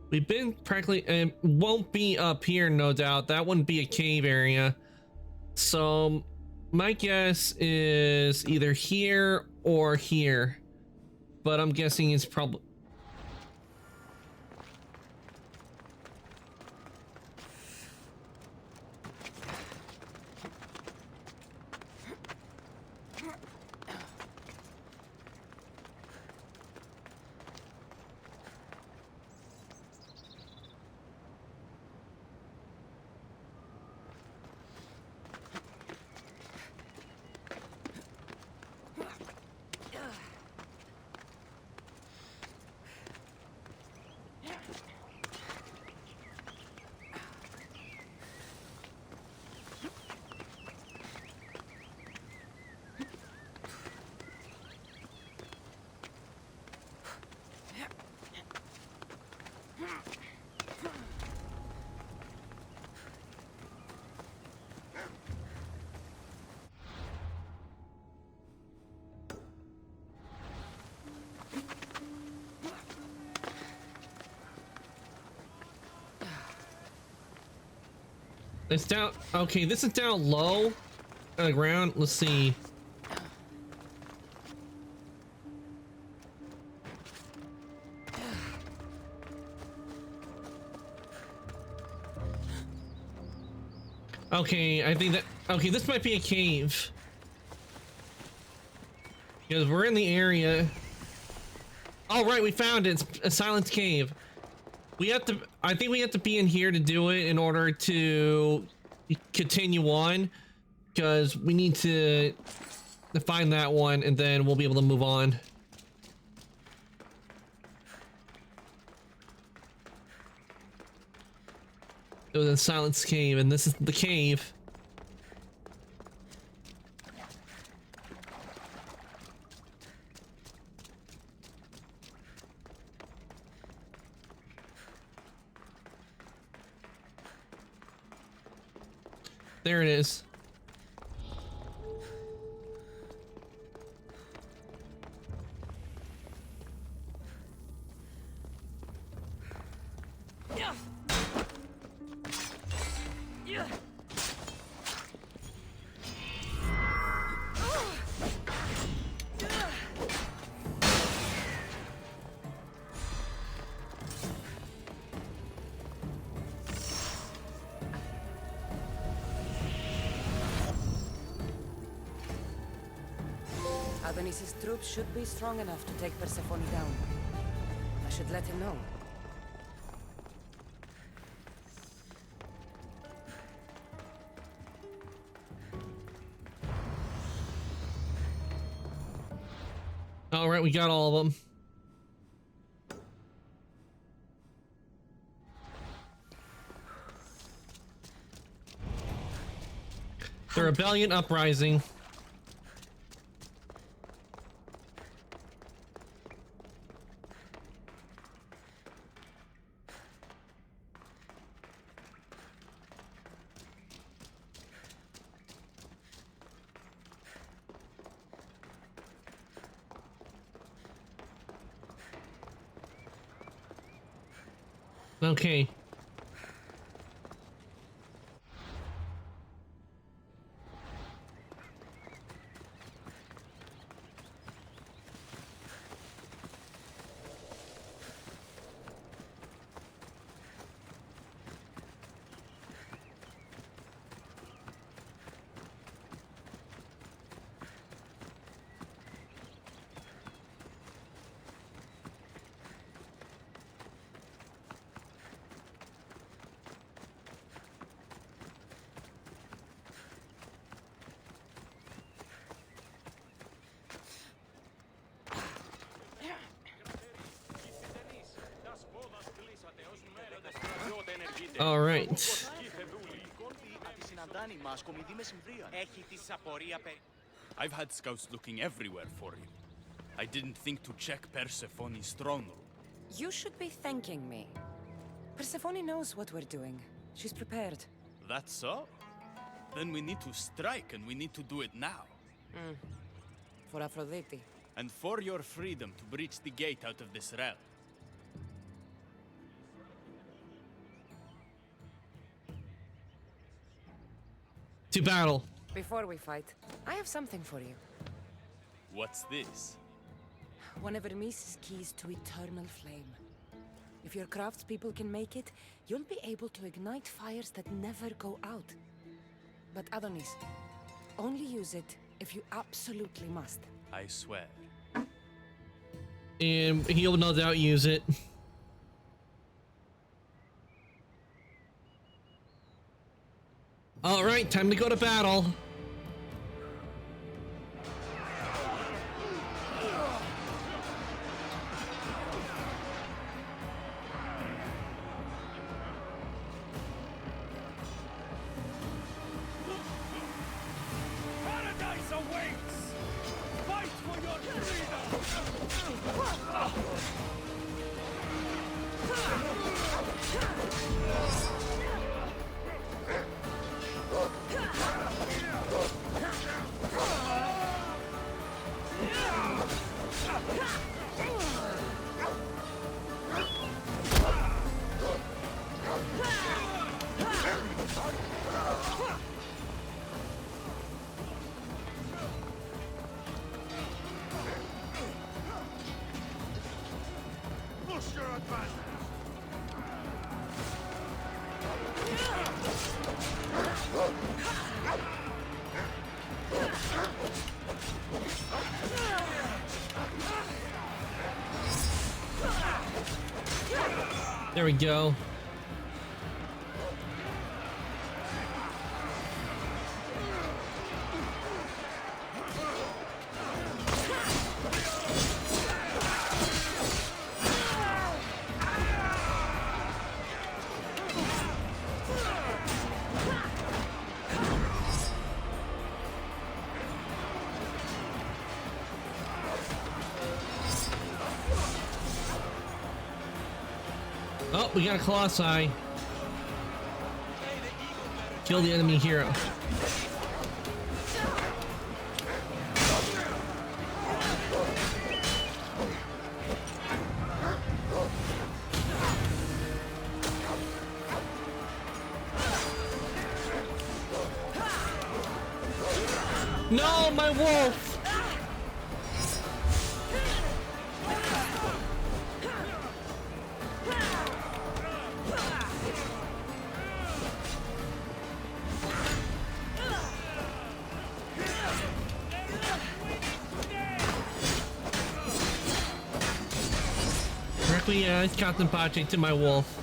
We've been practically, it won't be up here, no doubt. That wouldn't be a cave area. So my guess is either here or here, but I'm guessing it's probably. It's down. Okay, this is down low on the ground. Let's see. Okay, I think that. Okay, this might be a cave. Because we're in the area. Oh, right, we found it. It's a Silence Cave. We have to. I think we have to be in here to do it in order to continue on. Because we need to find that one and then we'll be able to move on. It was a Silence Cave, and this is the cave. There it is. Adonis's troops should be strong enough to take Persephone down. I should let him know. All right, we got all of them. The rebellion uprising. Okay. All right. I've had scouts looking everywhere for you. I didn't think to check Persephone's throne room. You should be thanking me. Persephone knows what we're doing. She's prepared. That's so? Then we need to strike, and we need to do it now. For Aphrodite. And for your freedom to breach the gate out of this realm. To battle. Before we fight, I have something for you. What's this? One of Hermes' keys to eternal flame. If your craftspeople can make it, you'll be able to ignite fires that never go out. But Adonis, only use it if you absolutely must. I swear. And he'll no doubt use it. All right, time to go to battle. Paradise awaits! Fight for your freedom! Push your advantage. There we go. Oh, we got a Colossi. Kill the enemy hero. No, my wolf! It's Captain Pache to my wolf.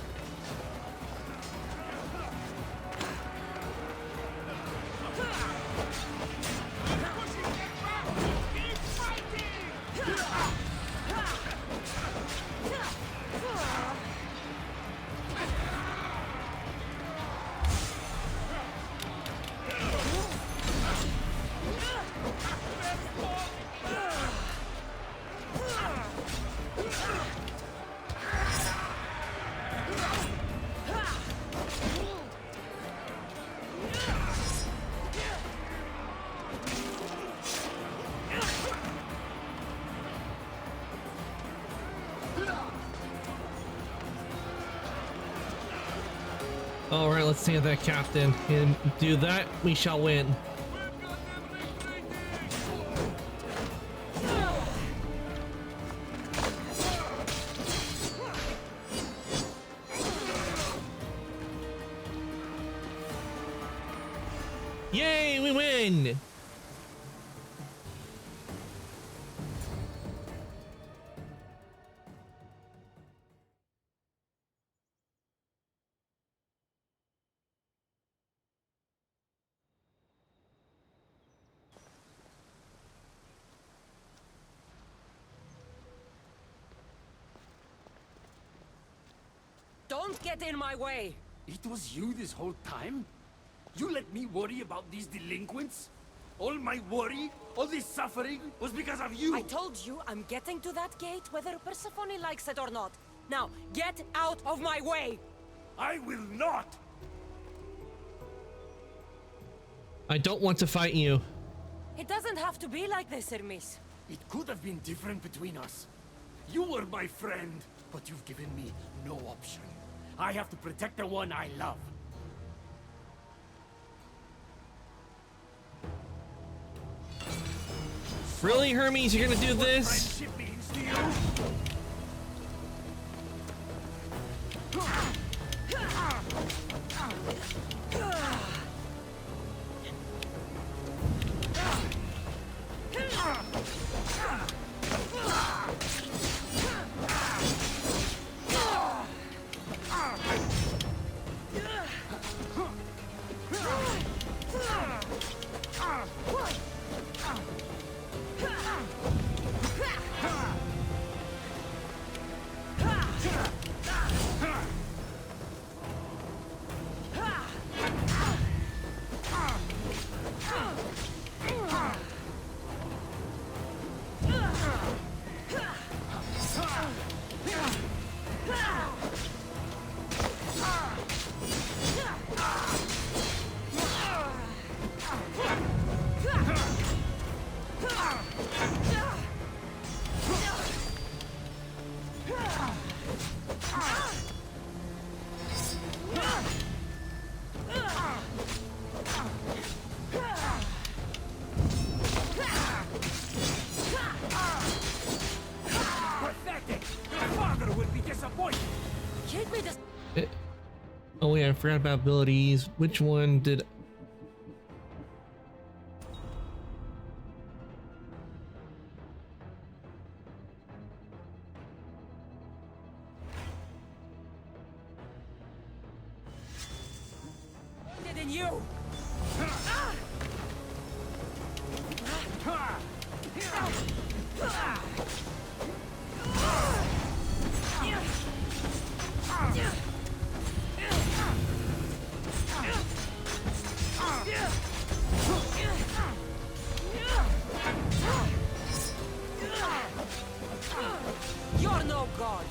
All right, let's save that captain and do that. We shall win. Yay, we win! Don't get in my way! It was you this whole time? You let me worry about these delinquents? All my worry, all this suffering, was because of you! I told you I'm getting to that gate whether Persephone likes it or not. Now, get out of my way! I will not! I don't want to fight you. It doesn't have to be like this, Hermes. It could have been different between us. You were my friend, but you've given me no option. I have to protect the one I love. Really, Hermes? You're gonna do this? Friendship means to you? gave me this. Oh yeah, I forgot about abilities. Which one did? Than you. You're no god.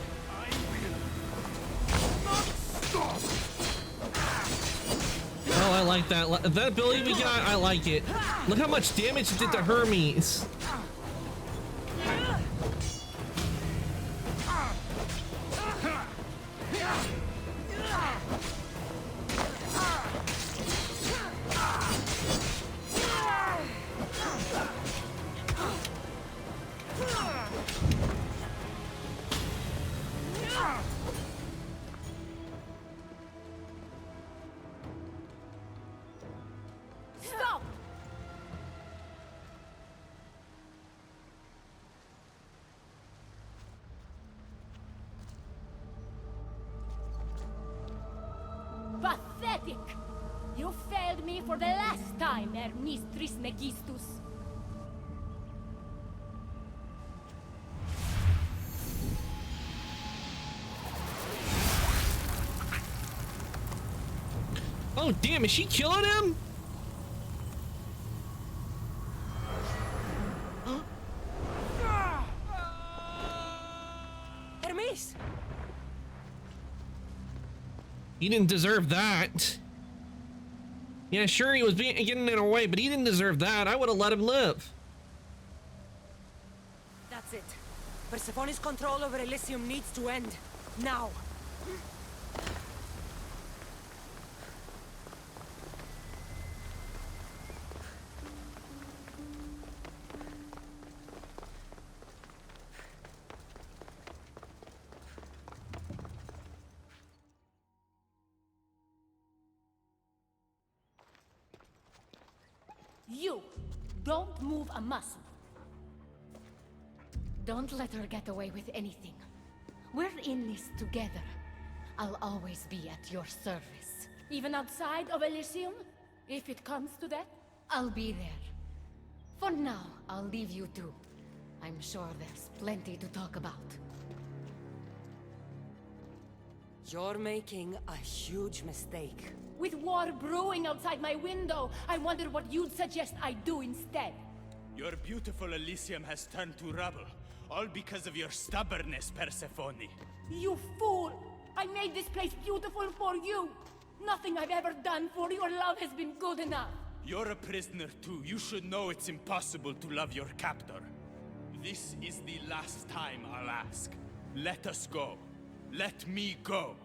Oh, I like that. That ability we got, I like it. Look how much damage it did to Hermes. Stop! Pathetic! You failed me for the last time, Hermes Trismegistus. Oh damn, is she killing him? Hermes! He didn't deserve that. Yeah, sure, he was getting in our way, but he didn't deserve that. I would have let him live. That's it. Persephone's control over Elysium needs to end. Now. You don't move a muscle. Don't let her get away with anything. We're in this together. I'll always be at your service. Even outside of Elysium? If it comes to that? I'll be there. For now, I'll leave you two. I'm sure there's plenty to talk about. You're making a huge mistake. With war brewing outside my window, I wonder what you'd suggest I do instead. Your beautiful Elysium has turned to rubble, all because of your stubbornness, Persephone. You fool! I made this place beautiful for you! Nothing I've ever done for your love has been good enough! You're a prisoner too. You should know it's impossible to love your captor. This is the last time I'll ask. Let us go. Let me go.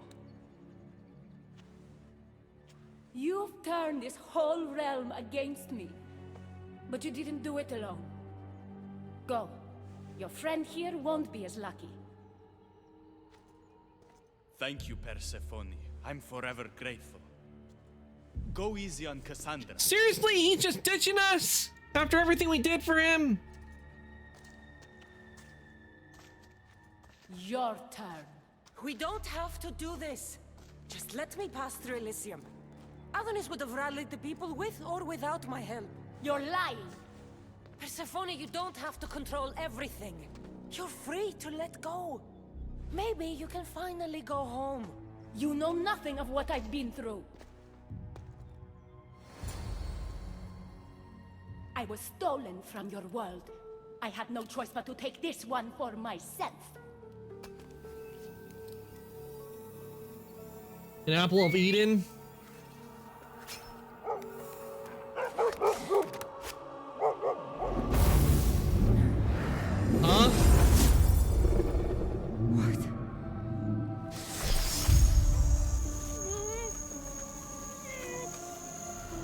You've turned this whole realm against me. But you didn't do it alone. Go. Your friend here won't be as lucky. Thank you, Persephone. I'm forever grateful. Go easy on Cassandra. Seriously, he's just ditching us after everything we did for him. Your turn. We don't have to do this. Just let me pass through Elysium. Adonis would have rallied the people with or without my help. You're lying. Persephone, you don't have to control everything. You're free to let go. Maybe you can finally go home. You know nothing of what I've been through. I was stolen from your world. I had no choice but to take this one for myself. An apple of Eden. Huh? What?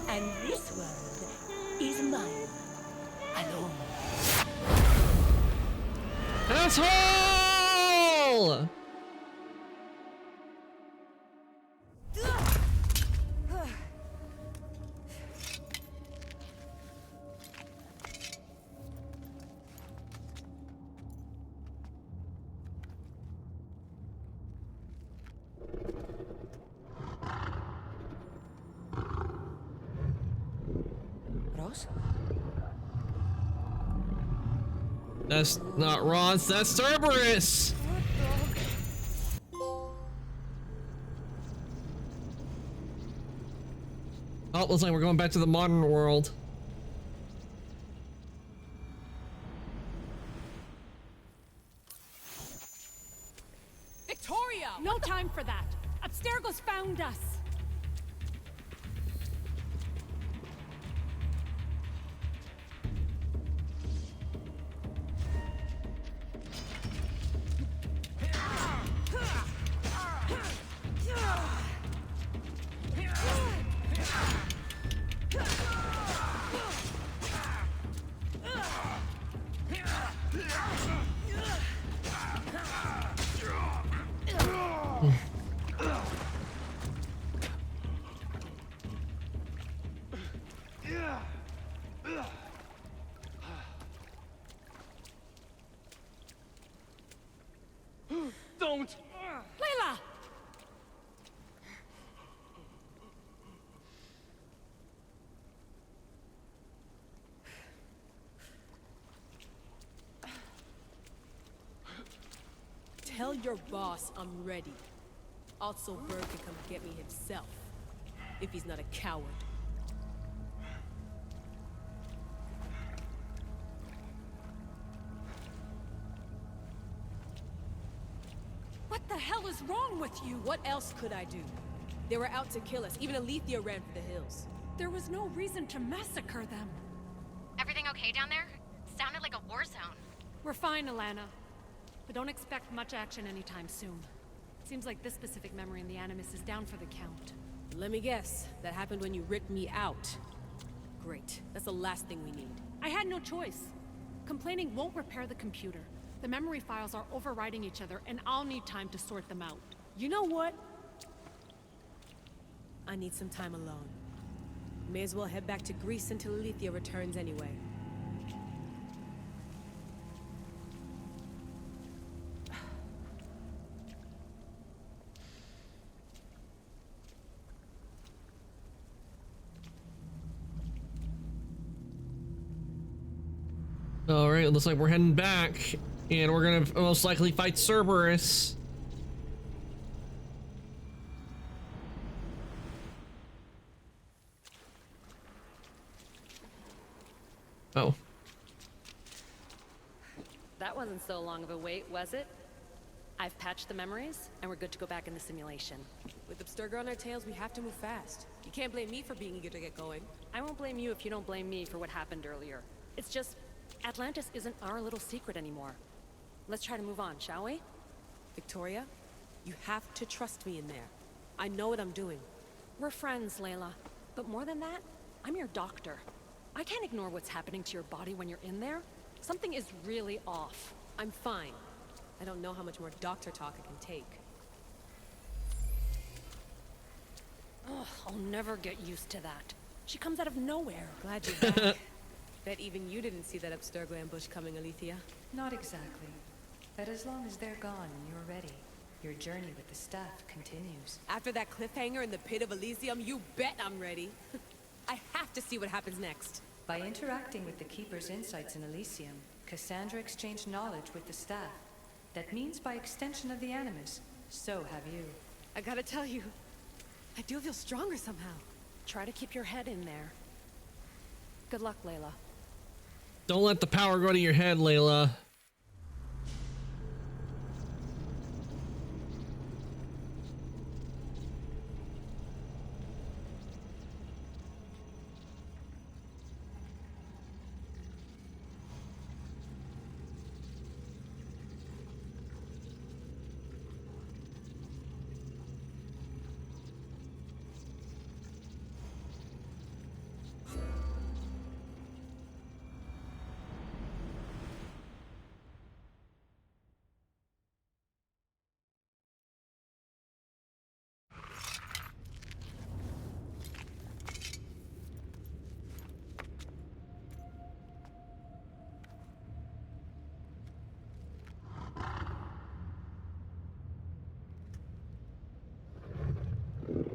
And this world is mine. Alone. Asshole! Ross? That's not Ross, that's Cerberus! Oh, looks like we're going back to the modern world. Victoria! No time for that! Abstergo's found us! Don't! Layla! Tell your boss I'm ready. Also, Bird can come get me himself, if he's not a coward. What the hell is wrong with you? What else could I do? They were out to kill us. Even Alethea ran for the hills. There was no reason to massacre them. Everything okay down there? Sounded like a war zone. We're fine, Alana. But don't expect much action anytime soon. Seems like this specific memory in the Animus is down for the count. Let me guess. That happened when you ripped me out. Great. That's the last thing we need. I had no choice. Complaining won't repair the computer. The memory files are overriding each other, and I'll need time to sort them out. You know what? I need some time alone. May as well head back to Greece until Alethea returns anyway. Alright, it looks like we're heading back, and we're gonna most likely fight Cerberus. Oh. That wasn't so long of a wait, was it? I've patched the memories, and we're good to go back in the simulation. With Abstergo on our tails, we have to move fast. You can't blame me for being eager to get going. I won't blame you if you don't blame me for what happened earlier. It's just, Atlantis isn't our little secret anymore. Let's try to move on, shall we? Victoria, you have to trust me in there. I know what I'm doing. We're friends, Layla. But more than that, I'm your doctor. I can't ignore what's happening to your body when you're in there. Something is really off. I'm fine. I don't know how much more doctor talk I can take. Ugh, I'll never get used to that. She comes out of nowhere. Glad you're back. Bet even you didn't see that Abstergo ambush coming, Alethea. Not exactly. But as long as they're gone and you're ready, your journey with the staff continues. After that cliffhanger in the pit of Elysium, you bet I'm ready. I have to see what happens next. By interacting with the Keeper's insights in Elysium, Cassandra exchanged knowledge with the staff. That means by extension of the Animus, so have you. I gotta tell you, I do feel stronger somehow. Try to keep your head in there. Good luck, Layla. Don't let the power go to your head, Layla.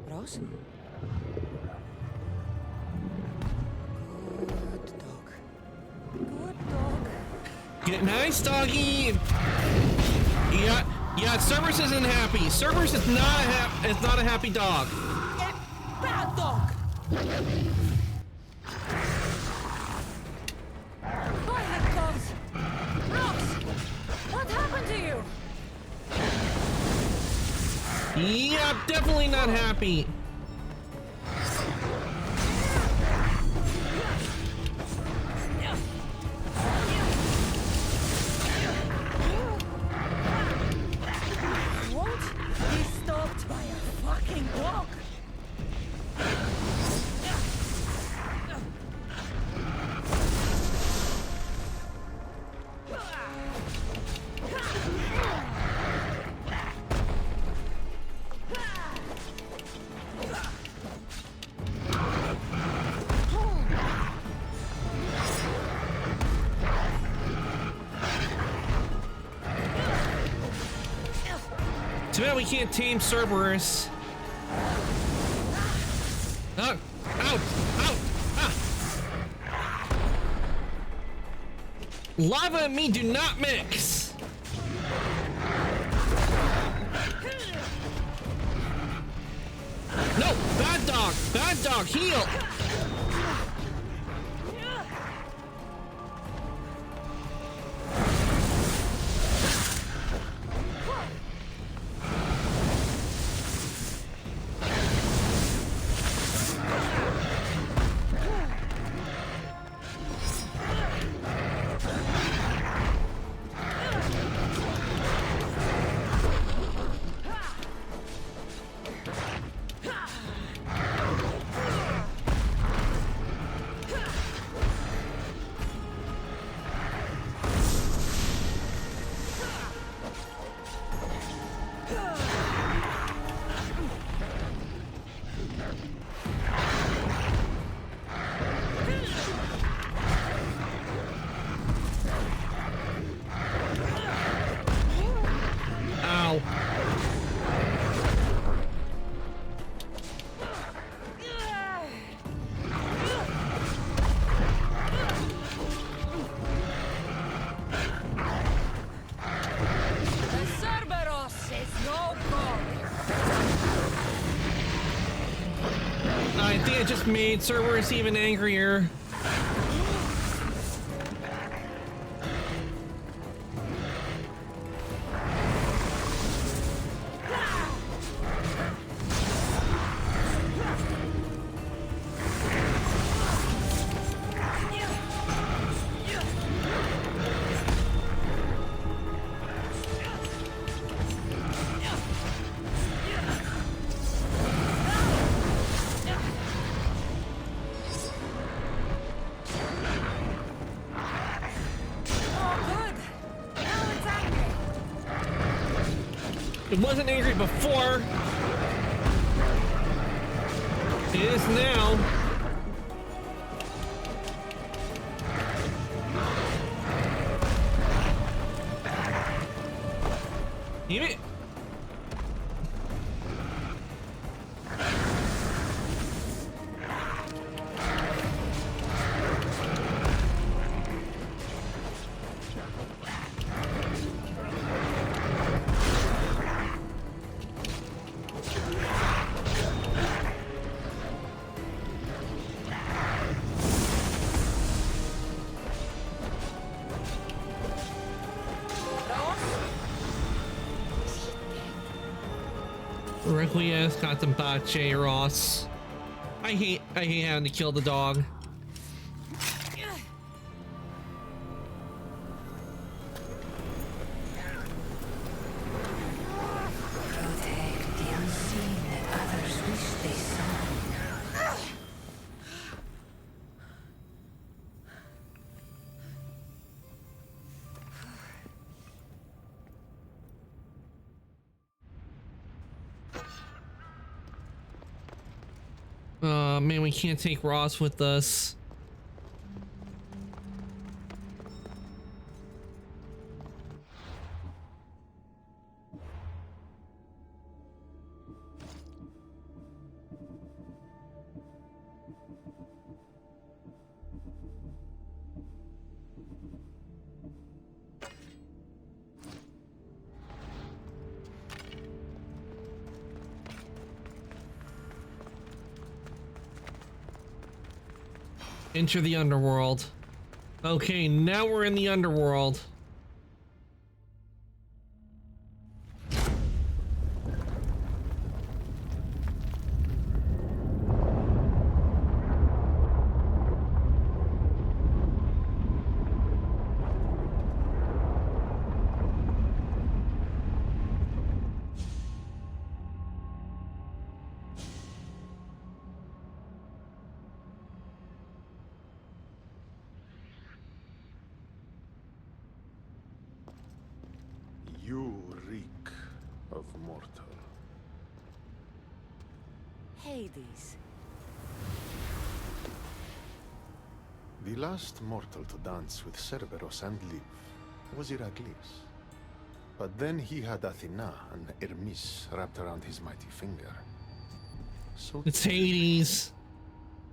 Ross? Get nice, doggy. Yeah, Cerberus isn't happy. Cerberus is not a happy dog. Bad dog! By the gods! Rox! What happened to you? Yep, definitely not happy. Won't be stopped by a fucking dog! Too bad we can't tame Cerberus. Out! Out! Ah! Lava and me do not mix. No! Bad dog! Bad dog! Heal! Ow. The Cerberus is no good! I think I just made Cerberus even angrier. It wasn't angry before. It is now. Damn it. Requiesce Contemplace Ross. I hate having to kill the dog. Protect the unseen that others wish they saw. Man, we can't take Ross with us. Enter the underworld. Okay, now we're in the underworld. You reek of mortal. Hades. The last mortal to dance with Cerberus and live was Heracles. But then he had Athena and Hermes wrapped around his mighty finger. So it's Hades.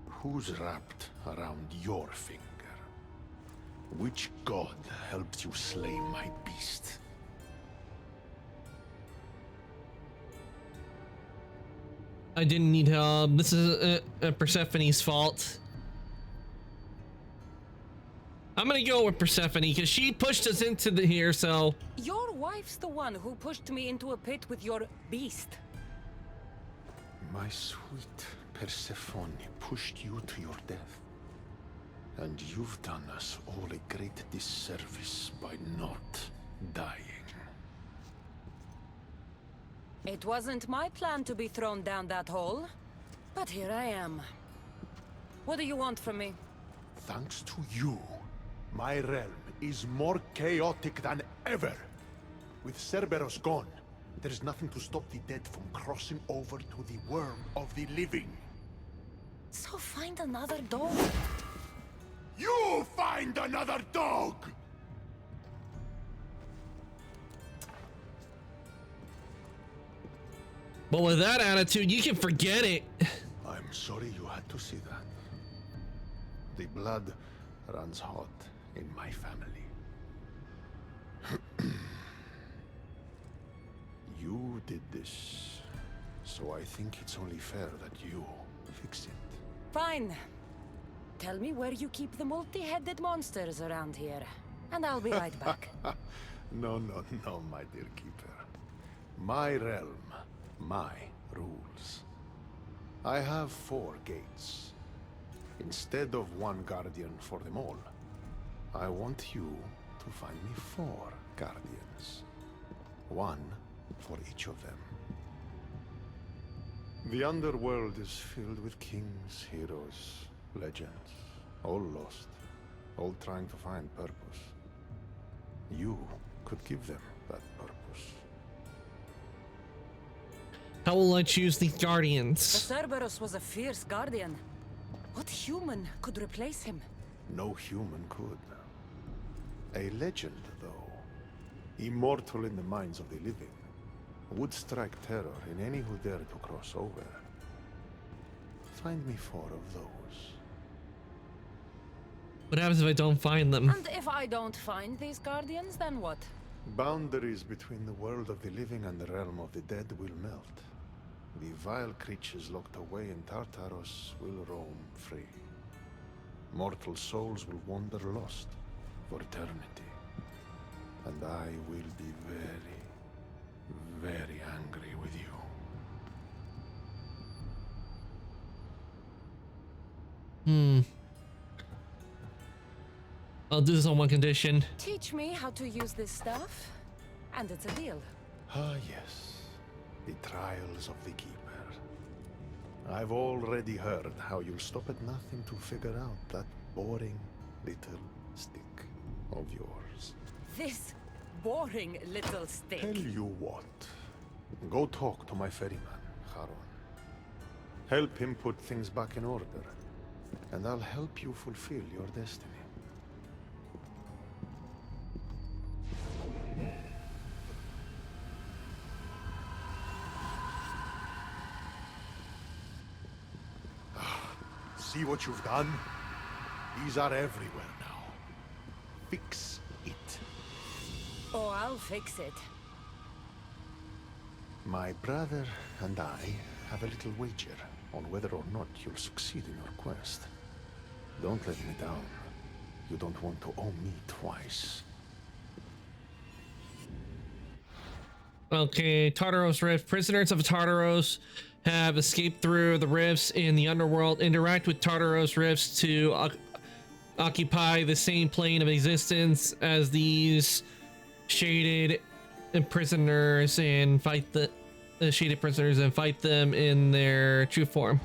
Who's wrapped around your finger? Which god helped you slay my beast? I didn't need help. This is Persephone's fault. I'm gonna go with Persephone because she pushed us into here, so... Your wife's the one who pushed me into a pit with your beast. My sweet Persephone pushed you to your death. And you've done us all a great disservice by not dying. It wasn't my plan to be thrown down that hole, but here I am. What do you want from me? Thanks to you, my realm is more chaotic than ever. With Cerberus gone, there's nothing to stop the dead from crossing over to the world of the living. So find another dog. You find another dog! But with that attitude, you can forget it. I'm sorry you had to see that. The blood runs hot in my family. You did this, so I think it's only fair that you fix it. Fine. Tell me where you keep the multi-headed monsters around here, and I'll be right back. No, my dear keeper. My realm, my rules. I have 4 gates. Instead of 1 guardian for them all, I want you to find me 4 guardians. 1 for each of them. The underworld is filled with kings, heroes, legends, all lost, all trying to find purpose. You could give them that purpose. How will I choose these guardians? The Cerberus was a fierce guardian. What human could replace him? No human could. A legend, though, immortal in the minds of the living, would strike terror in any who dare to cross over. Find me 4 of those. What happens if I don't find them? And if I don't find these guardians, then what? Boundaries between the world of the living and the realm of the dead will melt. The vile creatures locked away in Tartaros will roam free. Mortal souls will wander lost for eternity. And I will be very, very angry with you. I'll do this on 1 condition. Teach me how to use this stuff, and it's a deal. Ah, yes. The trials of the Keeper. I've already heard how you'll stop at nothing to figure out that boring little stick of yours. This boring little stick. Tell you what. Go talk to my ferryman, Charon. Help him put things back in order, and I'll help you fulfill your destiny. See what you've done? These are everywhere now. Fix it. Oh, I'll fix it. My brother and I have a little wager on whether or not you'll succeed in your quest. Don't let me down. You don't want to owe me twice. Okay, Tartaros Rift. Prisoners of Tartaros have escaped through the rifts in the underworld. Interact with Tartaros Rifts to occupy the same plane of existence as these shaded prisoners and fight the shaded prisoners and fight them in their true form.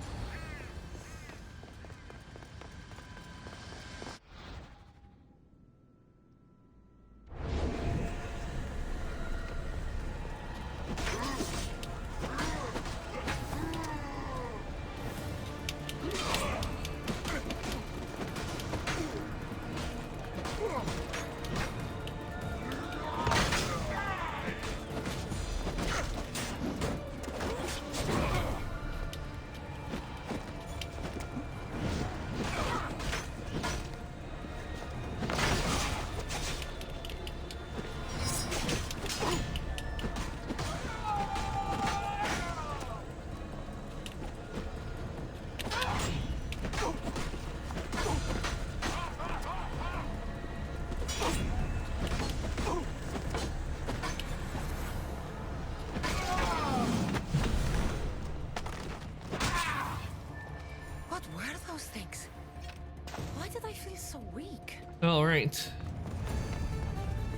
All right.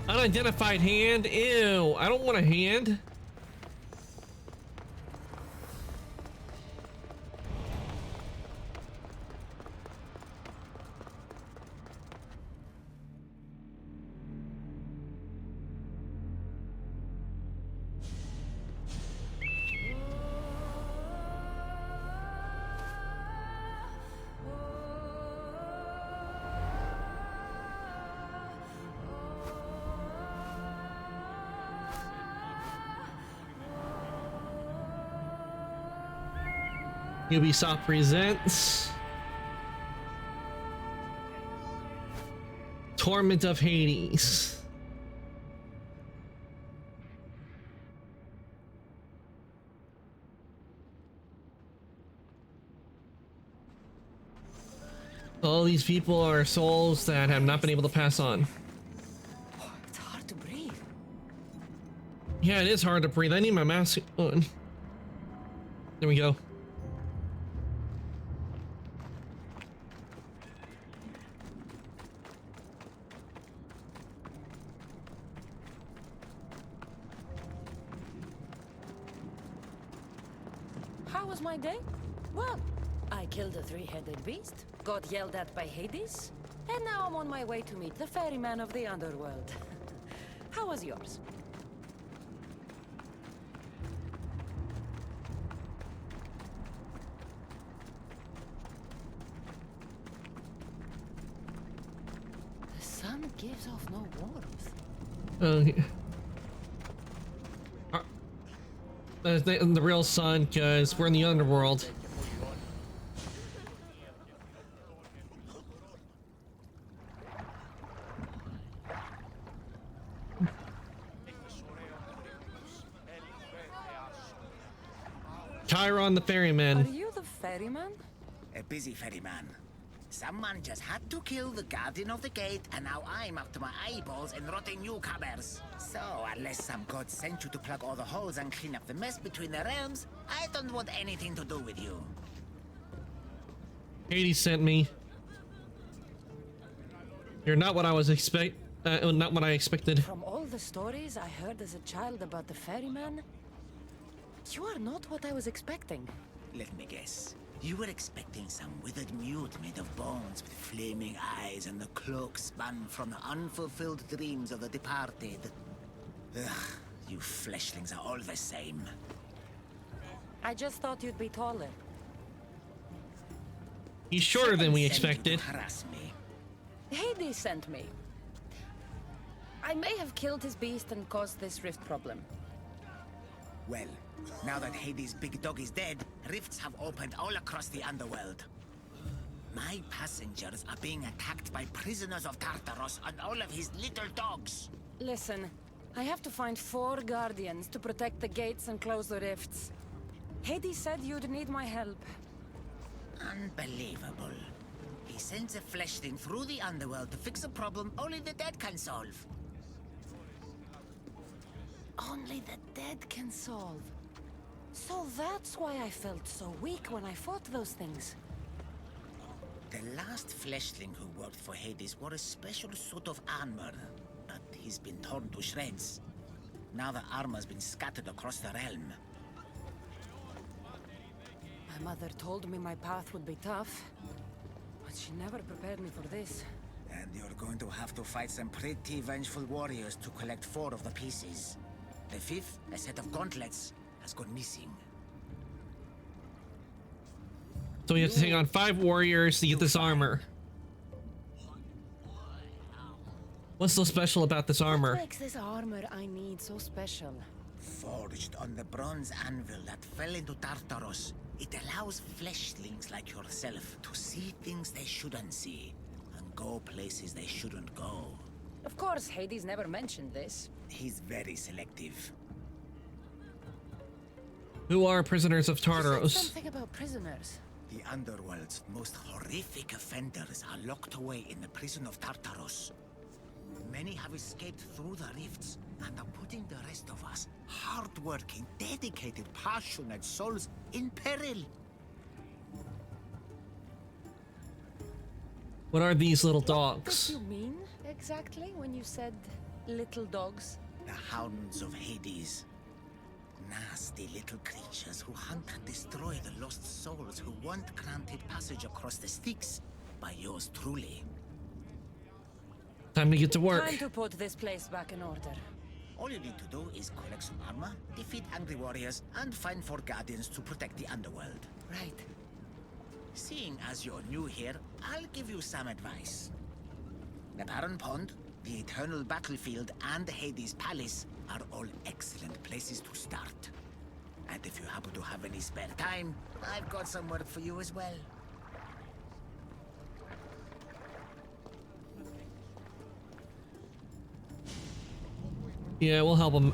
Unidentified hand. Ew. I don't want a hand. Ubisoft presents Torment of Hades. All these people are souls that have not been able to pass on. It's hard to breathe. Yeah, it is hard to breathe. I need my mask on. There we go. How was my day? Well, I killed a three-headed beast, got yelled at by Hades, and now I'm on my way to meet the ferryman of the underworld. How was yours? The sun gives off no warmth. That's the real sun, because we're in the underworld. Chiron the ferryman. Are you the ferryman? A busy ferryman. Someone just had to kill the guardian of the gate, and now I'm up to my eyeballs in rotting newcomers. So, unless some god sent you to plug all the holes and clean up the mess between the realms, I don't want anything to do with you. Hades sent me. You're not what I was not what I expected. From all the stories I heard as a child about the ferryman, you are not what I was expecting. Let me guess. You were expecting some withered mute made of bones with flaming eyes and the cloak spun from the unfulfilled dreams of the departed. Ugh, you fleshlings are all the same. I just thought you'd be taller. He's shorter than we Someone sent you expected. to harass me. Hades sent me. I may have killed his beast and caused this rift problem. Well, now that Hades' big dog is dead, rifts have opened all across the underworld. My passengers are being attacked by prisoners of Tartaros and all of his little dogs. Listen, I have to find 4 guardians to protect the gates and close the rifts. Hades said you'd need my help. Unbelievable. He sends a fleshling through the underworld to fix a problem only the dead can solve. Only the dead can solve. So that's why I felt so weak when I fought those things. The last fleshling who worked for Hades wore a special suit of armor, but he's been torn to shreds. Now the armor's been scattered across the realm. My mother told me my path would be tough, but she never prepared me for this. And you're going to have to fight some pretty vengeful warriors to collect 4 of the pieces. The 5th, a set of gauntlets, has gone missing. So we have to take on 5 warriors to get this armor. What's so special about this armor? What makes this armor I need so special? Forged on the bronze anvil that fell into Tartaros, it allows fleshlings like yourself to see things they shouldn't see, and go places they shouldn't go. Of course, Hades never mentioned this. He's very selective. Who are prisoners of Tartaros? Something about prisoners. The Underworld's most horrific offenders are locked away in the prison of Tartaros. Many have escaped through the rifts and are putting the rest of us, hard-working, dedicated, passionate souls, in peril. What are these little What dogs? did you mean exactly when you said little dogs? The Hounds of Hades. Nasty little creatures who hunt and destroy the lost souls who weren't granted passage across the Styx by yours truly. Time to get to work. Time to put this place back in order. All you need to do is collect some armor, defeat angry warriors, and find 4 guardians to protect the underworld. Right. Seeing as you're new here, I'll give you some advice. The Barren Pond, the Eternal Battlefield, and Hades Palace are all excellent places to start. And if you happen to have any spare time, I've got some work for you as well. Yeah, we'll help him.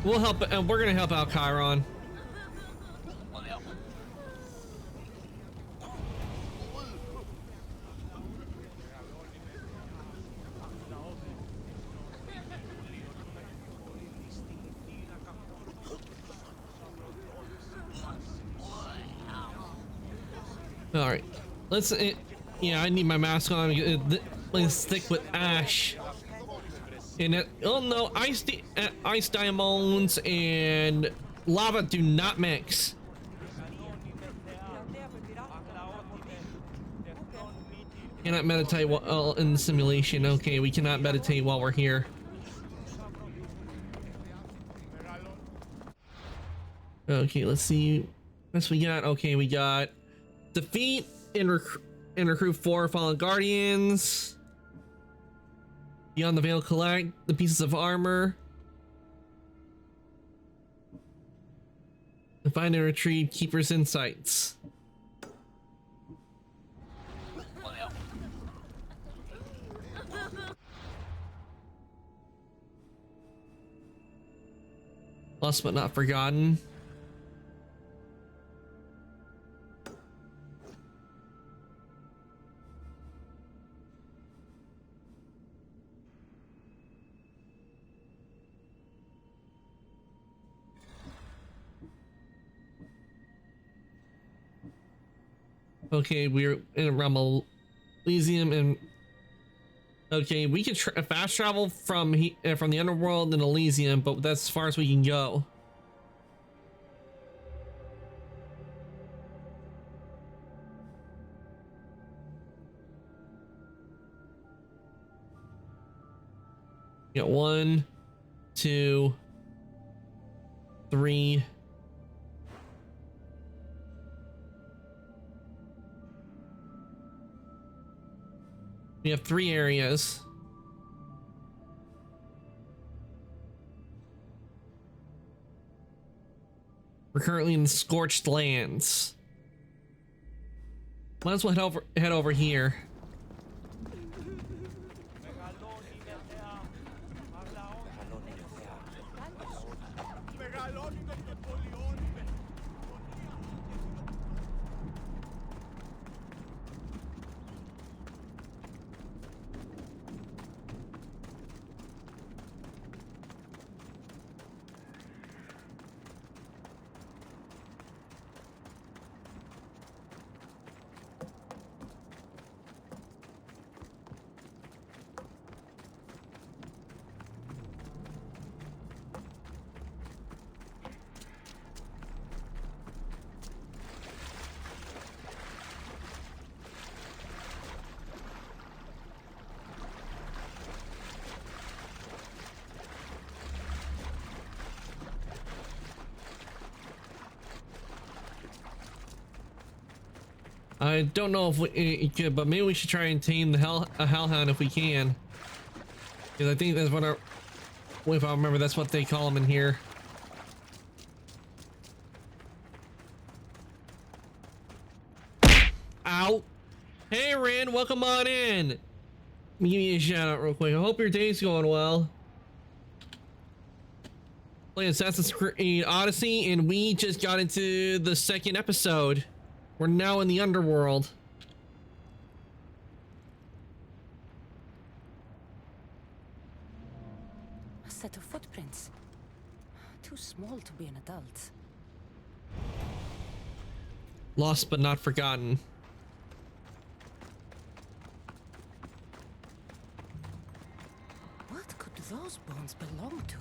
We'll help, and we're gonna help out Chiron. All right, let's. Yeah, I need my mask on. Let's stick with Ash. And oh no, ice diamonds and lava do not mix. Cannot meditate while in the simulation. Okay, we cannot meditate while we're here. Okay, let's see. What we got? Okay, we got defeat and recruit 4 fallen guardians. Beyond the Veil, collect the pieces of armor. And find and retrieve Keeper's Insights. Lost but not forgotten. Okay, we're in Realm Elysium, and okay, we can fast travel from the underworld in Elysium, but that's as far as we can go. Got 1, 2, 3. We have 3 areas. We're currently in the Scorched Lands. Might as well head over here. I don't know if we could, but maybe we should try and tame the hellhound if we can. Because I think that's what if I remember, that's what they call them in here. Ow. Hey, Rin, welcome on in. Let me give you a shout out real quick. I hope your day's going well. Playing Assassin's Creed Odyssey, and we just got into the second episode. We're now in the underworld. A set of footprints. Too small to be an adult. Lost but not forgotten. What could those bones belong to?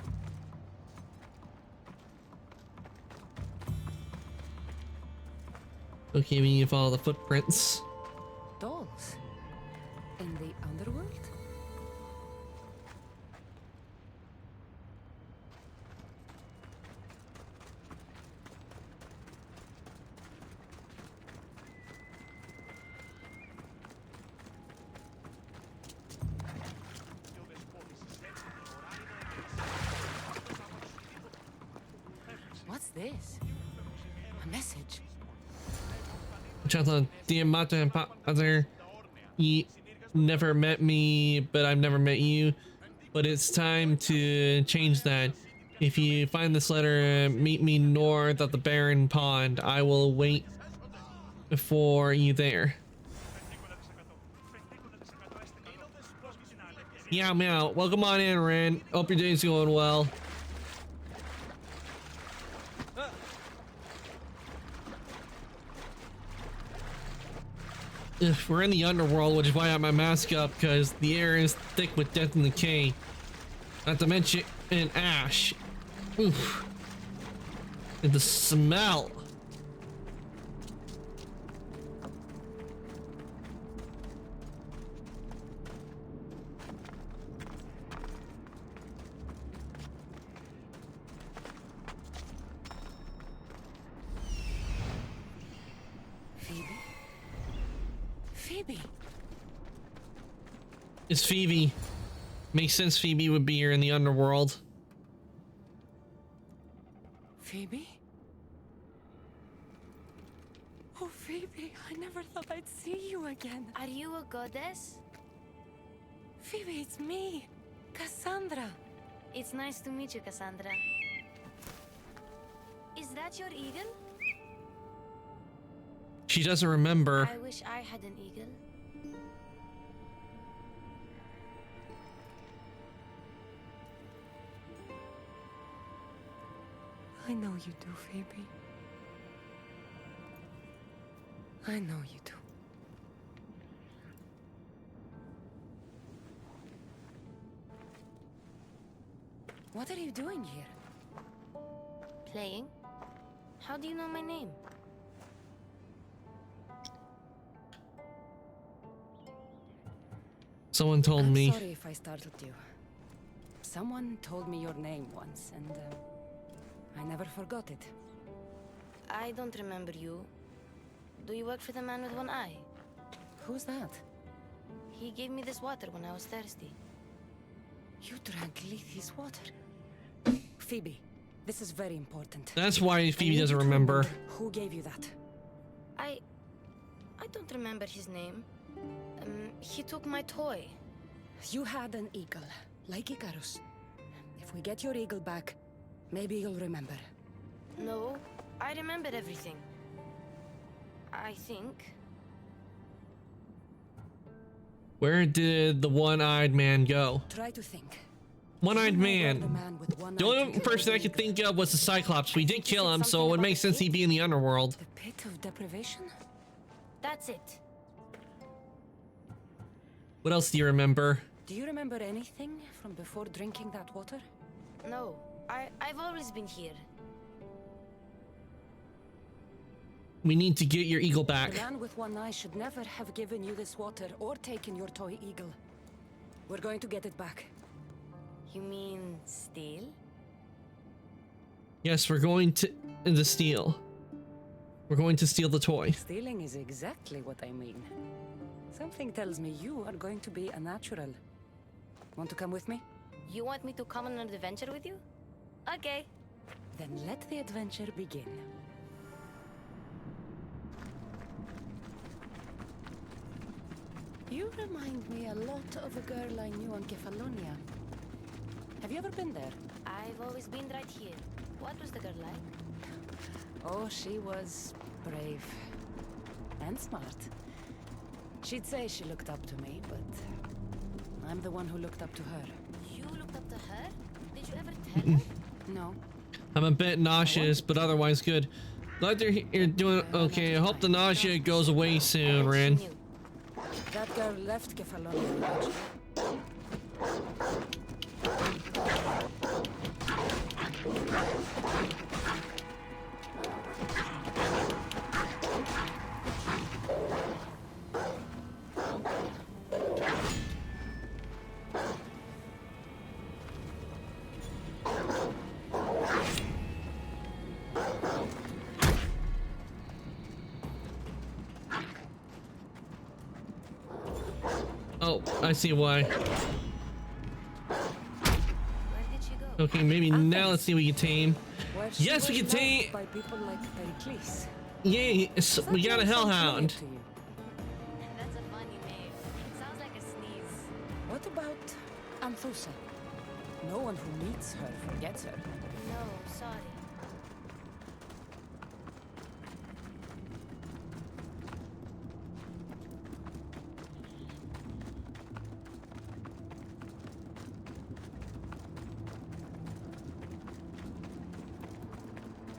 Okay, we need to follow the footprints. Dolls? In the underworld? What's this? A message. Dear mother and father, you never met me, but I've never met you. But it's time to change that. If you find this letter, meet me north of the Barren Pond. I will wait for you there. Meow meow. Welcome on in, Ren. Hope your day's going well. We're in the underworld, which is why I have my mask up, because the air is thick with death and decay. Not to mention an ash. Oof. And the smell. It's Phoebe. Makes sense Phoebe would be here in the underworld. Phoebe? Oh, Phoebe, I never thought I'd see you again. Are you a goddess? Phoebe, it's me, Cassandra. It's nice to meet you, Cassandra. Is that your eagle? She doesn't remember. I wish I had an eagle. I know you do, Phoebe. I know you do. What are you doing here? Playing? How do you know my name? Someone told I'm me. Sorry if I startled you. Someone told me your name once, and I never forgot it. I don't remember you. Do you work for the man with one eye? Who's that? He gave me this water when I was thirsty. You drank Lethe's water. Phoebe, this is very important. That's why Phoebe doesn't remember. Who gave you that? I don't remember his name. He took my toy. You had an eagle, like Icarus. If we get your eagle back, maybe you'll remember. No, I remember everything. I think. Where did the one-eyed man go? Try to think. One-eyed man. The only person I could think of was the Cyclops. We did kill him, so it would make sense he'd be in the underworld. The pit of deprivation? That's it. What else do you remember? Do you remember anything from before drinking that water? No, I've always been here. We need to get your eagle back. The man with one eye should never have given you this water or taken your toy eagle. We're going to get it back. You mean steal? Yes, we're going to steal. We're going to steal the toy. Stealing is exactly what I mean. Something tells me you are going to be a natural. Want to come with me? You want me to come on an adventure with you? Okay. Then let the adventure begin. You remind me a lot of a girl I knew on Kefalonia. Have you ever been there? I've always been right here. What was the girl like? Oh, she was brave. And smart. She'd say she looked up to me, but I'm the one who looked up to her. You looked up to her? Did you ever tell her? No. I'm a bit nauseous, but otherwise good. Glad you're doing okay. I hope the nausea goes away soon, Ren. That girl left Kefalonia. Oh, I see why. Okay, maybe now let's see what we can tame. Yes, we can tame. By people like Pericles. Yay, we got a hellhound. That's a funny name. Sounds like a sneeze. What about Anthusa? No one who meets her forgets her. No, sorry.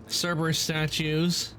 Cerberus statues.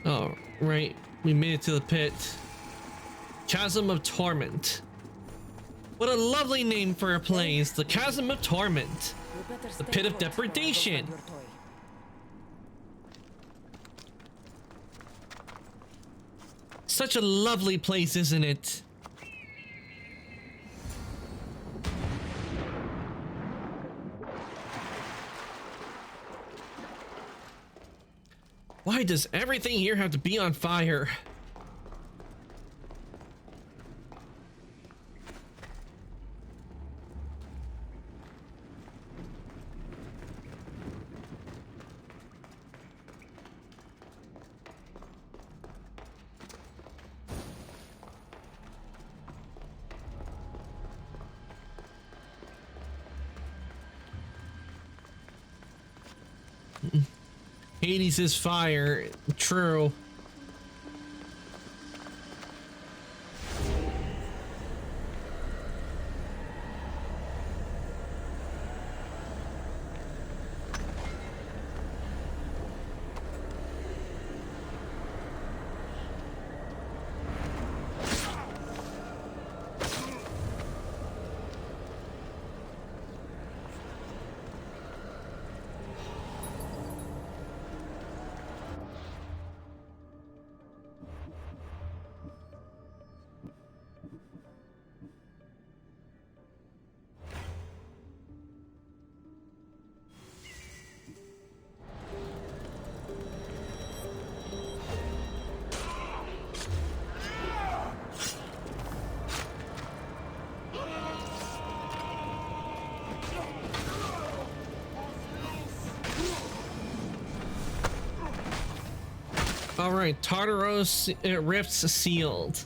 Oh, right. We made it to the pit. Chasm of Torment. What a lovely name for a place. The Chasm of Torment. The Pit of Depredation. Such a lovely place, isn't it? Why does everything here have to be on fire? Hades is fire. True. All right, Tartaros rifts sealed.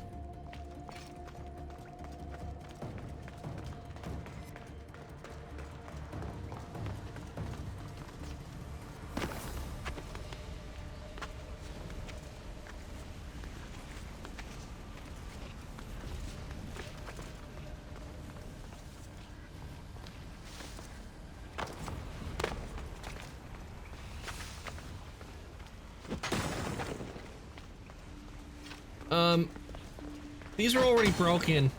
These are already broken.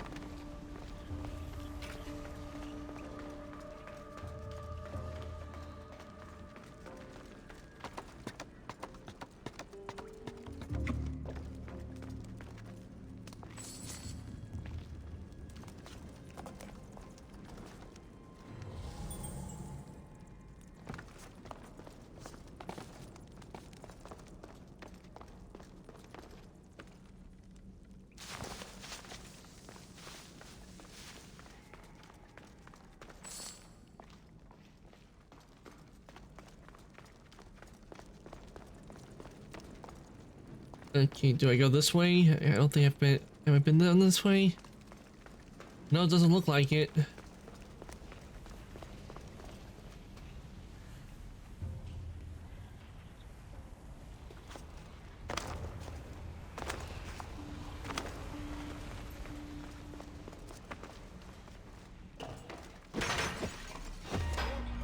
Okay, do I go this way? I don't think have I been down this way? No, it doesn't look like it.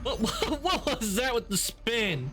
What was that with the spin?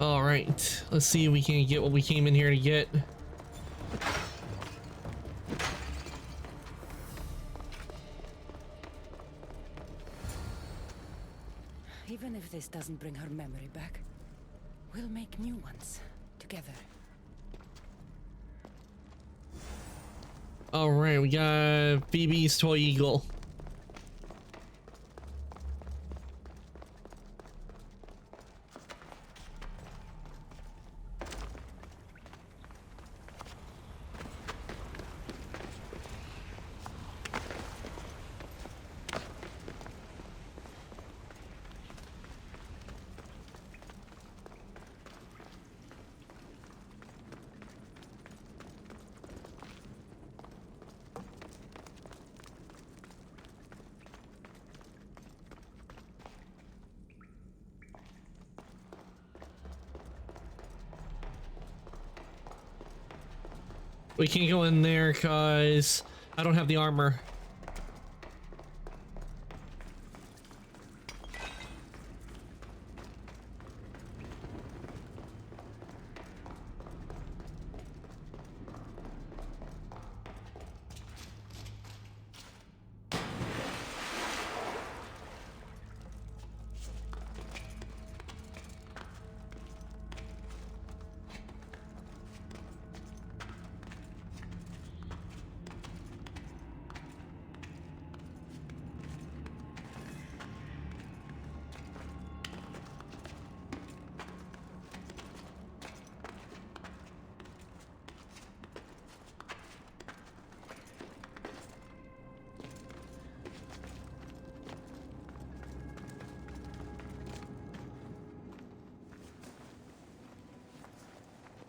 All right, let's see if we can get what we came in here to get. Even if this doesn't bring her memory back, we'll make new ones together. All right, we got Phoebe's toy eagle. We can't go in there because I don't have the armor.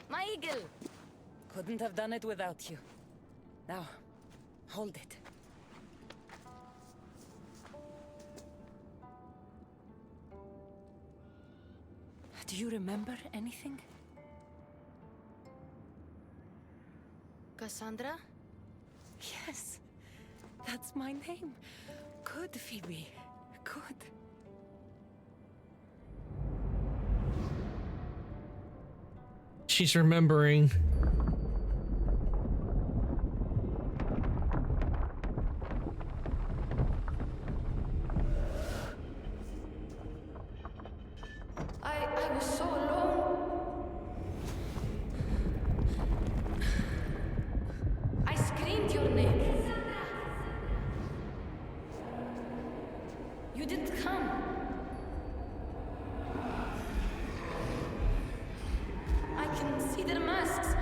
My eagle! Couldn't have done it without you. Now, hold it. Do you remember anything? Cassandra? Yes, that's my name. Good, Phoebe. Good. She's remembering. I was so alone. I screamed your name. You didn't come. I can see their masks.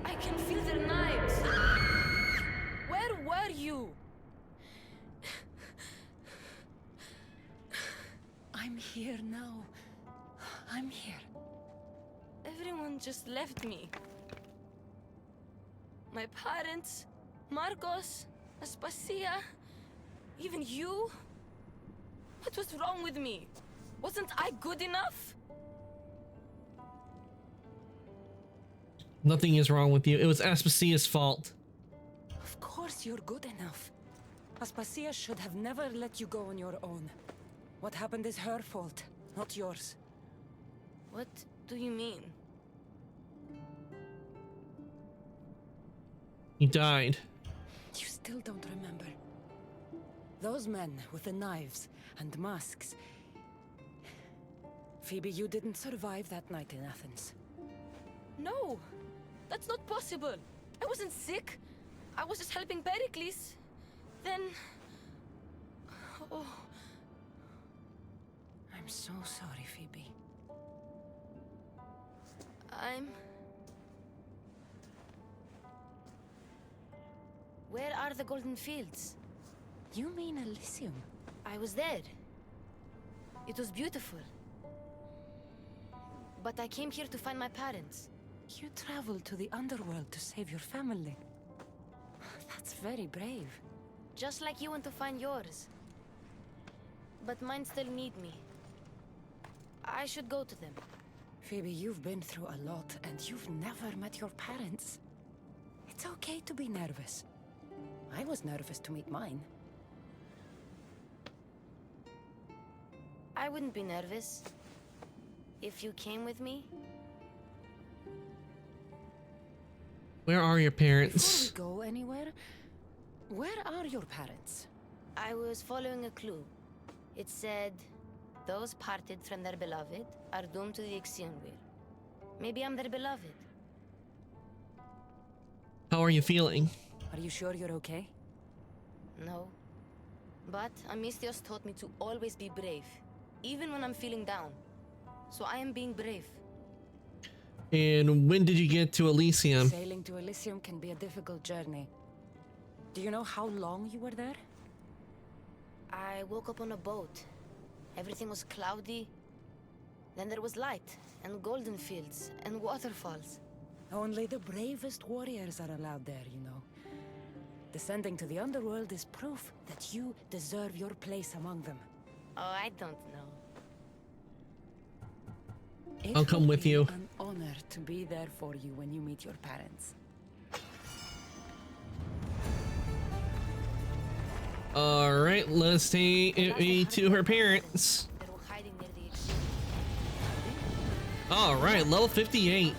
I can feel their knives. Where were you? I'm here now. I'm here. Everyone just left me. My parents, Marcos, Aspasia, even you. What was wrong with me? Wasn't I good enough? Nothing is wrong with you. It was Aspasia's fault. Of course you're good enough. Aspasia should have never let you go on your own. What happened is her fault, not yours. What do you mean? He died. You still don't remember. Those men with the knives and masks. Phoebe, you didn't survive that night in Athens. No, that's not possible. I wasn't sick. I was just helping Pericles. Then... Oh... I'm so sorry, Phoebe. Where are the Golden Fields? You mean Elysium? I was there. It was beautiful. But I came here to find my parents. You traveled to the underworld to save your family. That's very brave. Just like you went to find yours. But mine still need me. I should go to them. Phoebe, you've been through a lot, and you've never met your parents. It's okay to be nervous. I was nervous to meet mine. I wouldn't be nervous. If you came with me. Where are your parents? Before we go anywhere, where are your parents? I was following a clue. It said, those parted from their beloved are doomed to the Ixion Wheel. Maybe I'm their beloved. How are you feeling? Are you sure you're okay? No. But Amistios taught me to always be brave, even when I'm feeling down. So I am being brave. And when did you get to Elysium? Sailing to Elysium can be a difficult journey. Do you know how long you were there? I woke up on a boat. Everything was cloudy. Then there was light, and golden fields, and waterfalls. Only the bravest warriors are allowed there, you know. Descending to the underworld is proof that you deserve your place among them. Oh, I don't know. I'll come with you. It's an honor to be there for you when you meet your parents. All right, let's take it to her parents. All right, level 58.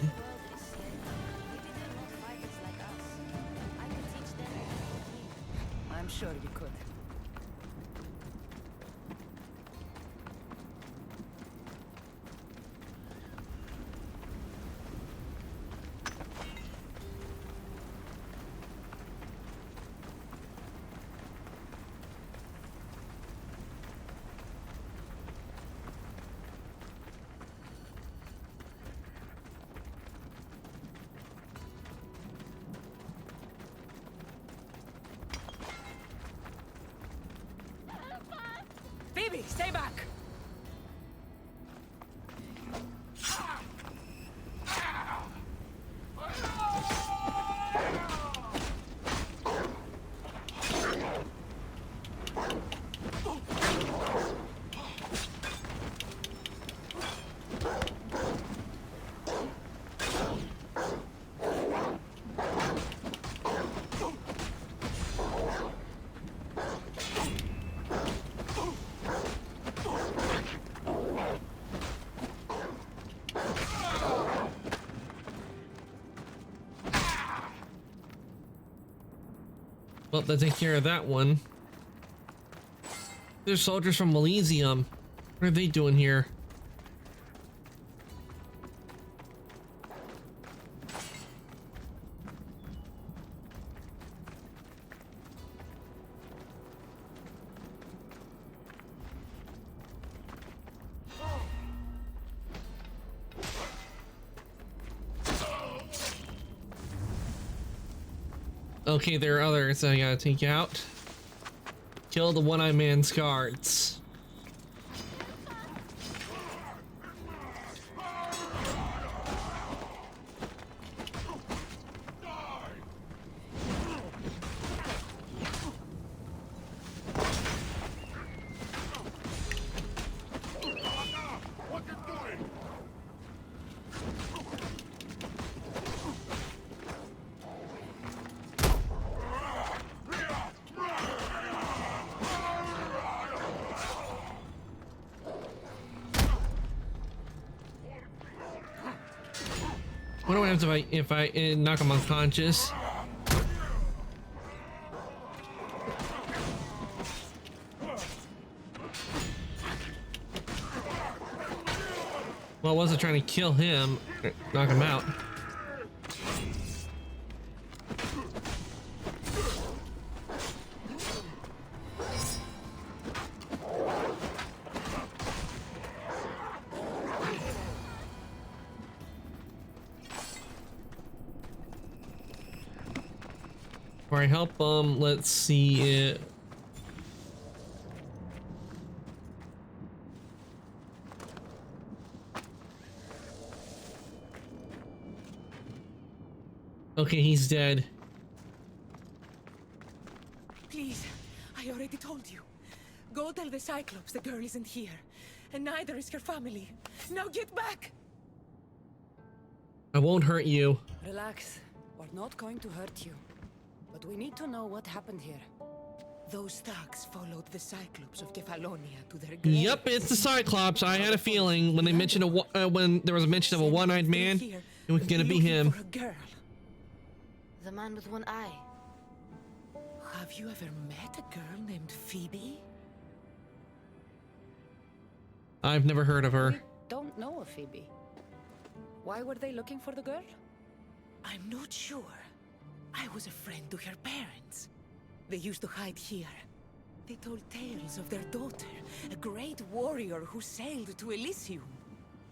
I'm sure you could. Phoebe, stay back! Well, that takes care of that one. There's soldiers from Elysium. What are they doing here? Okay, there are others I gotta take out. Kill the one-eyed man's guards. What do I have to if I knock him unconscious? Well, I wasn't trying to kill him, knock him out. Before I help them, let's see it. Okay, he's dead. Please, I already told you. Go tell the Cyclops the girl isn't here, and neither is her family. Now get back! I won't hurt you. Relax. We're not going to hurt you. But we need to know what happened here. Those thugs followed the Cyclops of Kefalonia to their grave. Yep, it's the Cyclops. I had a feeling when they mentioned when there was a mention of a one-eyed man, it was gonna be him. The man with one eye. Have you ever met a girl named Phoebe? I've never heard of her. Don't know of Phoebe. Why were they looking for the girl? I'm not sure. I was a friend to her parents. They used to hide here. They told tales of their daughter, a great warrior who sailed to Elysium.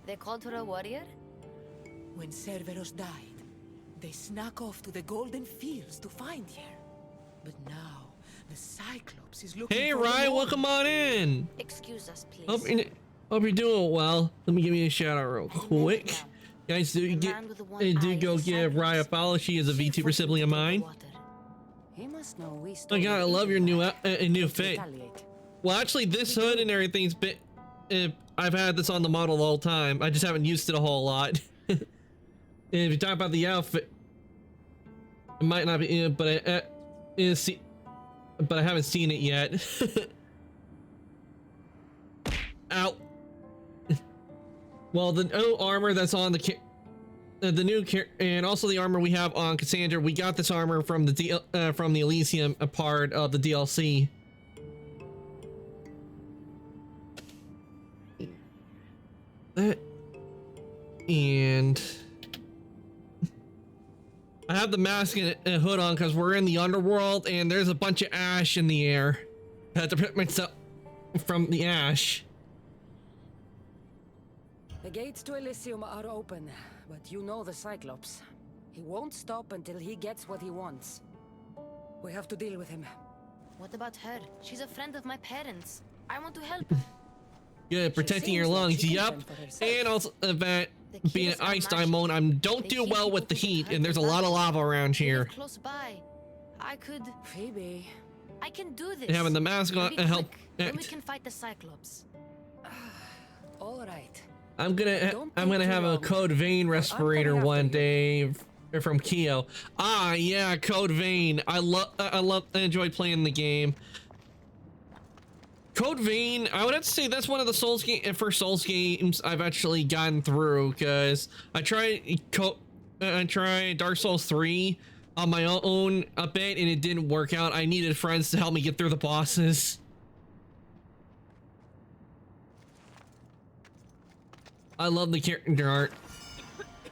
They called her a warrior? When Cerberus died, they snuck off to the Golden Fields to find her. But now, the Cyclops is looking Hey, for Ryan, welcome on in. Excuse us, please. Hope you're doing well. Let me give you a shout out real quick. Guys, do go give Raya a follow. She is a VTuber sibling of mine. He must know we Oh god, I love your new fit. Well, actually, this hood and everything's been. I've had this on the model the whole time. I just haven't used it a whole lot. And if you talk about the outfit, it might not be, but I haven't seen it yet. Ow. Well, the new armor that's on the new and also the armor we have on Cassandra, we got this armor from the Elysium part of the DLC. And I have the mask and hood on because we're in the underworld and there's a bunch of ash in the air. I had to protect myself from the ash. The gates to Elysium are open, but you know the Cyclops. He won't stop until he gets what he wants. We have to deal with him. What about her? She's a friend of my parents. I want to help. Good, protecting your lungs, yup. And also that being an ice diamond, I don't do well with the heat, and there's a lot of lava around here. Close by. I could... Phoebe. I can do this. And having the mask on help. Then we can fight the Cyclops. All right. I'm gonna have a Code Vein respirator one day from Kyo. Ah, yeah, Code Vein. I enjoy playing the game. Code Vein, I would have to say that's one of the first Souls games I've actually gotten through, because I tried Dark Souls 3 on my own a bit, and it didn't work out. I needed friends to help me get through the bosses. I love the character art.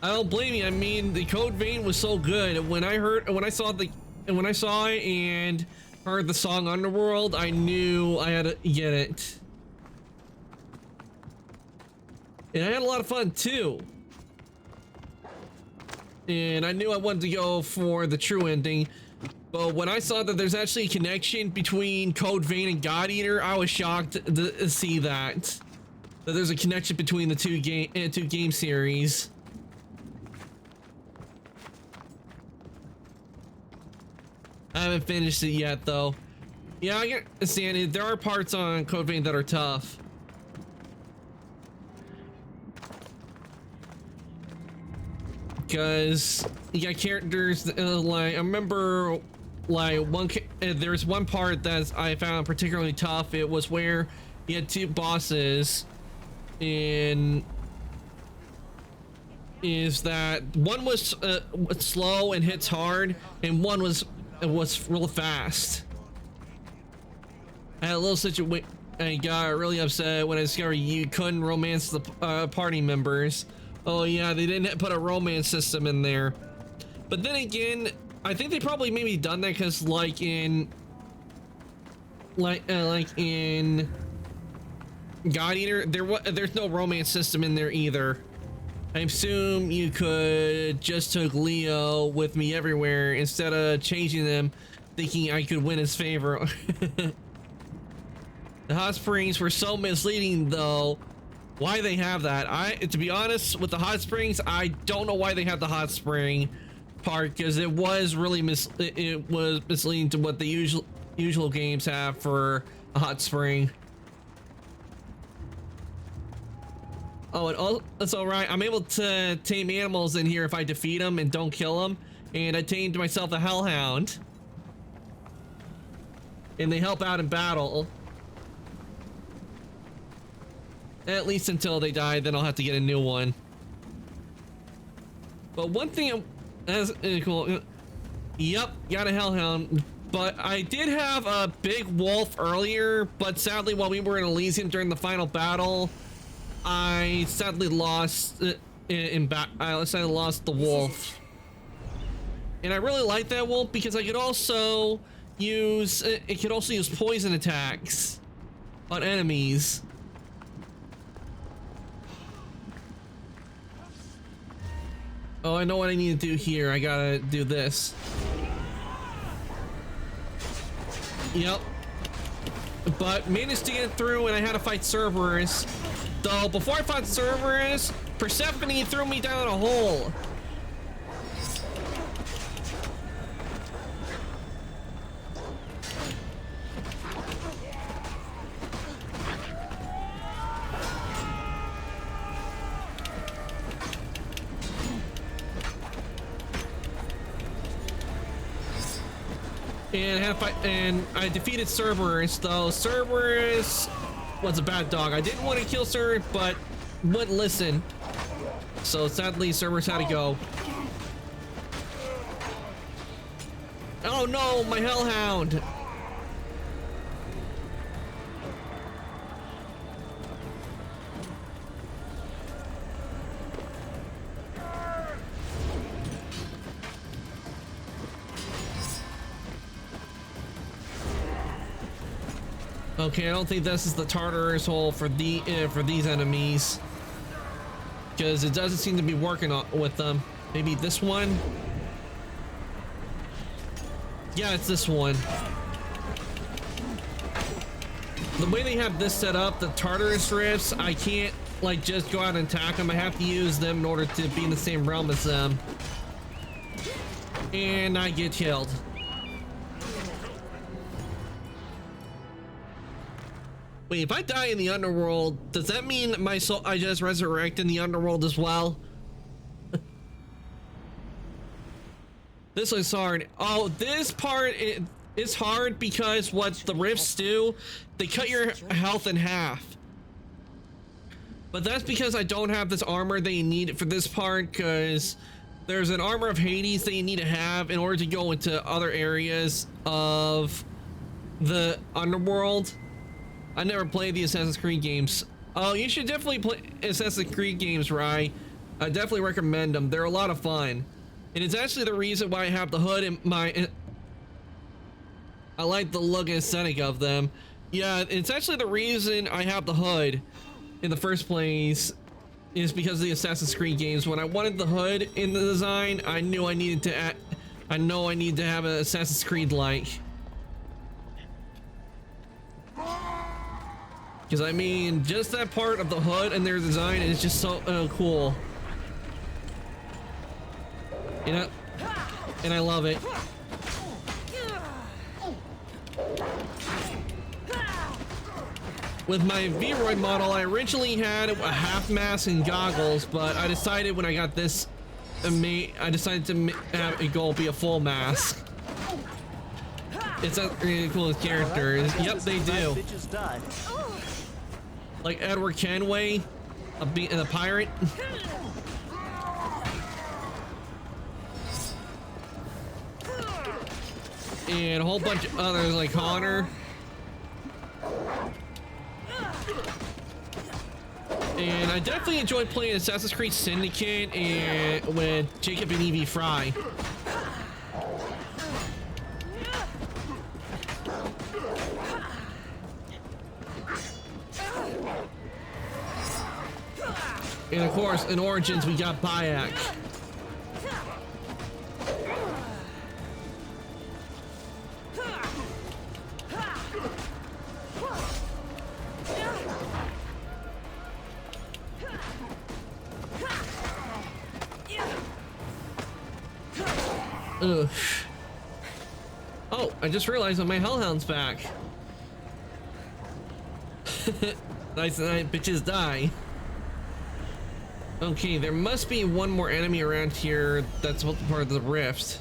I don't blame you. I mean, the Code Vein was so good. When I saw it and heard the song Underworld, I knew I had to get it. And I had a lot of fun too. And I knew I wanted to go for the true ending. But when I saw that there's actually a connection between Code Vein and God Eater, I was shocked to see that there's a connection between the two game series. I haven't finished it yet though. Yeah, I understand it. There are parts on Code Vein that are tough. Because you got characters like, I remember like there's one part that I found particularly tough. It was where you had two bosses, and is that one was slow and hits hard, and one was real fast. I had a little situation. I got really upset when I discovered you couldn't romance the party members. Oh yeah, they didn't put a romance system in there. But then again, I think they probably maybe done that because like in God Eater, there's no romance system in there either. I assume you could just took Leo with me everywhere instead of changing them, thinking I could win his favor. The hot springs were so misleading though. Why they have that? To be honest, with the hot springs, I don't know why they have the hot spring part, because it was really misleading to what the usual games have for a hot spring. Oh, and that's all right. I'm able to tame animals in here if I defeat them and don't kill them. And I tamed myself a hellhound, and they help out in battle. At least until they die, then I'll have to get a new one. But one thing that's cool. Yep, got a hellhound. But I did have a big wolf earlier, but sadly while we were in Elysium during the final battle, I sadly lost the wolf. And I really like that wolf because I could also use poison attacks on enemies. Oh, I know what I need to do here. I gotta do this. Yep. But managed to get through, and I had to fight Cerberus. Though before I fought Cerberus, Persephone threw me down a hole. And I defeated Cerberus, though Cerberus was a bad dog. I didn't want to kill Cerberus, but wouldn't listen. So sadly, Cerberus had to go. Oh no, my hellhound! Okay, I don't think this is the Tartarus hole for these enemies, because it doesn't seem to be working with them. Maybe this one? Yeah, it's this one. The way they have this set up, the Tartarus rifts, I can't like just go out and attack them. I have to use them in order to be in the same realm as them. And I get killed. Wait, if I die in the underworld, does that mean my soul, I just resurrect in the underworld as well? This is hard. Oh, this part is hard because what the rifts do, they cut your health in half. But that's because I don't have this armor they need for this part, because there's an armor of Hades that you need to have in order to go into other areas of the underworld. I never played the Assassin's Creed games. Oh, you should definitely play Assassin's Creed games, Rye. I definitely recommend them. They're a lot of fun. And it's actually the reason why I have the hood in my... I like the look and aesthetic of them. Yeah, it's actually the reason I have the hood in the first place is because of the Assassin's Creed games. When I wanted the hood in the design, I knew I needed to add... I know I need to have an Assassin's Creed like. Because I mean, just that part of the hood and their design is just so cool. You know, and I love it. With my Vroid model, I originally had a half mask and goggles, but I decided when I got this, I decided to have a goal be a full mask. It's a really cool character. Yep, they do. Like Edward Kenway, the pirate. And a whole bunch of others like Connor. And I definitely enjoyed playing Assassin's Creed Syndicate and with Jacob and Evie Fry. And of course, in Origins, we got Bayek. Ugh. Oh, I just realized that my Hellhound's back. Nice night, bitches die. Okay, there must be one more enemy around here that's part of the rift.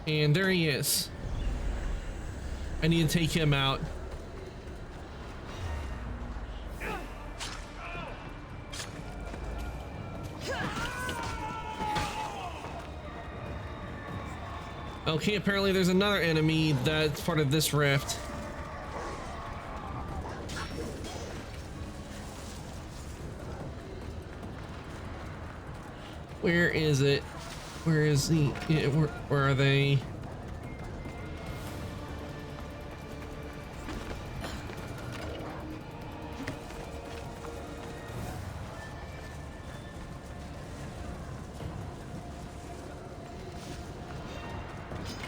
And there he is. I need to take him out. Okay, apparently there's another enemy that's part of this rift. Where is it? Where is the... Yeah, where are they?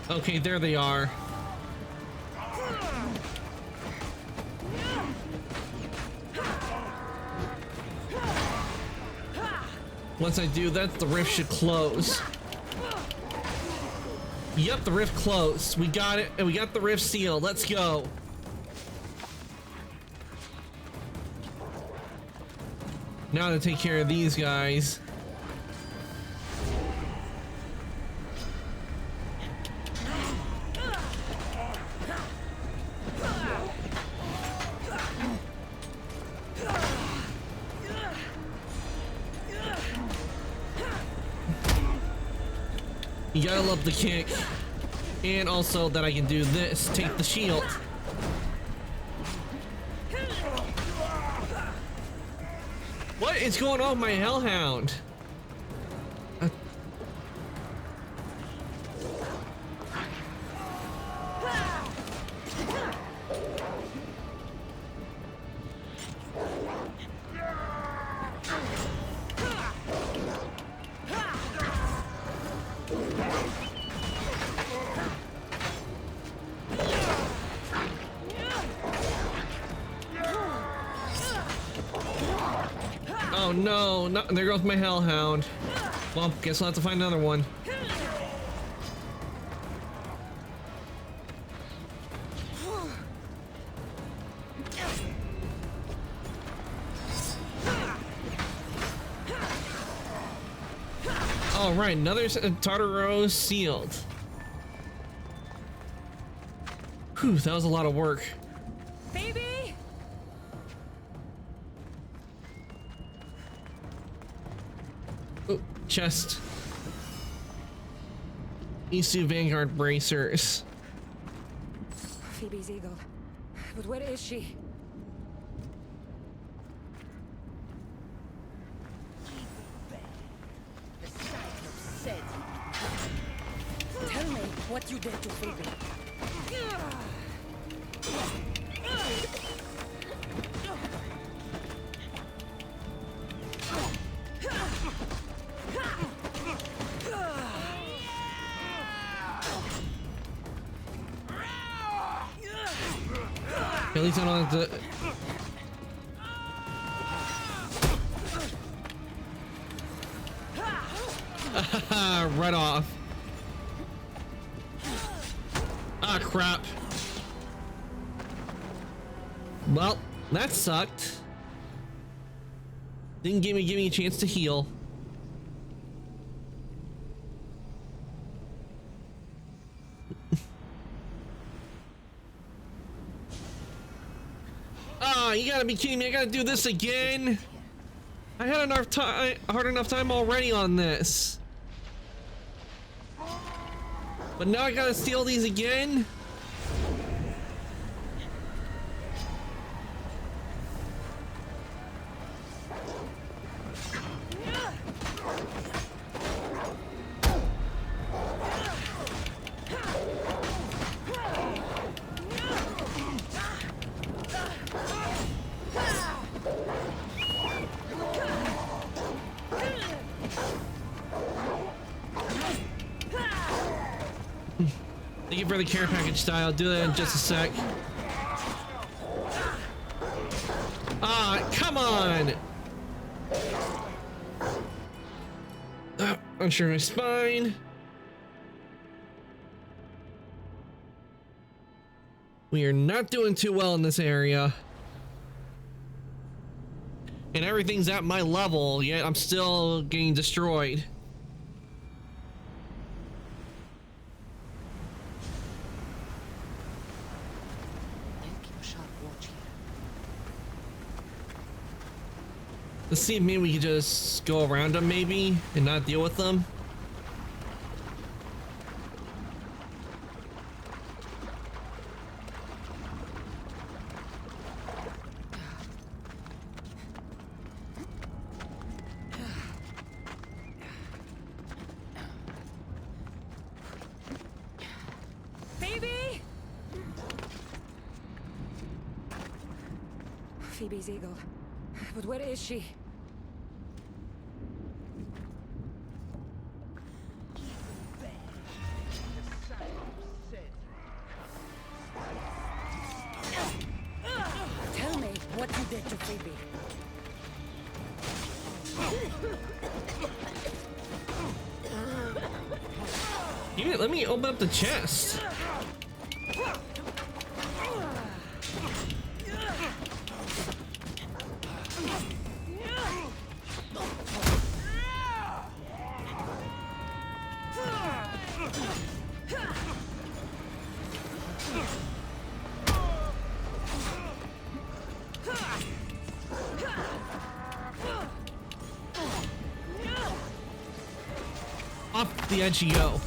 Okay, there they are. Once I do that, the rift should close. Yep, the rift closed. We got it, and we got the rift sealed. Let's go. Now to take care of these guys. You gotta love the kick. And also that I can do this, take the shield. What is going on with my Hellhound? Oh no, no, there goes my Hellhound. Well, guess I'll have to find another one. All right, another Tartaros sealed. Whew, that was a lot of work. Phoebe, Oh, chest. Isu Vanguard bracers. Phoebe's eagle. But where is she? Tell me what you did to Phoebe. At least I don't have to. Right off. Ah, crap. Well, that sucked. Didn't give me a chance to heal. Ah, you gotta be kidding me. I gotta do this again. I had enough time, hard enough time already on this. But now I gotta steal these again? Thank you for the care package style. Do that in just a sec. Ah, come on! Unsure my spine. We are not doing too well in this area. And everything's at my level, yet I'm still getting destroyed. Let's see if maybe we could just go around them maybe and not deal with them. Phoebe! Phoebe's eagle. But where is she? Tell me what you did to Phoebe. Let me open up the chest. Off the edge you go.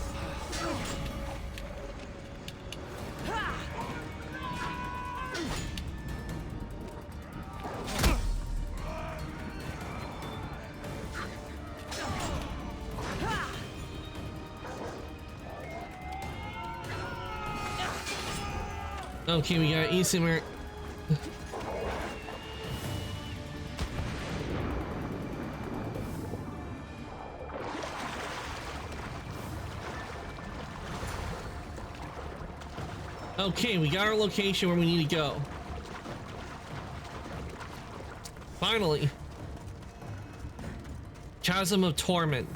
Okay, we got Isimir. Okay, we got our location where we need to go. Finally. Chasm of Torment.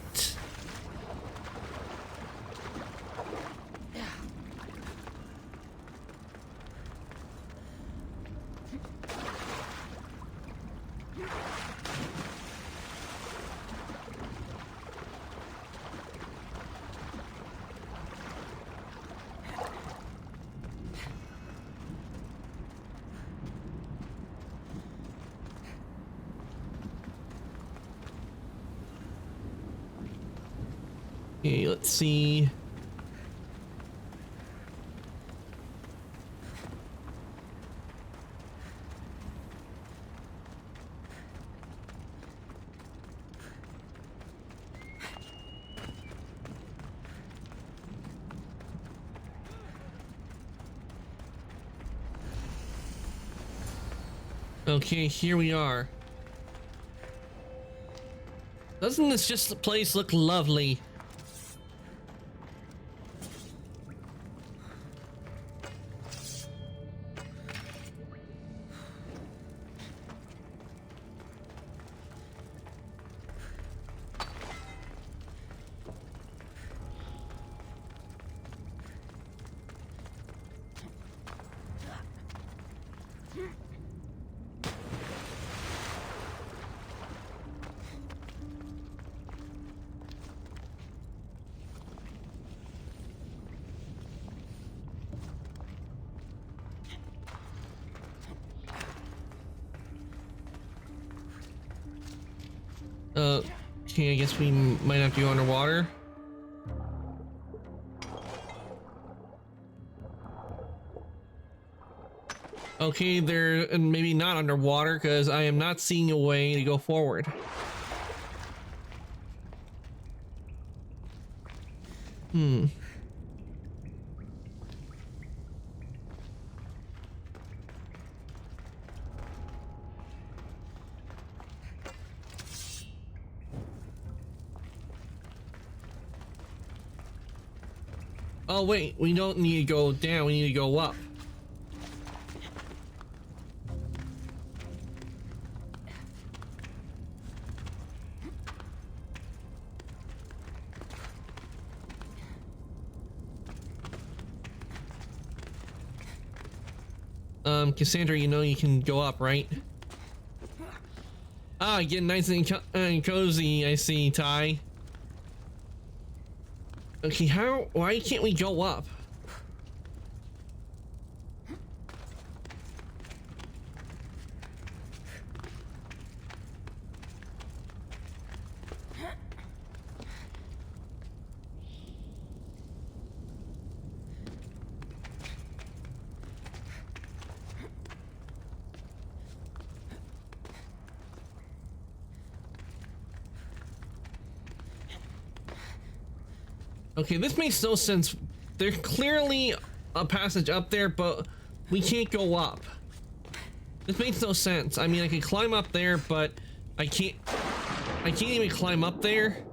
Okay, let's see. Okay, here we are. Doesn't this just place look lovely? Okay, I guess we might have to go underwater. Okay, they're maybe not underwater because I am not seeing a way to go forward. Oh wait, we don't need to go down, we need to go up. Cassandra, you know you can go up, right? Ah, getting nice and cozy, I see, Ty. Okay, why can't we go up? Okay, this makes no sense. There's clearly a passage up there, but we can't go up. This makes no sense. I mean, I can climb up there, but I can't even climb up there.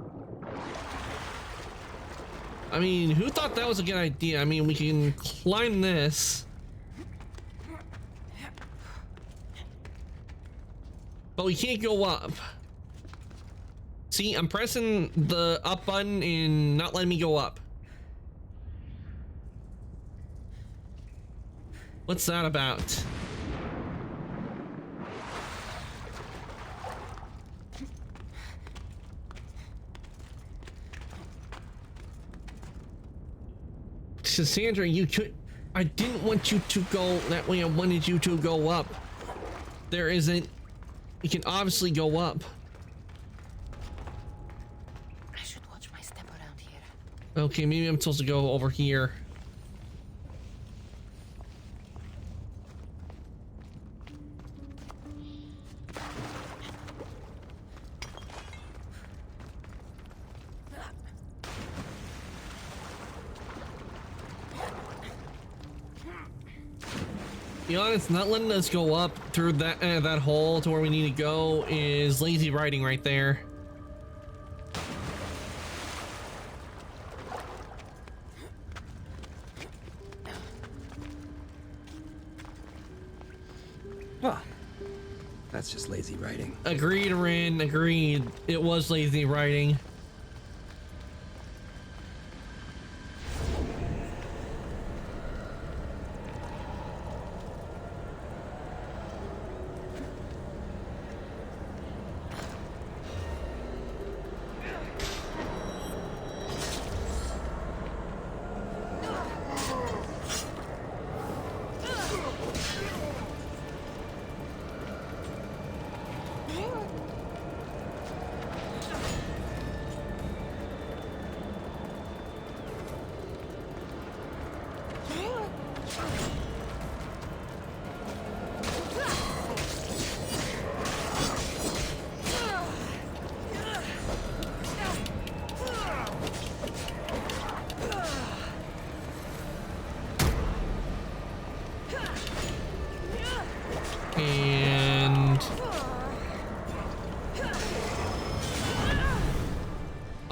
I mean, who thought that was a good idea? I mean, we can climb this, but we can't go up. See, I'm pressing the up button and not letting me go up. What's that about? Cassandra, I didn't want you to go that way. I wanted you to go up. You can obviously go up. Okay, maybe I'm supposed to go over here. To be honest, not letting us go up through that hole to where we need to go is lazy writing right there. That's just lazy writing. Agreed, Rin. Agreed. It was lazy writing.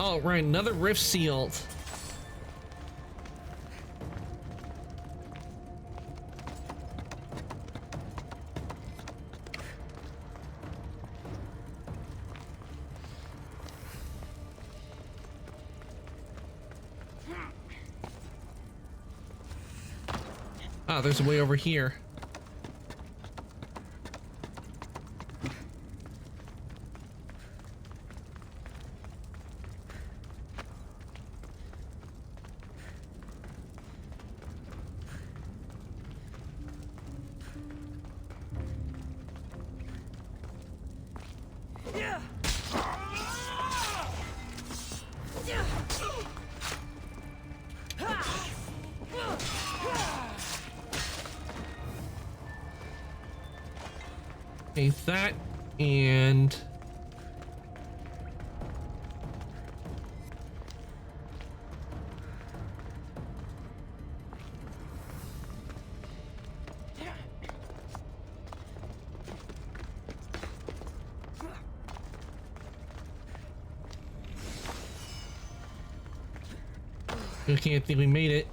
Oh, right, another rift sealed. Ah, there's a way over here. Okay, that and I can't think we made it.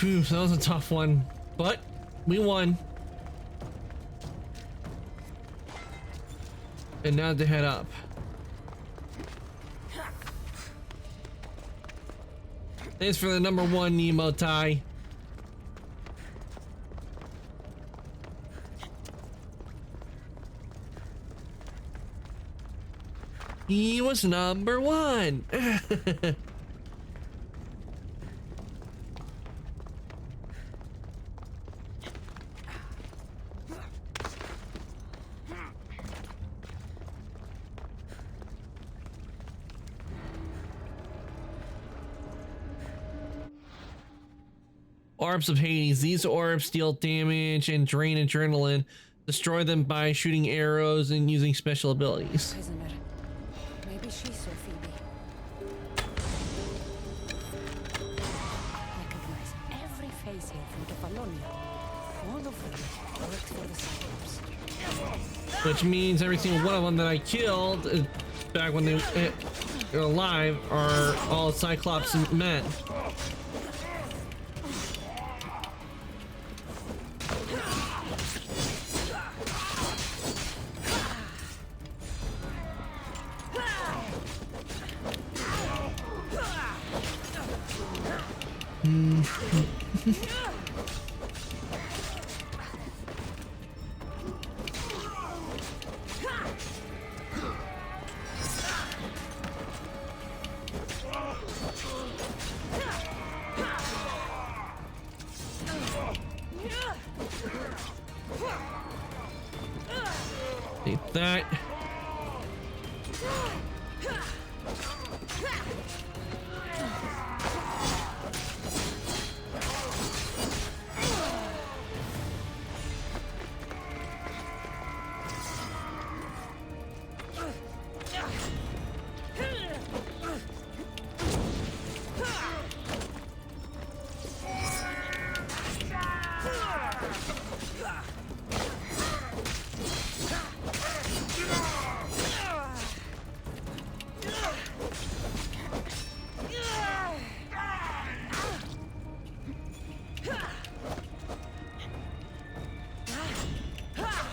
Phew, that was a tough one, but we won. And now to head up. Thanks for the #1 Nemo tie. He was #1. Orbs of Hades. These orbs deal damage and drain adrenaline. Destroy them by shooting arrows and using special abilities. Prisoner. Maybe she saw Phoebe. Recognize every face here from Kefalonia. All of them worked for the Cyclops. Which means every single one of them that I killed back when they were alive are all Cyclops men. Take that.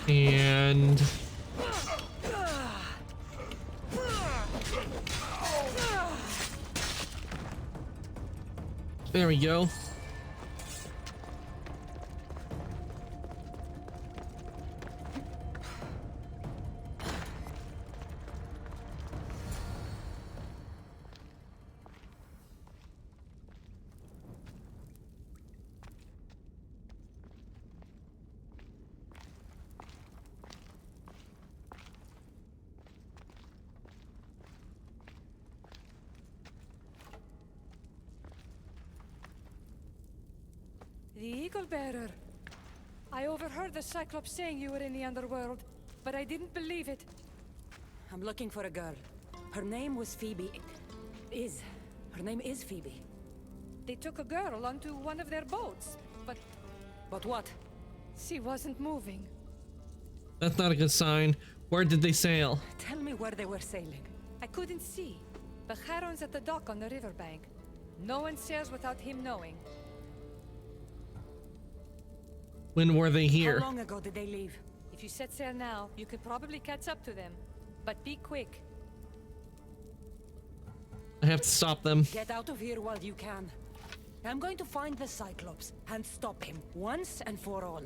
And there we go. The Eagle Bearer. I overheard the Cyclops saying you were in the underworld, but I didn't believe it. I'm looking for a girl. Her name was Phoebe. Her name is Phoebe. They took a girl onto one of their boats, but... But what? She wasn't moving. That's not a good sign. Where did they sail? Tell me where they were sailing. I couldn't see, but Charon's at the dock on the riverbank. No one sails without him knowing. When were they here? How long ago did they leave? If you set sail now, you could probably catch up to them. But be quick. I have to stop them. Get out of here while you can. I'm going to find the Cyclops and stop him once and for all.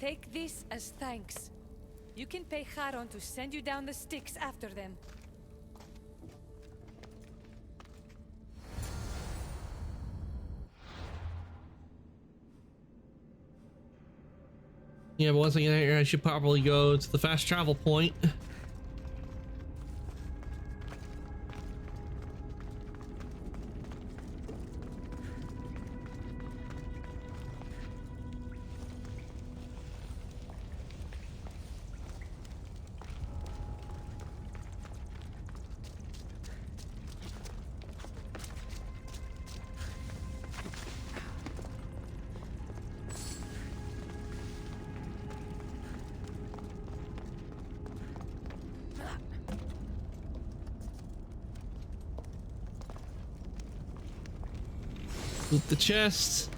Take this as thanks. You can pay Charon to send you down the Styx after them. Yeah, but once I get here, I should probably go to the fast travel point. Loot the chest.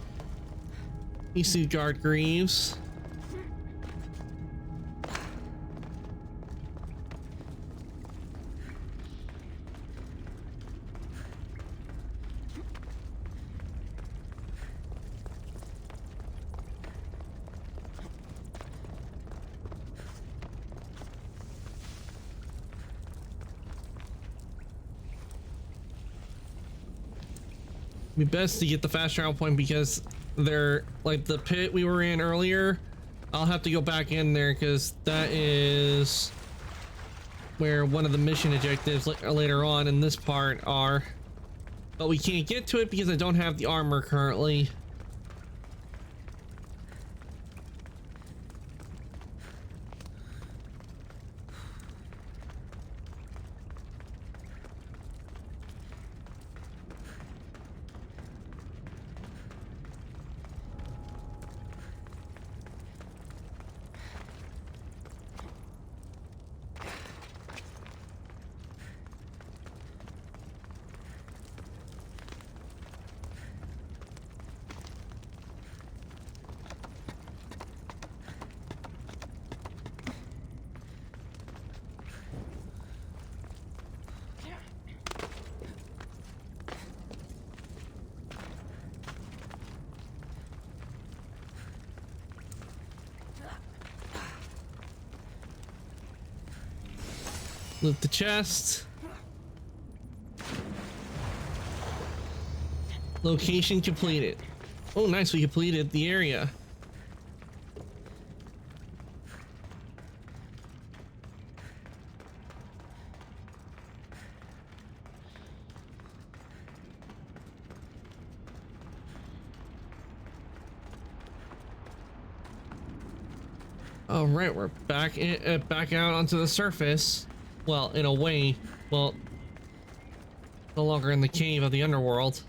You see guard Greaves. Be best to get the fast travel point because they're like the pit we were in earlier. I'll have to go back in there because that is where one of the mission objectives later on in this part are, but we can't get to it because I don't have the armor currently. Loot the chest. Location completed. Oh, nice. We completed the area. All right, we're back back out onto the surface. Well, in a way, well, no longer in the cave of the underworld.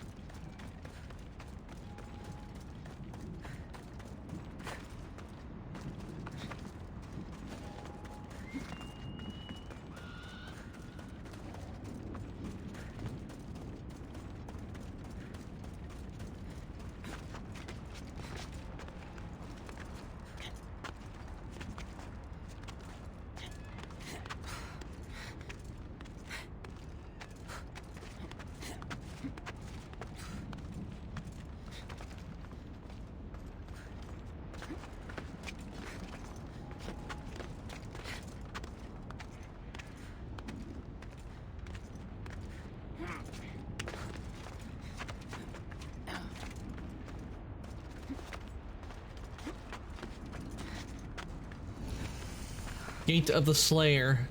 Gate of the Slayer.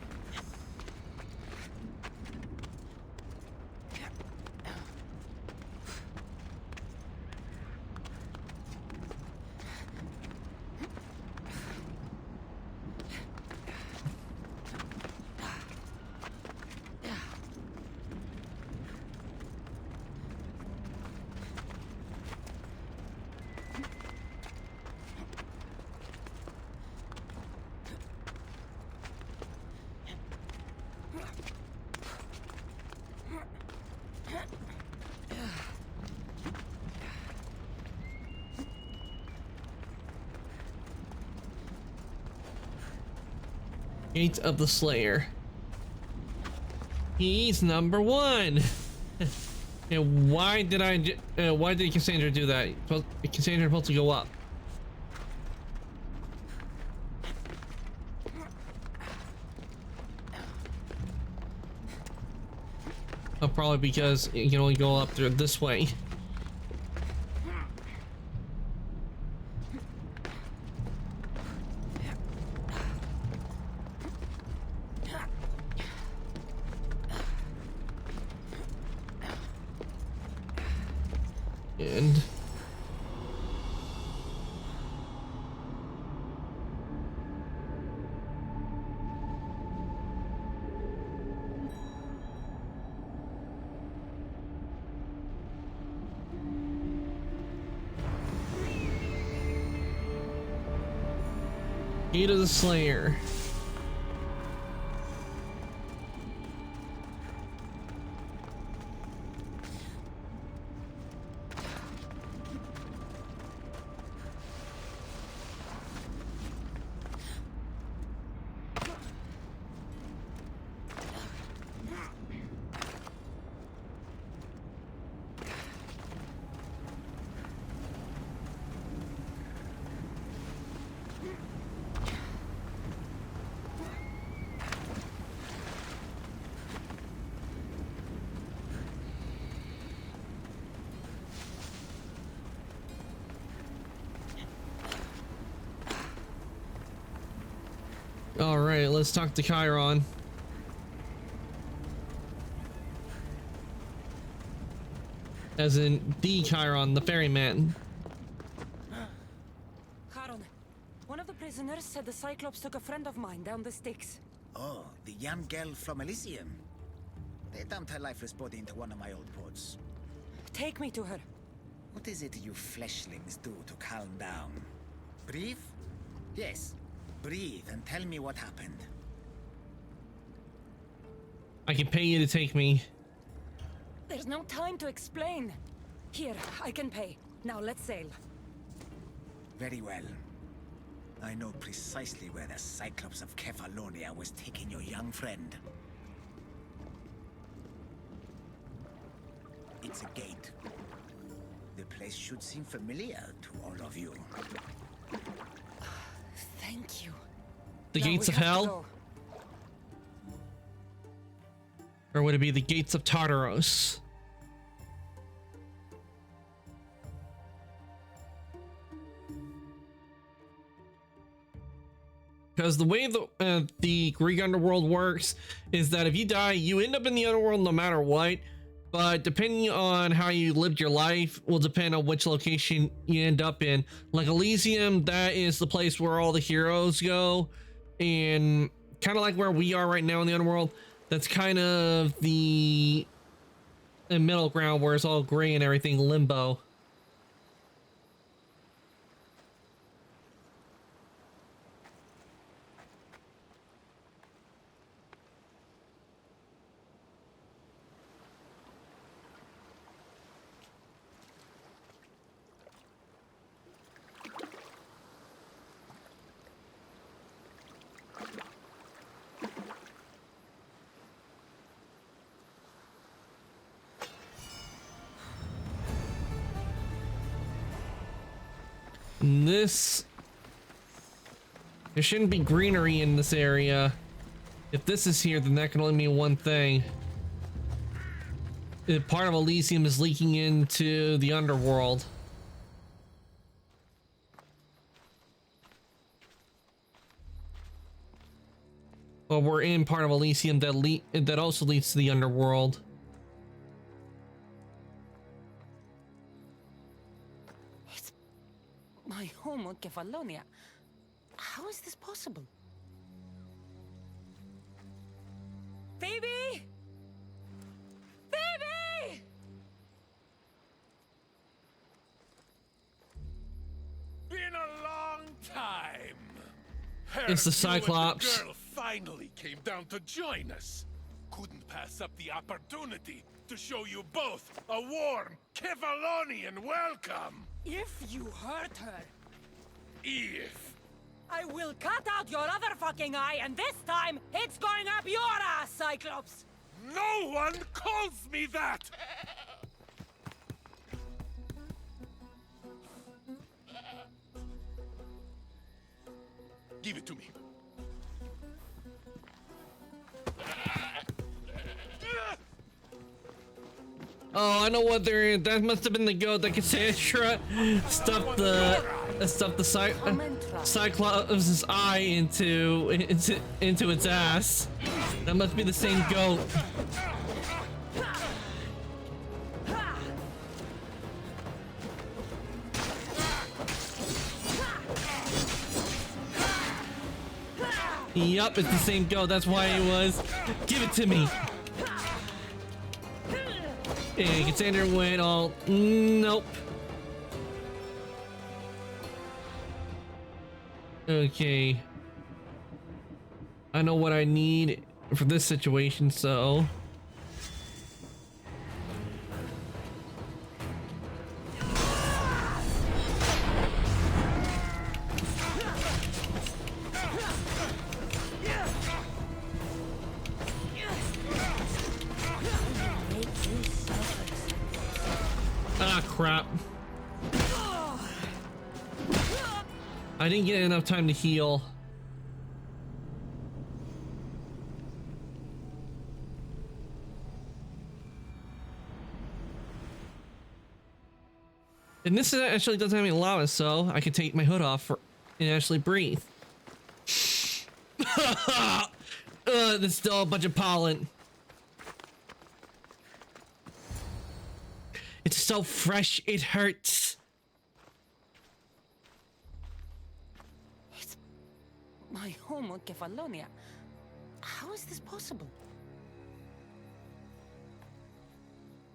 Gate of the Slayer. He's number one. And why did Cassandra do that? Cassandra supposed to go up. Oh, probably because you can only go up through this way. And Gate of the Slayer. All right, let's talk to Chiron. As in the Chiron, the ferryman. Charon, one of the prisoners said the Cyclops took a friend of mine down the Styx. Oh, the young girl from Elysium. They dumped her lifeless body into one of my old boats. Take me to her. What is it you fleshlings do to calm down? Breathe? Yes. Breathe and tell me what happened. I can pay you to take me. There's no time to explain. Here, I can pay. Now let's sail. Very well. I know precisely where the Cyclops of Kefalonia was taking your young friend. It's a gate. The place should seem familiar to all of you. Thank you. The Now gates we of have to hell? go. Or would it be the gates of Tartaros? Because the way the Greek underworld works is that if you die, you end up in the underworld no matter what. but depending on how you lived your life will depend on which location you end up in. Like Elysium, that is the place where all the heroes go, and kind of like where we are right now in the Underworld, that's kind of the middle ground where it's all gray and everything, limbo. There shouldn't be greenery in this area. If this is here, then that can only mean one thing. Part of Elysium is leaking into the Underworld. Well, we're in part of Elysium that also leads to the Underworld. My home on Kefalonia. How is this possible? Phoebe! Phoebe! Been a long time. It's the Heard you and Cyclops. the girl finally came down to join us. Couldn't pass up the opportunity to show you both a warm Kefalonian welcome. If you hurt her, If I will cut out your other fucking eye, and this time, it's going up your ass, Cyclops! no one calls me that. Give it to me. Oh, I know what they're in. That must have been the goat that Cassandra stuffed the Cyclops' eye into its ass. That must be the same goat. Yup, it's the same goat. That's why it was. Give it to me. And Cassandra went all, nope. Okay. I know what I need for this situation, so. Ah, crap. I didn't get enough time to heal. And this actually doesn't have any lava, so I can take my hood off and actually breathe. There's still a bunch of pollen. It's so fresh, it hurts. It's my home on Kefalonia. How is this possible?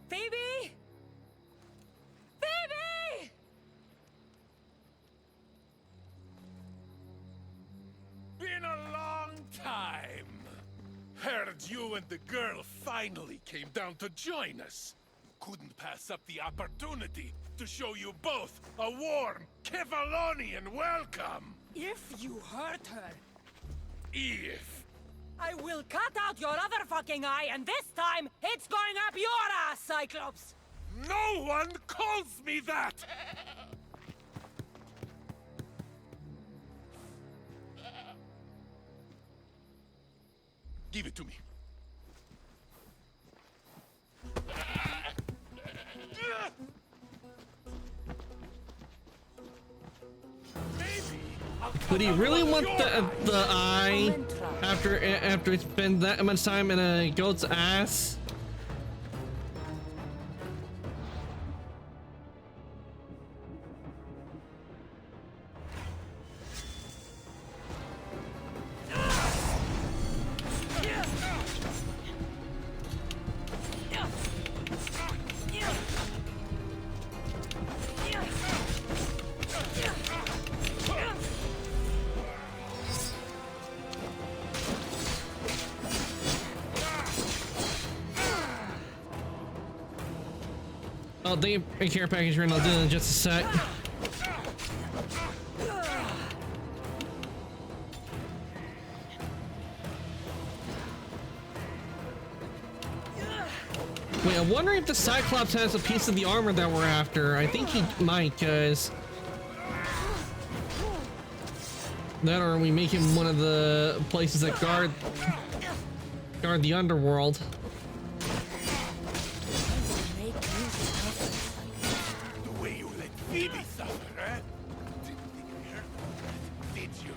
Phoebe! Phoebe! Been a long time. Heard you and the girl finally came down to join us. Couldn't pass up the opportunity to show you both a warm Kefalonian welcome. If you hurt her, If I will cut out your other fucking eye, and this time, it's going up your ass, Cyclops! no one calls me that. Give it to me. Would he really want the eye after it's been that much time in a goat's ass? Oh, they a care package run. I'll do it in just a sec. Wait, I'm wondering if the Cyclops has a piece of the armor that we're after. I think he might, cause that, or we make him one of the places that guard the underworld. The way you let Phoebe suffer, eh? Didn't think I heard that, did you?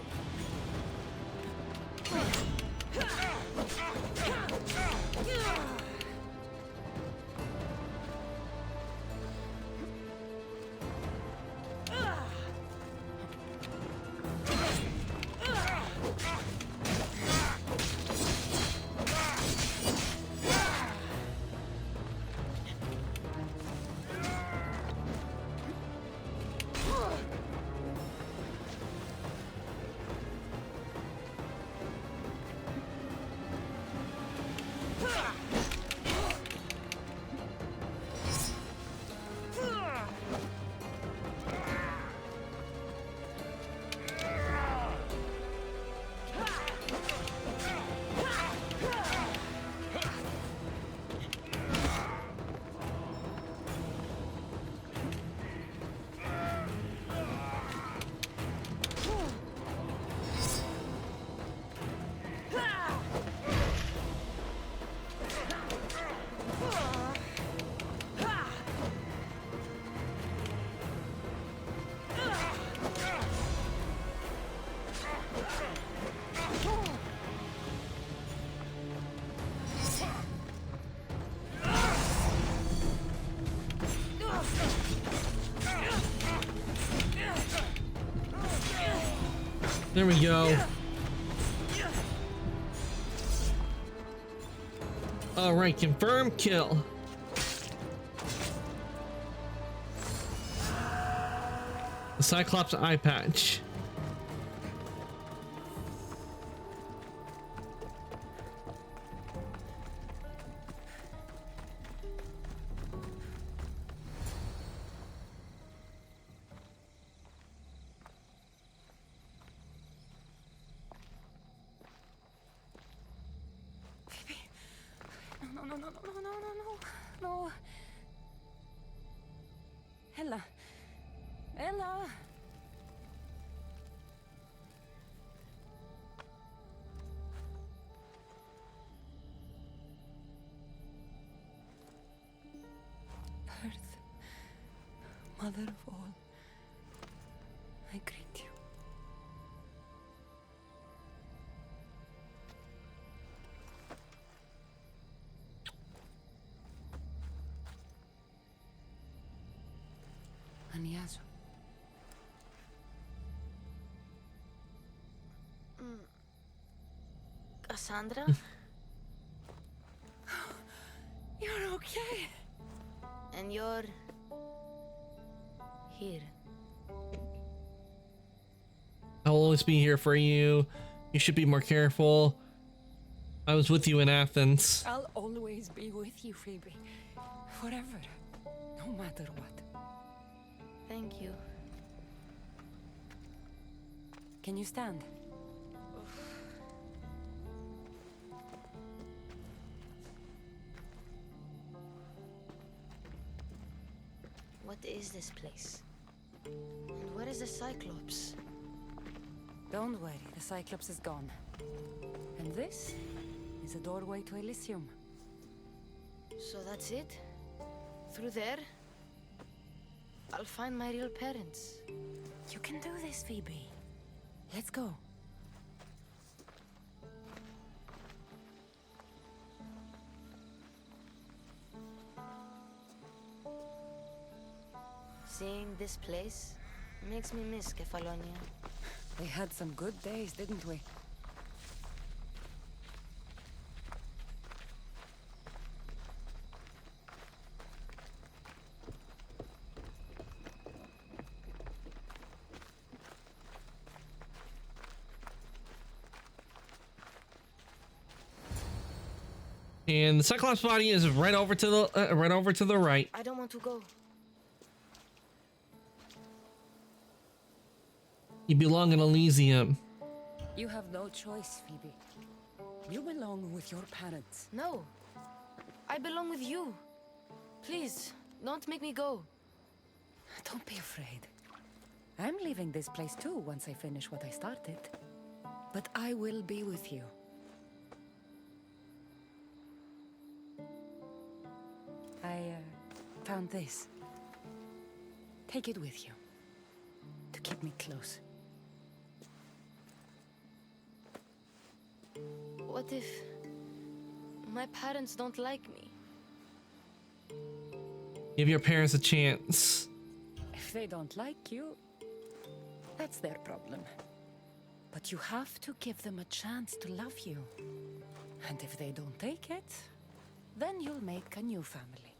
There we go. All right, confirm kill. The Cyclops eye patch. No. Ella. Ella. Earth, mother of all, I greet you. Aniazo. Cassandra? You're okay. And you're here. I'll always be here for you. You should be more careful. I was with you in Athens. I'll always be with you, Phoebe. Forever. No matter what. Thank you. Can you stand? What is this place? And where is the Cyclops? Don't worry, the Cyclops is gone. And this is a doorway to Elysium. So that's it? Through there? I'll find my real parents. You can do this, Phoebe. Let's go. Seeing this place makes me miss Kefalonia. We had some good days, didn't we? And the Cyclops body is right over to the right. I don't want to go. You belong in Elysium. You have no choice, Phoebe. You belong with your parents. No. I belong with you. Please, don't make me go. Don't be afraid. I'm leaving this place too once I finish what I started. But I will be with you. I found this. Take it with you. To keep me close. What if my parents don't like me? Give your parents a chance. If they don't like you, that's their problem. But you have to give them a chance to love you. And if they don't take it, then you'll make a new family.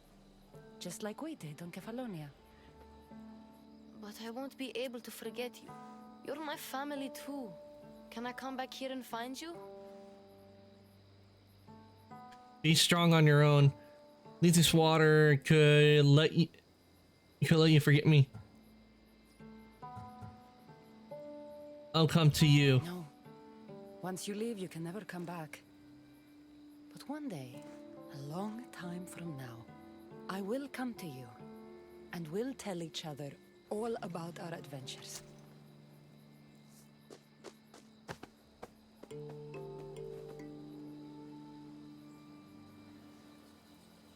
Just like we did on Kefalonia. But I won't be able to forget you. You're my family too. Can I come back here and find you? Be strong on your own. At least this water could let you forget me. I'll come to you. No. Once you leave, you can never come back. But one day, a long time from now, I will come to you, and we'll tell each other all about our adventures.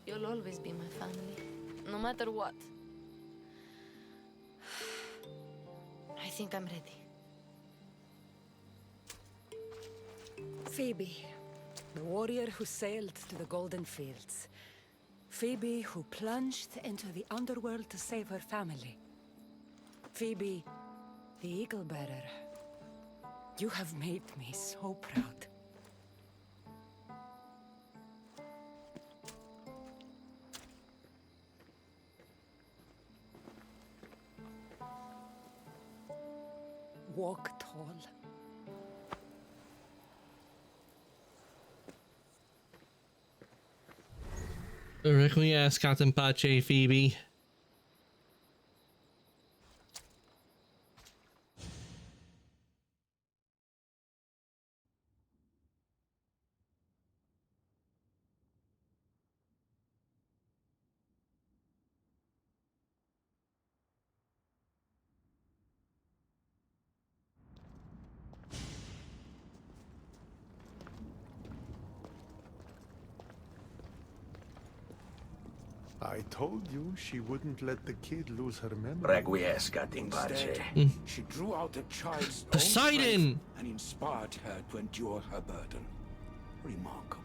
You'll always be my family, no matter what. I think I'm ready. Phoebe, the warrior who sailed to the Golden Fields. Phoebe who plunged into the underworld to save her family. Phoebe, the Eagle Bearer. You have made me so proud. Walk tall. Requiescat Captain Pache, Phoebe. I told you she wouldn't let the kid lose her memory. Requiescat in pace. Mm. She drew out a child's own Poseidon! strength and inspired her to endure her burden. Remarkable.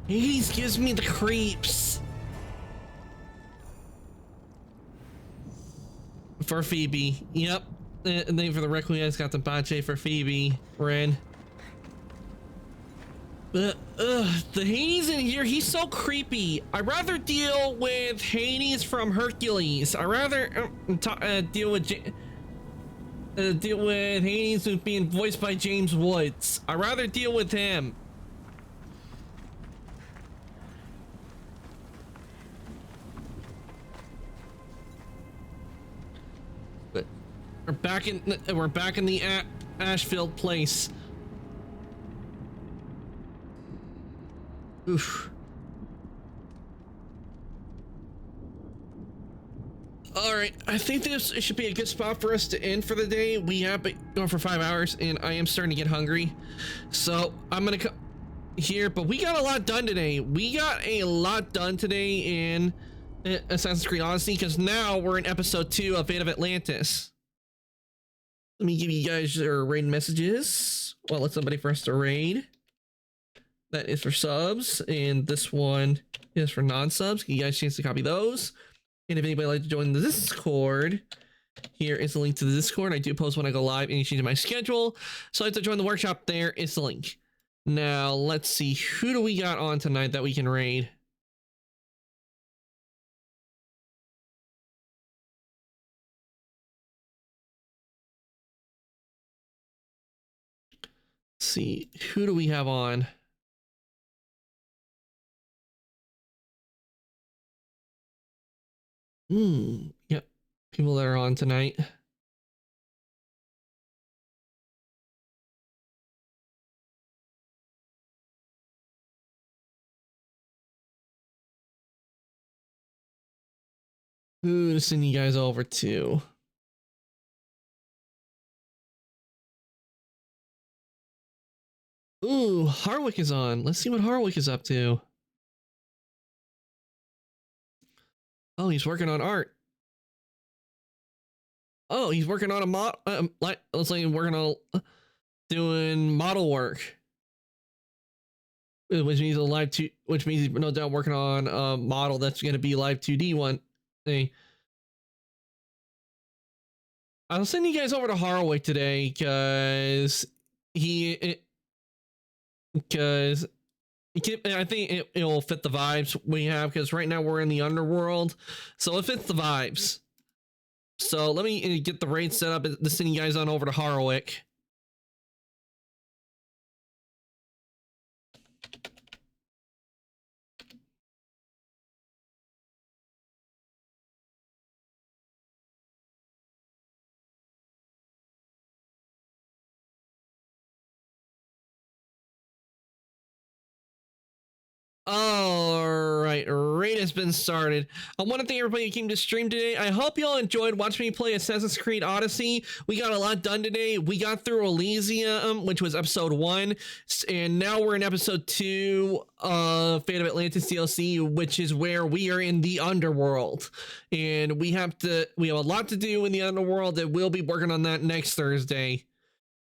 Hades gives me the creeps. For Phoebe. Yep. And then for the Requiescat got the Bache for Phoebe. Ren. The Hades in here, he's so creepy. I'd rather deal with Hades from Hercules. I'd rather deal with Hades who's being voiced by James Woods. I'd rather deal with him. But we're back in the Ashfield place. Oof. All right, I think this should be a good spot for us to end for the day. We have been going for 5 hours and I am starting to get hungry. So I'm gonna come here, but we got a lot done today. We got a lot done today in Assassin's Creed Odyssey because now we're in episode 2 of Fate of Atlantis. Let me give you guys your raid messages. Well, let's somebody for us to raid. That is for subs, and this one is for non-subs. Give you guys a chance to copy those. And if anybody would like to join the Discord, here is the link to the Discord. I do post when I go live and you change my schedule. So I'd like to join the workshop. There is the link. Now, let's see. Who do we got on tonight that we can raid? Let's see. Who do we have on? Yep. People that are on tonight. Who to send you guys over to? Ooh, Harwick is on. Let's see what Harwick is up to. Oh, he's working on art. Oh, he's working on a model. Looks like he's working on doing model work, which means which means he's no doubt working on a model that's going to be live 2D one thing. I'll send you guys over to Harwick today because I think it will fit the vibes we have, because right now we're in the underworld, so it fits the vibes. So let me get the raid set up to send you guys on over to Harwick. All right, raid has been started. I want to thank everybody who came to stream today. I hope y'all enjoyed watching me play Assassin's Creed Odyssey. We got a lot done today. We got through Elysium, which was episode 1, and now we're in episode 2 of Fate of Atlantis DLC, which is where we are in the underworld, and we have a lot to do in the underworld, and we'll be working on that next Thursday.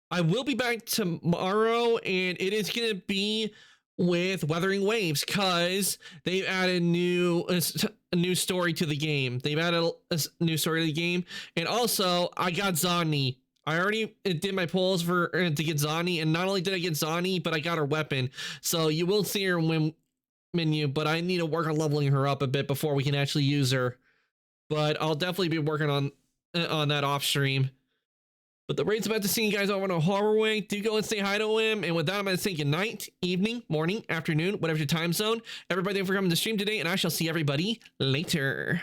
I will be back tomorrow, and it is going to be with Wuthering Waves, because they've added a new story to the game. They've added a new story to the game, and also I got Zani. I already did my polls to get Zani, and not only did I get Zani, but I got her weapon. So you will see her in menu, but I need to work on leveling her up a bit before we can actually use her. But I'll definitely be working on that off stream. But the raid's about to see you guys over on Harwick. Do go and say hi to him. And with that, I'm going to say good night, evening, morning, afternoon, whatever your time zone. Everybody, thank you for coming to stream today, and I shall see everybody later.